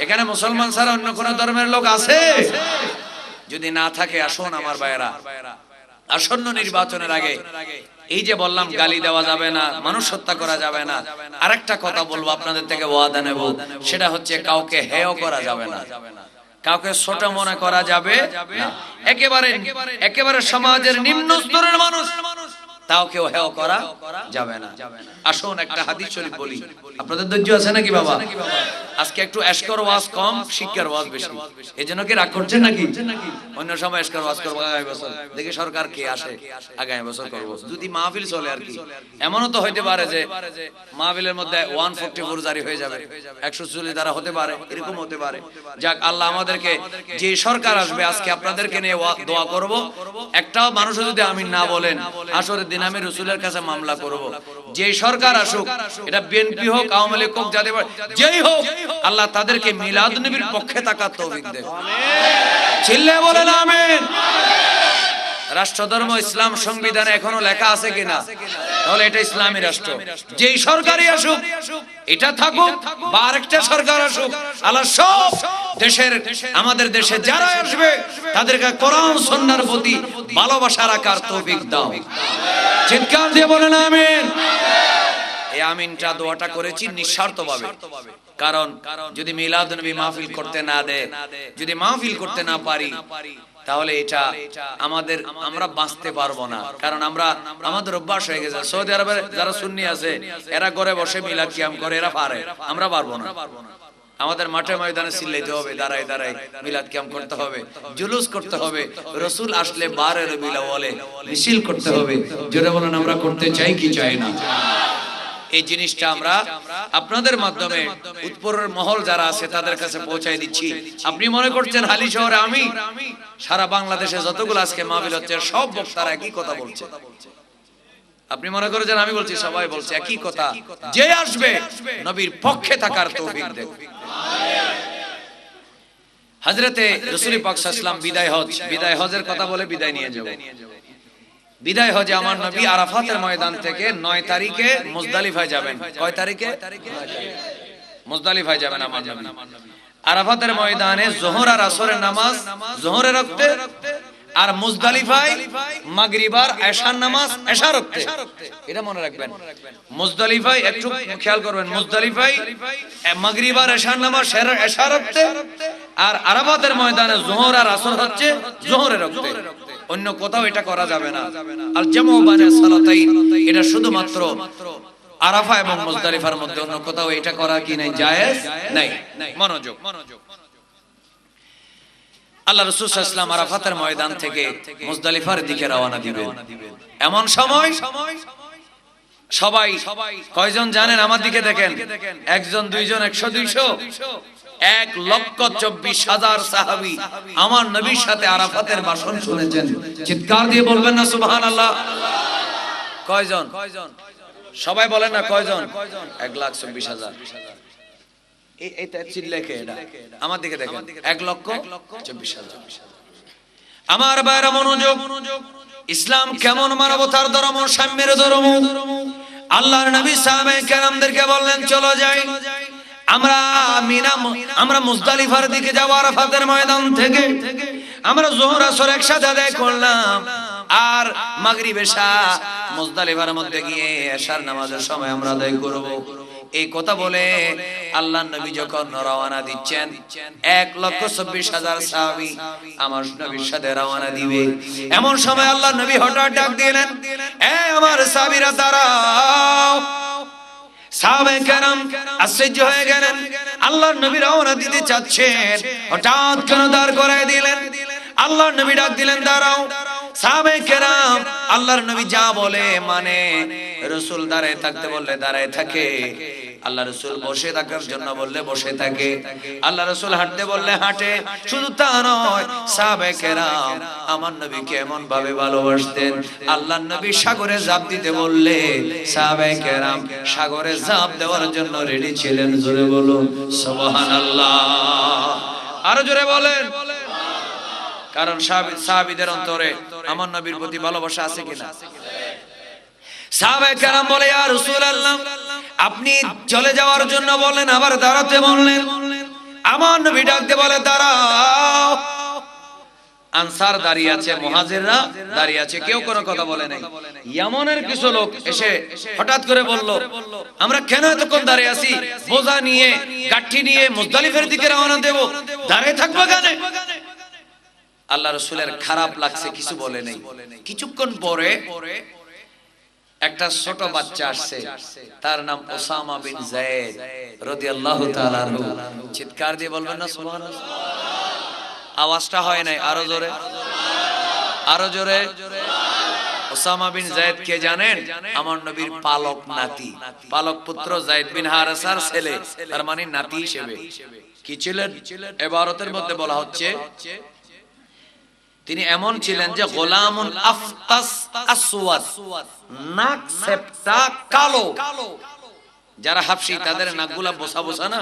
এখানে মুসলমান ছাড়া অন্য কোন ধর্মের লোক আছে? যদি না থাকে আসুন আমার ভাইয়েরা, আসন্ন নির্বাচনের আগে এই যে বললাম গালি দেওয়া যাবে না, মানুষ হত্যা করা যাবে না, আরেকটা কথা বলবো আপনাদের থেকে ওয়াদা নেব, সেটা হচ্ছে কাউকে হেয় করা যাবে না, কাউকে ছোট মনে করা যাবে না। একেবারে একেবারে সমাজের নিম্ন স্তরের মানুষ তাও কেউ হেয় করা যাবে না। আসুন একটা হাদিস শরীফ বলি, আপনাদের ধৈর্য আছে নাকি বাবা? আজকে একটু এশকর ওয়াজ কম, শিক্ষার ওয়াজ বেশি, এজন্য কি রাগ করছেন নাকি? অন্য সময় এশকর ওয়াজ করবো আগামী বছর, দেখি সরকার কে আসে, আগামী বছর করবো যদি মাহফিল চলে আর কি। এমনও তো হইতে পারে যে মাহফিলের মধ্যে 144 জারি হয়ে যাবে, 140 দ্বারা হতে পারে, এরকম হতে পারে। যাক, আল্লাহ আমাদেরকে, যে সরকার আসবে আজকে আপনাদেরকে নিয়ে দোয়া করব, একটাও মানুষ যদি আমিন না বলেন আসরের দিন আমি রাসূলের কাছে মামলা করব। যে সরকার আসুক, এটা বিএনপি হোক, আওয়ামী লীগ হোক, যাদের যেই হোক, আল্লাহ তাদেরকে মিলাদ নবীর পক্ষে থাকার তৌফিক দেন। চিল্লে বলেন আমিন। রাষ্ট্রধর্ম ইসলাম সংবিধানে এখনো লেখা আছে কিনা? তাহলে এটা ইসলামী রাষ্ট্র। যেই সরকারই আসুক, এটা থাকুক বা আরেকটা সরকার আসুক, আল্লাহ সব দেশের, আমাদের দেশে যারা আসবে তাদেরকে কোরআন সুন্নাহর প্রতি ভালোবাসা রাখার তৌফিক দাও। চিৎকার দিয়ে বলেন আমিন। এই আমিনটা দোয়াটা করেছি নিঃস্বার্থভাবে, কারণ যদি মিলাদ নবী মাহফিল করতে না দেয়, যদি মাহফিল করতে না পারি, তাহলে এটা আমাদের, আমরা বাঁচতে পারবো না। কারণ আমরা, আমাদের অভ্যাস হয়ে গেছে, সৌদি আরবের যারা সুন্নি আছে এরা ঘরে বসে মিলাদ কিয়াম করে, এরা পারে, আমরা পারবো না। আমাদের মাঠে ময়দানে চিল্লাইতে হবে, দাঁড়ায় দাঁড়ায় মিলাদ কিয়াম করতে হবে, জুলুস করতে হবে, রাসূল আসলে 12 রবিউল আউয়ালে মিছিল করতে হবে। যেটা বলেন আমরা করতে চাই কি চাই না? এই জিনিসটা আমরা আপনাদের মাধ্যমে উত্তরের মহল যারা আছে তাদের কাছে পৌঁছায় দিচ্ছি। আপনি মনে করছেন হালি শহরে আমি, সারা বাংলাদেশে যতগুলো আজকে মাহফিল হচ্ছে সব বক্তারা একই কথা বলছে? আপনি মনে করেন আমি বলছি? সবাই বলছে একই কথা, যে আসবে নবীর পক্ষে থাকার তৌফিক দেন। হযরতে রাসূল পাক সাল্লাল্লাহু আলাইহি ওয়াসাল্লাম বিদায় হজের কথা বলে বিদায় নিয়ে যাব। বিদায় হজে আমার নবী আরাফাতের ময়দান থেকে 9 তারিখে মুজদালিফায় যাবেন। কয় তারিখে? মুজদালিফায় যাবেন আমার নবী। আরাফাতের ময়দানে যোহর আর আসরের নামাজ যোহরের ওয়াক্তে, আর মুজদালিফায় মাগরিব আর এশার নামাজ এশার ওয়াক্তে। এটা মনে রাখবেন। মুজদালিফায় একটু খেয়াল করবেন, মুজদালিফায় মাগরিব আর এশার নামাজ এশার ওয়াক্তে, আর আরাফাতের ময়দানে যোহর আর আসর হচ্ছে যোহরের ওয়াক্তে। অন্য কোথাও এটা করা যাবে না। আল জামু বাইনা সালাতাইন, এটা শুধুমাত্র আরাফা এবং মুজদালিফার মধ্যে, অন্য কোথাও এটা করা কি নাই, জায়েজ নাই। মনোযোগ। আল্লাহ রাসূল সাল্লাল্লাহু আলাইহি ওয়াসাল্লাম আরাফাতের ময়দান থেকে মুজদালিফার দিকে রওনা দিবেন। এমন সময় সবাই কয়জন জানেন? আমার দিকে দেখেন, একজন, দুইজন, 100, 200, 1,24,000 সাহাবী আমার নবীর সাথে আরাফাতের ভাষণ শুনেছেন। চিৎকার দিয়ে বলবেন না সুবহানাল্লাহ? কয়জন? সবাই বলেন না কয়জন? 1,24,000। এইটা চিল্লাকে, এটা আমার দিকে দেখেন, 1,24,000। আমার ভাইরা মনোযোগ। ইসলাম কেমন মানবতার ধর্ম, সাম্যের ধর্ম। আল্লাহর নবী সাহাবায়ে কেরামদেরকে বললেন চলো যাই, আমরা মুজদালিফার দিকে যাব। আরাফাতের ময়দান থেকে আমরা যোহর আসর একসাথে আদায় করলাম, আর মাগরিব এশা মুজদালিফার মধ্যে গিয়ে এশার নামাজের সময় আমরা আদায় করব। এই কথা বলে আল্লাহর নবী যখন রওনা দিচ্ছেন, 1,24,000 সাহাবী আমার নবীর সাথে রওনা দিবে। এমন সময় আল্লাহর নবী হঠাৎ ডাক দিলেন, এ আমার সাহাবীরা দাঁড়াও। সাহাবায়ে কেরাম আশ্চর্য হয়ে গেলেন, আল্লাহর নবী রওনা দিতে চাচ্ছেন, হঠাৎ কেন দাঁড় করায় দিলেন? আল্লাহর নবী ডাক দিলেন দাঁড়াও। সাহাবায়ে কেরাম আল্লাহর নবী যা বলে মানে, রাসূল দাঁড়ায় থাকতে বললে দাঁড়ায় থাকে, আল্লাহ রাসূল বসে থাকার জন্য বললে বসে থাকে, আল্লাহ রাসূল হাঁটতে বললে হাঁটে। শুধু তা নয়, সাহাবায়ে কেরাম আমার নবীকে এমন ভাবে ভালোবাসতেন, আল্লাহর নবী সাগরে ঝাঁপ দিতে বললে সাহাবায়ে কেরাম সাগরে ঝাঁপ দেওয়ার জন্য রেডি ছিলেন। জোরে বলুন সুবহানাল্লাহ। আরো জোরে বলেন। কারণ সাহাবীদের অন্তরে আমার নবীর প্রতি ভালোবাসা আছে কিনা? সাহাবায়ে কেরাম বলে, ইয়া রাসূলুল্লাহ, আপনি চলে যাওয়ার জন্য বলেন, আবার দাঁড়াতে বললেন। আমার নবী ডাকতে বলে দাঁড়াও। আনসার দাঁড়িয়ে আছে, মুহাজিররা দাঁড়িয়ে আছে, কেউ কোনো কথা বলে নাই। ইয়ামানের কিছু লোক এসে হঠাৎ করে বলল, আমরা কেন এতক্ষণ দাঁড়িয়ে আছি, বোঝা নিয়ে গাঠি নিয়ে মুজদালিফার দিকে রওনা দেব, দাঁড়িয়ে থাকবো কেন? আল্লাহ রাসূলের খারাপ লাগছে, কিছু বলে নাই। কিছুক্ষণ পরে একটা ছোট বাচ্চা আসছে, তার নাম ওসামা বিন যায়েদ রাদিয়াল্লাহু তাআলা আনহু। চিৎকার দিয়ে বলবেন না সুবহানাল্লাহ? আওয়াজটা হয় নাই, আরো জোরে, আরো জোরে। ওসামা বিন যায়েদ কে জানেন? আমার নবীর পালক নাতি, পালক পুত্র যায়েদ বিন হারেসার ছেলে, তার মানে নাতি হিসেবে। কি ছিলেন? ইবারতের মধ্যে বলা হচ্ছে তিনি এমন ছিলেন যে গোলামুন আফতাস আসওয়াদ, নাক সেপ্টা কালো। যারা হাবশী তাদের নাকগুলা বোসা বোসা না,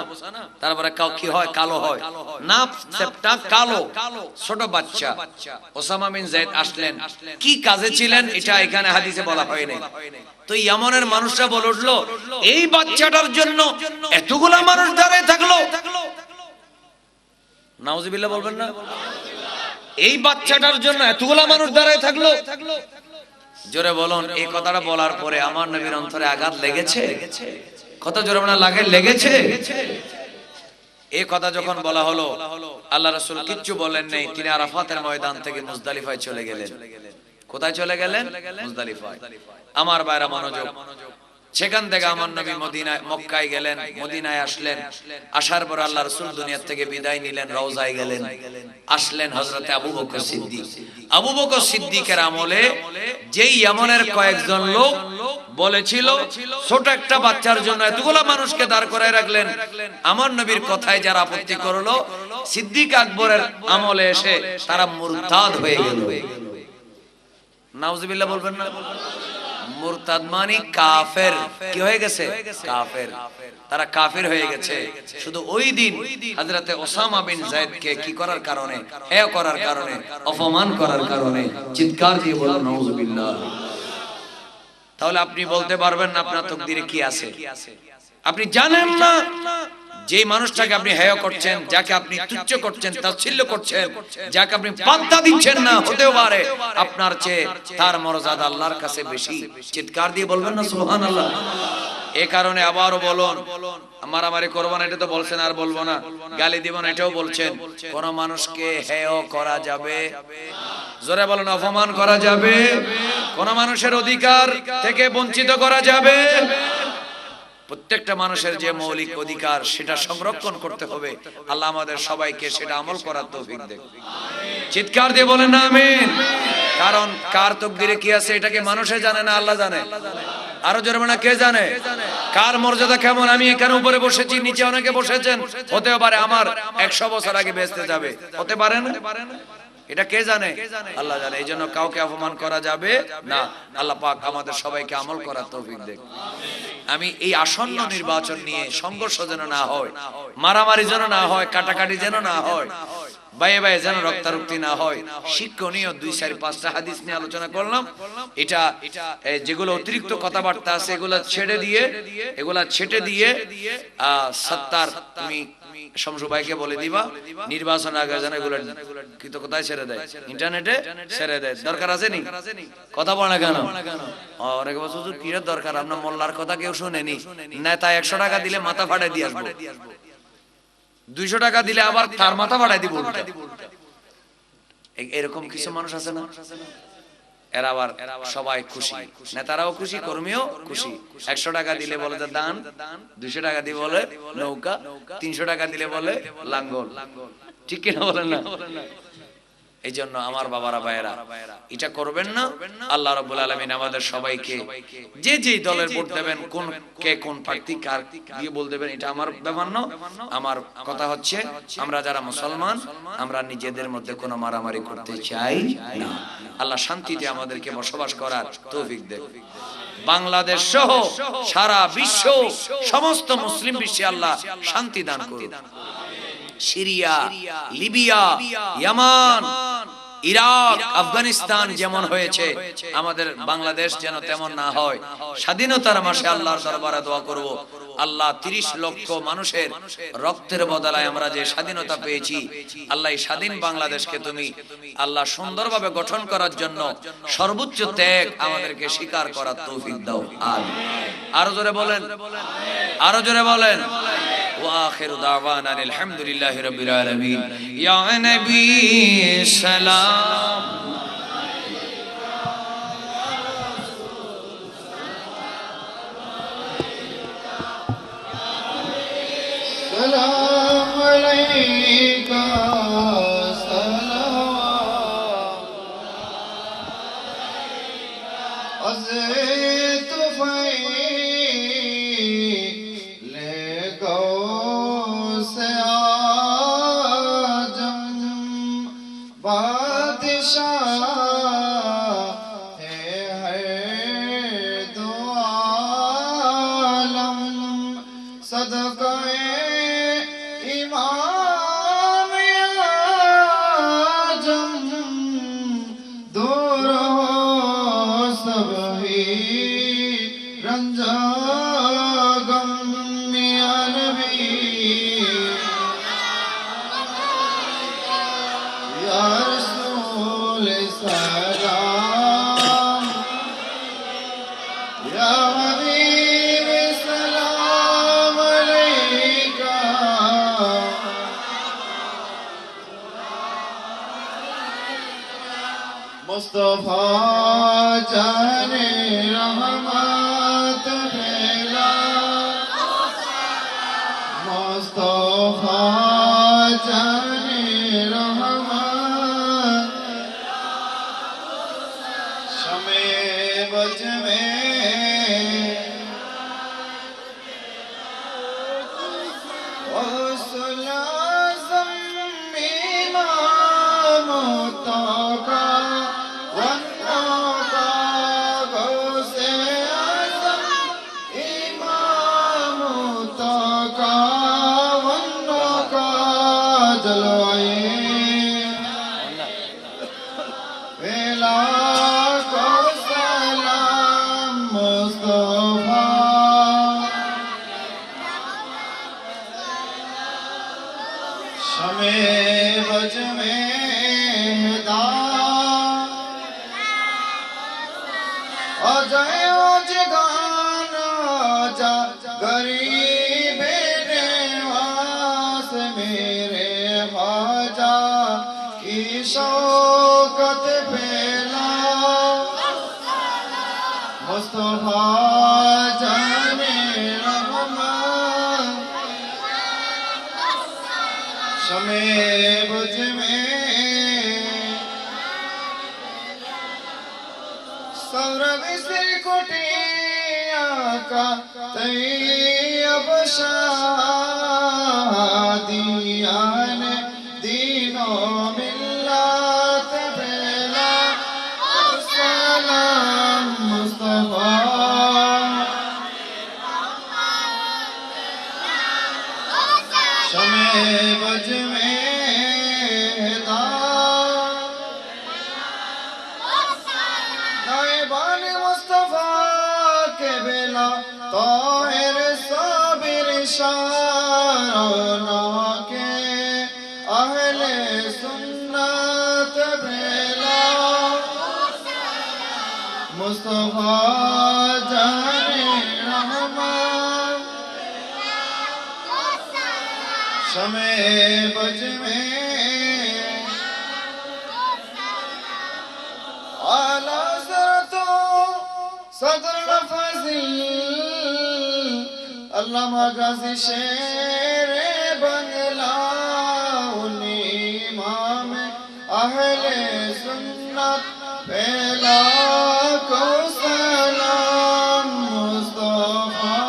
তারপরে কি হয়, কালো হয়, নাক সেপ্টা কালো, ছোট বাচ্চা। ওসামা বিন যায়েদ আসলেন, কি কাজে ছিলেন এটা এখানে হাদিসে বলা হয় নাই। তো ইয়ামানের মানুষরা বলে উঠলো, এই বাচ্চাটার জন্য এতগুলা মানুষ দাঁড়িয়ে থাকলো। নাউজুবিল্লাহ বলবেন না? এই বাচ্চাটার জন্য এতগুলা মানুষ দাঁড়ায় থাকলো। জোরে বলুন। এই কথাটা বলার পরে আমার নবীর অন্তরে আঘাত লেগেছে। কত জোরে না লাগে, লেগেছে। এই কথা যখন বলা হলো, আল্লাহ রাসূল কিচ্ছু বলেন নাই, তিনি আরাফাতের ময়দান থেকে মুজদালিফায় চলে গেলেন। কোথায় চলে গেলেন? মুজদালিফায়। আমার ভাইরা মনোযোগ। সেখান থেকে আমার নবী মদিনায়, মক্কায় গেলেন, মদিনায় আসলেন। আসার পর আল্লাহ রাসূল দুনিয়া থেকে বিদায় নিলেন, রওজায় গেলেন। আসলেন হযরতে আবু বকর সিদ্দিক। আবু বকর সিদ্দিকের আমলে যেই ইয়ামানের কয়েকজন লোক বলেছিল ছোট একটা বাচ্চার জন্য এতগুলা মানুষকে দাঁড় করায় রাখলেন, আমার নবীর কথায় যারা আপত্তি করলো, সিদ্দিক আকবরের আমলে এসে তারা মুরতাদ হয়ে গেল। নাউজুবিল্লাহ বলবেন না? মুরতাদ মানে কাফের। কি হয়ে গেছে? কাফের। তারা কাফের হয়ে গেছে। শুধু ওই দিন হযরতে ওসামা বিন যায়েদকে কি করার কারণে, হেয় করার কারণে, অপমান করার কারণে। চিৎকার দিয়ে বলুন নাউজুবিল্লাহ। তাহলে আপনি বলতে পারবেন না আপনার তাকদীরে কি আছে? আপনি জানেন না যে মানুষটাকে আপনি হেয় করছেন, যাকে আপনি তুচ্ছ করছেন, তাচ্ছিল্য করছেন, যাকে আপনি পাত্তা দিচ্ছেন না, হতেও পারে আপনার চেয়ে তার মর্যাদা আল্লাহর কাছে বেশি। চিৎকার দিয়ে বলবেন না সুবহানাল্লাহ? এই কারণে আবারও বলুন, মারামারি করবো না এটা তো বলছেন, আর বলবো না, গালি দিব না এটাও বলছেন। কোন মানুষকে হেয় করা যাবে? জোরে বলুন। অপমান করা যাবে? কোন মানুষের অধিকার থেকে বঞ্চিত করা যাবে? প্রত্যেকটা মানুষের যে মৌলিক অধিকার সেটা সংরক্ষণ করতে হবে। আল্লাহ আমাদের সবাইকে সেটা আমল করার তৌফিক দেন। চিৎকার দিয়ে বলেন আমিন। কারণ কার তাকদীরে কি আছে এটাকে মানুষে জানে না, আল্লাহ জানে। আরো জোরে বলেন, কে জানে? কার মর্যাদা কেমন? আমি এখানে উপরে বসেছি, নিচে অনেকে বসেছেন, হতে পারে আমার 100 বছর আগে বেঁচতে যাবে, হতে পারে না? এটা কে জানে? আল্লাহ জানে। এই জন্য কাউকে অপমান করা যাবে না। আল্লাহ পাক আমাদের সবাইকে আমল করার তৌফিক দেন। আমি এই আসন্ন নির্বাচন নিয়ে সংঘর্ষ যেন না হয়, মারামারি যেন না হয়, কাটাকাটি যেন না হয়, বাইয়ে বাইয়ে যেন রক্তারক্তি না হয়, শিক্ষণীয় 2-4-5টা হাদিস নিয়ে আলোচনা করলাম। এটা যেগুলো অতিরিক্ত কথাবার্তা আছে এগুলা ছেড়ে দিয়ে সত্তার তুমি শামসু ভাইকে বলে দিবা, নির্বাচন আগে যেন এগুলো কোথায় ছেড়ে দেয়, ইন্টারনেটে ছেড়ে দেয়। দরকার আছে নি? কথা বলে না কেন? অনেকে বলছে হুজুর কি দরকার, আপনার মোল্লার কথা কেউ শুনেনি না, তাই 100 টাকা দিলে মাথা ফাটাই দিয়ে আসবো, 200 টাকা দিলে আবার তার মাথা ফাটাই দিব। এরকম কিছু মানুষ আছে না? এরা আবার সবাই খুশি, নেতারাও খুশি, কর্মীও খুশি। 100 টাকা দিলে বলে দান, 200 টাকা দিয়ে বলে নৌকা, 300 টাকা দিলে বলে লাঙ্গল। ঠিক কিনা বলেন না? এই জন্য আমার বাবারা ভাইয়েরা এটা করবেন না। আল্লাহ রাব্বুল আলামিন আমাদের সবাইকে যে যেই দলের ভোট দেবেন, কোন কে কোন প্রার্থী কার দিয়ে বল দেবেন এটা আমার ব্যাপার না। আমার কথা হচ্ছে আমরা যারা মুসলমান আমরা নিজেদের মধ্যে কোনো মারামারি করতে চাই না। আল্লাহ শান্তিতে আমাদেরকে বসবাস করার তৌফিক দেন। বাংলাদেশ সহ সারা বিশ্ব সমস্ত মুসলিম বিশ্বে আল্লাহ শান্তি দান করুন। সিরিয়া, লিবিয়া, ইয়ামান, ইরাক, আফগানিস্তান যেমন হয়েছে আমাদের বাংলাদেশ যেন তেমন না হয়। স্বাধীনতার মাসে আল্লাহর দরবারে দোয়া করব, আল্লাহ 30 লক্ষ মানুষের রক্তের বদলায় আমরা যে স্বাধীনতা পেয়েছি, আল্লাহ এই স্বাধীন বাংলাদেশকে তুমি আল্লাহ সুন্দরভাবে গঠন করার জন্য সর্বোচ্চ ত্যাগ আমাদেরকে স্বীকার করার তৌফিক দাও। আমিন। আরো জোরে বলেন, আরো জোরে বলেন। وآخر دعوانا الحمد لله رب العالمين يا نبي سلام سلام علیکہ سلام از طفیل غوث اعظم بادشاہ ہے دو عالم صدقہ امام اعظم دور ہو سب ہی رنجا غم یا نبی یا رسول سلام یا حبیب سلام علیکہ مصطفیٰ جان رحمت پھیلا مصطفیٰ جان رحمت شمع بج میں غوث اعظم امام متقی شمع بج میں ہدا جائے جگانا جا غریب نواز میرے خواجہ کی شوکت پھیلا مصطفیٰ جان رحمت شمع بج میں سورب سر کٹیا کا طیب شادیان دینوں ملت پھیلا سلام مصطفیٰ شمع بج میں ہدا نائبان مصطفیٰ کے بلا طاہر صابر شارنا کے اہل سنت بلا مصطفیٰ جان رحمت شمع بج میں اعلیٰ حضرت صدر فضل علامہ غازی شیر بنگلہ امام اہل سنت پھیلا کو سلام مصطفیٰ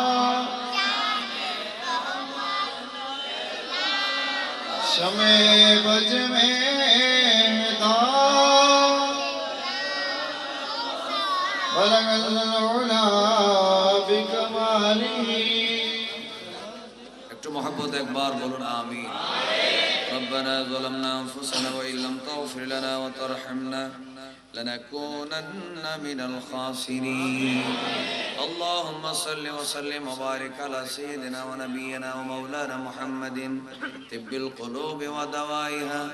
شمع بج میں ہدا بلغ العلا بکمالہ একটু মহব্বত একবার বলুন আমিন। ربنا ظلمنا انفسنا وان لم تغفر لنا وترحمنا لنكونن من الخاسرين اللهم صل وسلم وبارك على سيدنا ونبينا ومولانا محمد طب القلوب ودوائها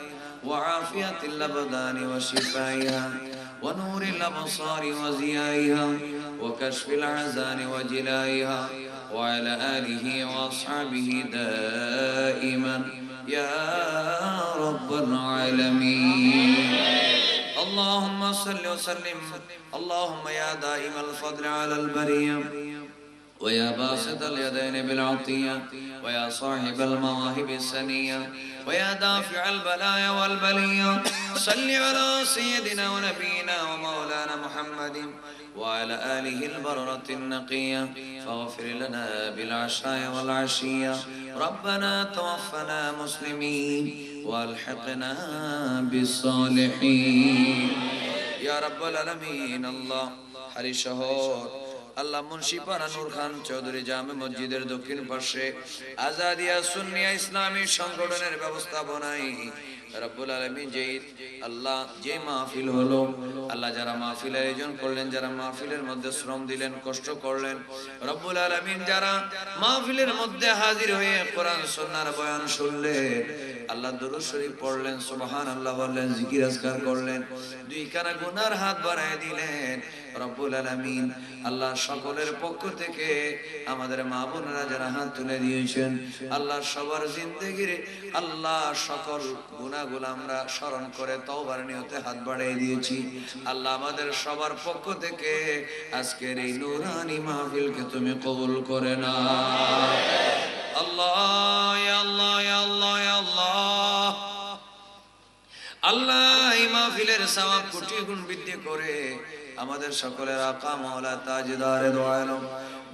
وعافية الأبدان وشفائها ونور الأبصار وزيائها وكشف الأحزان وجلائها وعلى آله وأصحابه دائما يا رب العالمين. اللهم صل وسلم. اللهم يا دائم الفضل على البرية ويا باسط اليدين بالعطية ويا صاحب المواهب السنية ويا دافع البلايا والبلية صل على سيدنا ونبينا ومولانا محمد وعلى آله البررة النقية فاغفر لنا بالعشاء والعشية ربنا توفنا مسلمين والحقنا بالصالحين يا رب العالمين. الله হারি শহর আল্লাহ মুন্সিপাড়া নূর খান চৌধুরী জামে মসজিদের দক্ষিণ পাশে আজাদিয়া সুন্নিয়া ইসলামী সংগঠনের ব্যবস্থাপনায় রব্বুল আলামিন যেই আল্লাহ যে মাহফিল হলো আল্লাহ যারা মাহফিলের আয়োজন করলেন যারা মাহফিলের মধ্যে শ্রম দিলেন কষ্ট করলেন রব্বুল আলামিন যারা মাহফিলের মধ্যে হাজির হয়ে কোরআন সুন্নাহর বয়ান শুনলেন আল্লাহ দরুদ শরীফ পড়লেন সুবহানাল্লাহ বললেন জিকির আজকার করলেন দুই কানা গুনার হাত বাড়ায় দিলেন রব্বুল আলামিন আল্লাহ সকলের পক্ষ থেকে আমাদের মা বোনেরা যারা হাত তুলে দিয়েছেন আল্লাহ সবার জিন্দেগির আল্লাহ সকল গুনাহগুলো আমরা স্মরণ করে তওবার নিয়তে হাত বাড়িয়ে দিয়েছি আল্লাহ আমাদের সবার পক্ষ থেকে আজকের এই নূরানি মাহফিলকে তুমি কবুল করে নাও আল্লাহ ইয়া আল্লাহ ইয়া আল্লাহ ইয়া আল্লাহ আল্লাহ এই মাহফিলের সওয়াব কোটি গুণ বৃদ্ধি করে আমাদের সকলের আকা মাওলা তাজদারে দো আলম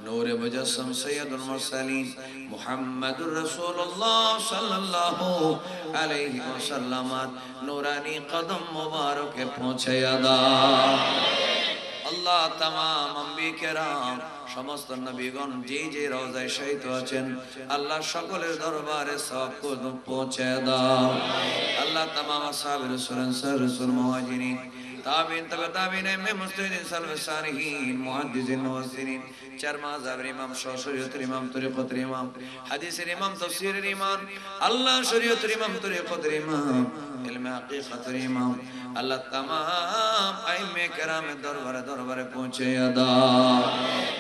নূরে মুজাসসাম সৈয়দুল মুরসালিন মুহাম্মাদুর রাসূলুল্লাহ সাল্লাল্লাহু আলাইহি ওয়াসাল্লাম নূরানি কদম মুবারকে পৌঁছায়া দাও আল্লাহ तमाम আম্বিয়া কেরাম সমস্ত নবীগণ যে যে রওজায় শহীদ আছেন আল্লাহ সকলের দরবারে সওয়াব কদম পৌঁছে দাও আল্লাহ तमाम আসহাবে রাসূল মুহাজিরিন তাবিন তবে তাবিনে মে মুস্তাহিদিন সালফে সালিহিন মুহাদ্দিসিন মুফাসসিরিন চার মাযহাবের ইমাম শরীয়তের ইমাম তরিকতের ইমাম হাদিসের ইমাম তাফসীরের ইমাম আল্লাহ শরীয়তের ইমাম তরিকতের ইমাম ইলমে হাকিকতের ইমাম আল্লাহ तमाम আইম্মে কেরামের দরবারে দরবারে পৌঁছে দাও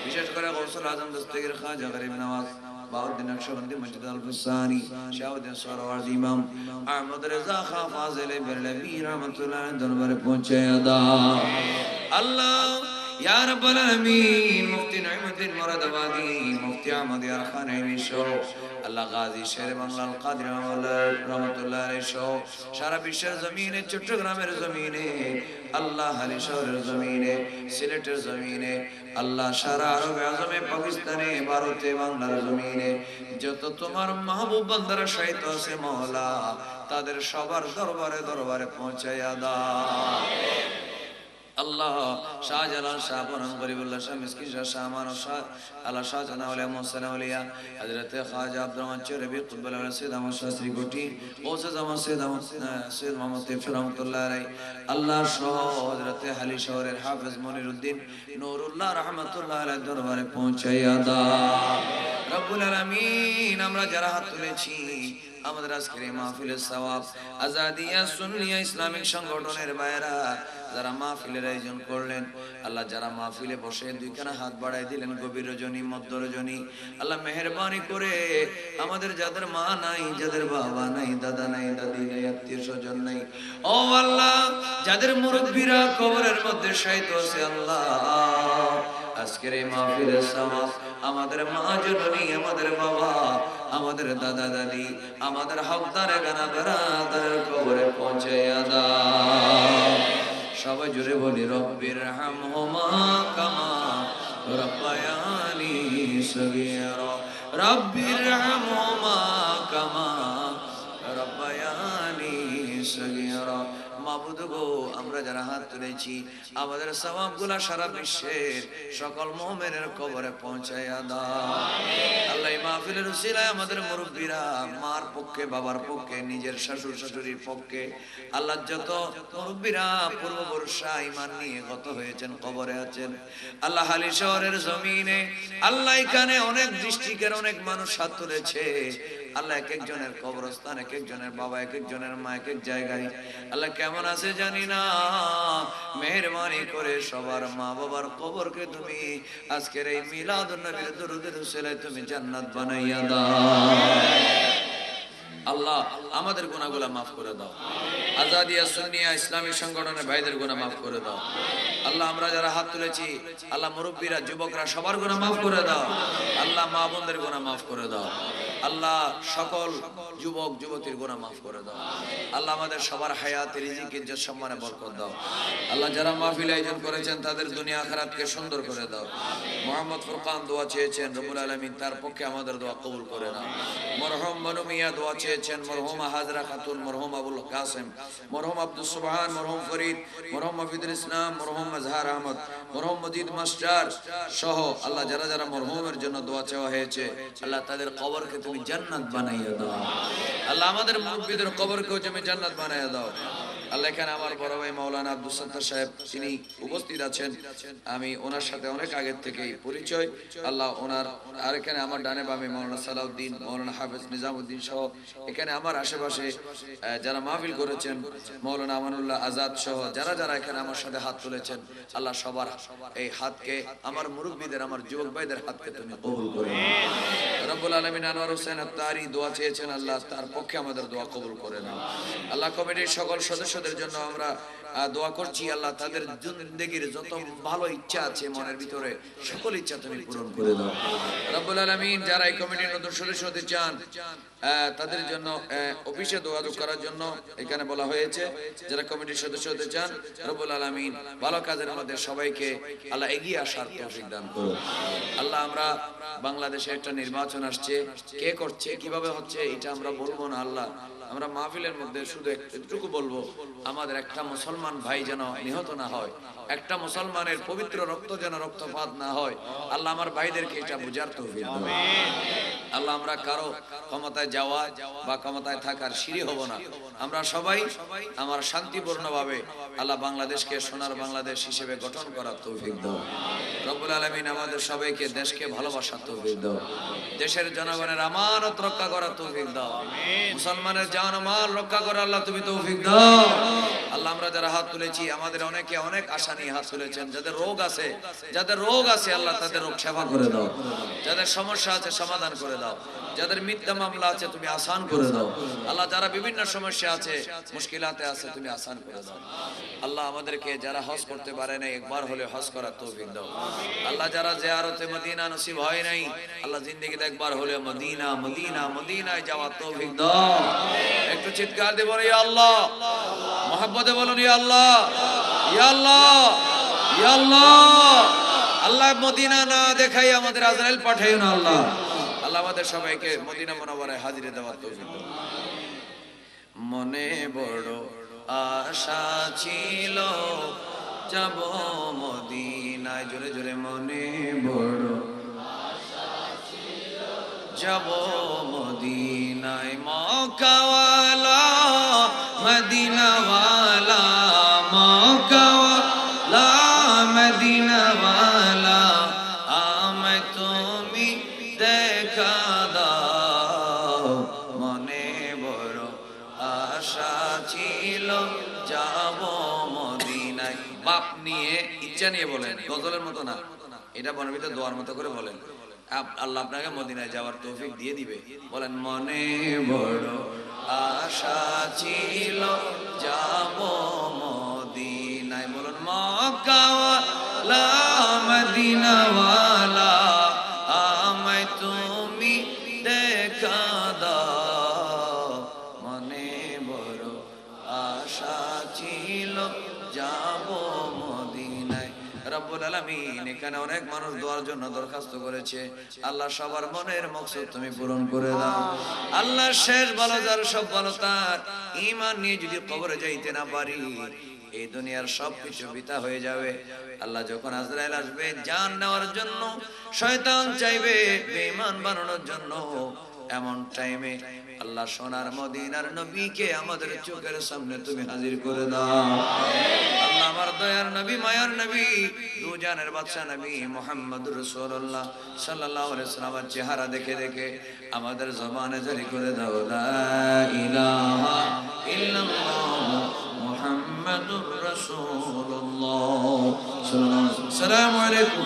বিশেষ করে গৌসুল আজম দস্তগীর খাজা গরিব নওয়াজ বাউদ্দিন নকশবন্দি মসজিদ আল-ফুসানি শাহুদ্দিন সোহরাওয়ার্দী ইমাম আহমদ রেজা খাঁ ফাজিল বেরলভী রহমাতুল্লাহ দরবারে পৌঁছে দাও আল্লাহ ইয়া রাব্বাল আলামিন মুফতি নঈমুদ্দিন মুরাদাবাদী মুফতি আহমদ ইয়ার খান আইমিশো আল্লাহ গাজী শের বাংলার কাদের রহমাতুল্লাহ আলাইহি সারা বিশ্বের জমিনে চট্টগ্রামের জমিনে আল্লাহ হালি শহরের জমিনে সিলেটের জমিনে আল্লাহ সারা আরবে আজমে পাকিস্তানে ভারতে বাংলার জমিনে যত তোমার মাহবুব বান্দারা শহীদ আছে মাওলা তাদের সবার দরবারে দরবারে পৌঁছায়া দাও আল্লাহ শাহজালাল শাহ পরান গরিবুল্লাহ শাহ মিসকিন শাহ শাহ মানো শাহ আল্লাহ শাহজাহান আউলিয়া মুহসিন আউলিয়া হযরত খাজা আব্দুর রহমান চৌধুরী কুতুবুল আলম সৈয়দ আহমদ শাহ শ্রীকোটি গৌসে জামান সৈয়দ মোহাম্মদ তৌফিক রহমাতুল্লাহ আলাইহি আল্লাহ সহ হযরত হালি শহরের হাফেজ মনিরউদ্দিন নূরুল্লাহ রহমাতুল্লাহ আলাইহি দরবারে পৌঁছাইয়া দাও রব্বুল আলামিন আমরা যারা হাত তুলেছি আমাদের আজকের এই মাহফিলের সওয়াব আজাদিয়া সুন্নিয়া ইসলামিক সংগঠনের ভাইরা যারা মাহফিলের আয়োজন করলেন আল্লাহ যারা মাহফিলে বসে দুইখানা হাত বাড়াই দিলেন গভীর রজনী মধ্য রজনী আল্লাহ মেহেরবানি করে আমাদের যাদের মা নাই যাদের বাবা নাই দাদা নাই দাদি নাই আত্মীয় স্বজন নাই ও আল্লাহ যাদের মুরব্বীরা কবরের মধ্যে শায়িত আছে আল্লাহ আজকের এই মাহফিলের সওয়াব আমাদের মা জননী আমাদের বাবা আমাদের দাদা দাদি আমাদের হকদারে গানা বেরাদারের কবরে পৌঁছায়া দাও সবাই জুড়ে বলি রব্বির হামহুমা কামা রব্বায়ানি সগীরা রব্বির হামহুমা কামা রব্বায়ানি সগীরা মা মাবুদ গো, আমরা যারা হাত তুলেছি আমাদের সওয়াবগুলা সারা বিশ্বের সকল মুমিনের কবরে পৌঁছায়া দাও। আল্লাহ এই মাহফিলের উসিলায় আমাদের মুরব্বীরা মার পক্ষে, বাবার পক্ষে, নিজের শ্বশুর শাশুড়ির পক্ষে, আল্লাহ যত মুরব্বীরা পূর্ববর্ষা ঈমান নিয়ে গত হয়েছেন, কবরে আছেন, আল্লাহ হালি শহরের জমিনে, আল্লাহ এখানে অনেক ডিস্ট্রিক্টের অনেক মানুষ হাত তুলেছে। আল্লাহ এক একজনের কবরস্থান, এক একজনের বাবা, এক একজনের মা এক এক জায়গায় আল্লাহ কেমন আছে জানি না, মেহেরবানি করে সবার মা বাবার কবরকে তুমি আজকের এই মিলাদুন নবীর দরুদের উসিলায় তুমি জান্নাত বানাইয়া দাও। আল্লাহ আমাদের গুনাহগুলো মাফ করে দাও। আজাদিয়া সুন্নিয়া ইসলামী সংগঠনের ভাইদের গুনাহ মাফ করে দাও। আল্লাহ আমরা যারা হাত তুলেছি, আল্লাহ মুরব্বীরা, যুবকরা সবার গুনাহ মাফ করে দাও। আল্লাহ মা বোনদের গুনাহ মাফ করে দাও। আল্লাহ সকল যুবক যুবতীর গুনাহ মাফ করে দাও। আল্লাহ আমাদের সবার হায়াত, রিজিক, ইজ্জত, সম্মানে বরকত দাও। আল্লাহ যারা মাহফিল আয়োজন করেছেন তাদের দুনিয়া আখিরাতকে সুন্দর করে দাও। মোহাম্মদ ফুরকান দোয়া চেয়েছেন, রব্বুল আলামিন তার পক্ষে আমাদের দোয়া কবুল করে নাও। মরহুম বনু মিয়া দোয়া চেয়েছেন, মরহুম হাজরা খাতুন, মরহুম আবুল কাসেম, মরহুম আব্দুল সুবহান, মরহুম ফরিদ, মরহুম মফিদুল ইসলাম, মরহুম মাজহার আহমদ, মরহুম মজিদ মাস্টার সহ আল্লাহ যারা যারা মরহুমের জন্য দোয়া চাওয়া হয়েছে, আল্লাহ তাদের কবরকে তুমি জান্নাত বানাইয়া দাও। আল্লাহ আমাদের মুরব্বীদের কবরকেও তুমি জান্নাত বানাইয়া দাও। আল্লাহ এখানে আমার বড় ভাই মাওলানা আব্দুল সত্তার সাহেব তিনি উপস্থিত আছেন, আমি ওনার সাথে অনেক আগের থেকেই পরিচয়। আল্লাহ ওনার, আর এখানে আমার ডানে বামে মাওলানা সালাউদ্দিন, মাওলানা হাফেজ নিজামউদ্দিন সহ এখানে আমার আশেপাশে যারা মাহফিল করেছেন, মাওলানা আমানুল্লাহ আজাদ সহ যারা যারা এখানে আমার সাথে হাত তুলেছেন, আল্লাহ সবার এই হাতকে, আমার মুরব্বীদের, আমার যুবক ভাইদের হাতকে তুমি কবুল করে নাও। রব্বুল আলামিন আনোয়ার হোসেন আত্তারি দোয়া চেয়েছেন, আল্লাহ তার পক্ষে আমাদের দোয়া কবুল করে নাও। আল্লাহ কমিটির সকল সদস্যদের জন্য আমরা দোয়া করছি, আল্লাহ তাদের জিন্দেগীর যত ভালো ইচ্ছা আছে মনের ভিতরে সকল ইচ্ছা তুমি পূরণ করে দাও। রব্বুল আলামিন যারা এই কমিটির নতুন সদস্য হতে চান তাদের জন্য অফিসে যোগাযোগ করার জন্য এখানে বলা হয়েছে। যারা কমিটির সদস্য হতে চান, রব্বুল আলামিন ভালো কাজের মধ্যে সবাইকে আল্লাহ এগিয়ে আসার তৌফিক দান করুন। আল্লাহ আমরা বাংলাদেশে একটা নির্বাচন আসছে, কে করছে, কিভাবে হচ্ছে এটা আমরা বলবো না। আল্লাহ আমরা মাহফিলের মধ্যে শুধু একটুকু বলবো, আমাদের একটা মুসলমান ভাই যেন নিহত না হয়, একটা মুসলমানের পবিত্র রক্ত যেন রক্তপাত না হয়। আল্লাহ আমার ভাইদেরকে এটা বুঝার তৌফিক দাও। আল্লাহ আমরা কারো ক্ষমতায় যাওয়া বা ক্ষমতায় থাকার সিঁড়ি হব না। আমরা সবাই আমার শান্তিপূর্ণভাবে আল্লাহ বাংলাদেশকে সোনার বাংলাদেশ হিসেবে গঠন করার তৌফিক দাও। রব্বুল আলামিন আমাদের সবাইকে দেশকে ভালোবাসার তৌফিক দাও। দেশের জনগণের আমানত রক্ষা করার তৌফিক দাও। মুসলমানের জান মাল রক্ষা করার আল্লাহ তুমি তৌফিক দাও। আল্লাহ আমরা যারা হাত তুলেছি, আমাদের অনেকে অনেক আশা নিয়ে হাত তুলেছেন, যাদের রোগ আছে আল্লাহ তাদের রোগ সেবা করে দাও। যাদের সমস্যা আছে সমাধান করে দাও। যাদের মিথ্যা মামলা আছে তুমি আসান করে দাও। আল্লাহ যারা বিভিন্ন সমস্যা আছে, মুশকিলাতে আছে, তুমি আসান করে দাও। আল্লাহ আমাদেরকে যারা হজ করতে পারে নাই, একবার হলে হজ করার তৌফিক দাও। আল্লাহ যারা জিয়ারতে মদিনা নসিব হয় নাই, আল্লাহ জিন্দেগিতে একবার হলে মদিনা মদিনা মদিনায় যাওয়ার তৌফিক দাও। একটু চিৎকার দিয়ে বলো ইয়া আল্লাহ, মহব্বতে বলুন ইয়া আল্লাহ, ইয়া আল্লাহ, ইয়া আল্লাহ। আল্লাহ মদিনা না দেখাই আমাদের আজরাইল পাঠাইও না আল্লাহ। আল্লাহ আমাদের সবাইকে মদিনা মুনাওয়ারায় হাজিরে দেওয়ার তৌফিক দাও। মনে বড় আশা ছিল যাব মদিনায়, জোরে জোরে মনে বড় আশা ছিল যাব মদিনায়। মক্কাওয়ালা মদিনাওয়ালা, মক্কাওয়ালা মদিনাওয়ালা, আমায় তুমি দেখা দাও। মনে বড় আশা ছিল যাব মদিনায়। বাপ নিয়ে ইচ্ছা নিয়ে বলেন, গজলের মতো না, এটা বনবিত দোয়ার মতো করে বলেন। আল্লাহ আপনাকে মদিনায় যাওয়ার তৌফিক দিয়ে দিবে। বলেন মনে বড় আশা ছিল যাব মদিনায়। বলুন মক্কাওয়ালা মদিনাওয়ালা, আমায় তুমি দেখা দাও। মনে বড় আশা ছিল যাব মদিনায়। রব্বুল রব্বুল আলামিন এখানে অনেক মানুষ দোয়ার জন্য দরখাস্ত করেছে, আল্লাহ সবার মনের মকসদ তুমি পূরণ করে দাও। আল্লাহ শেষ ভালো যার সব ভালো তার, ঈমান নিয়ে যদি কবরে যাইতে না পারি এই দুনিয়ার সবকিছু বৃথা হয়ে যাবে। আল্লাহ যখন আজরাইল আসবে জান নেওয়ার জন্য, শয়তান চাইবে বেঈমান বানানোর জন্য, এমন টাইমে আল্লাহ সোনার মদিনার নবীকে আমাদের চোখের সামনে তুমি হাজির করে দাও। আল্লাহ আমার দয়ার নবী, মায়ার নবী, দু জানের বাদশা নবী মুহাম্মদুর রাসূলুল্লাহ সাল্লাল্লাহু আলাইহি ওয়াসাল্লামের চেহারা দেখে দেখে আমাদের জবানে জারি করে দাও লা ইলাহা ইল্লাল্লাহ মুহাম্মাদুর রাসূলুল্লাহ সাল্লাল্লাহু আলাইহি ওয়াসাল্লাম। আসসালামু আলাইকুম।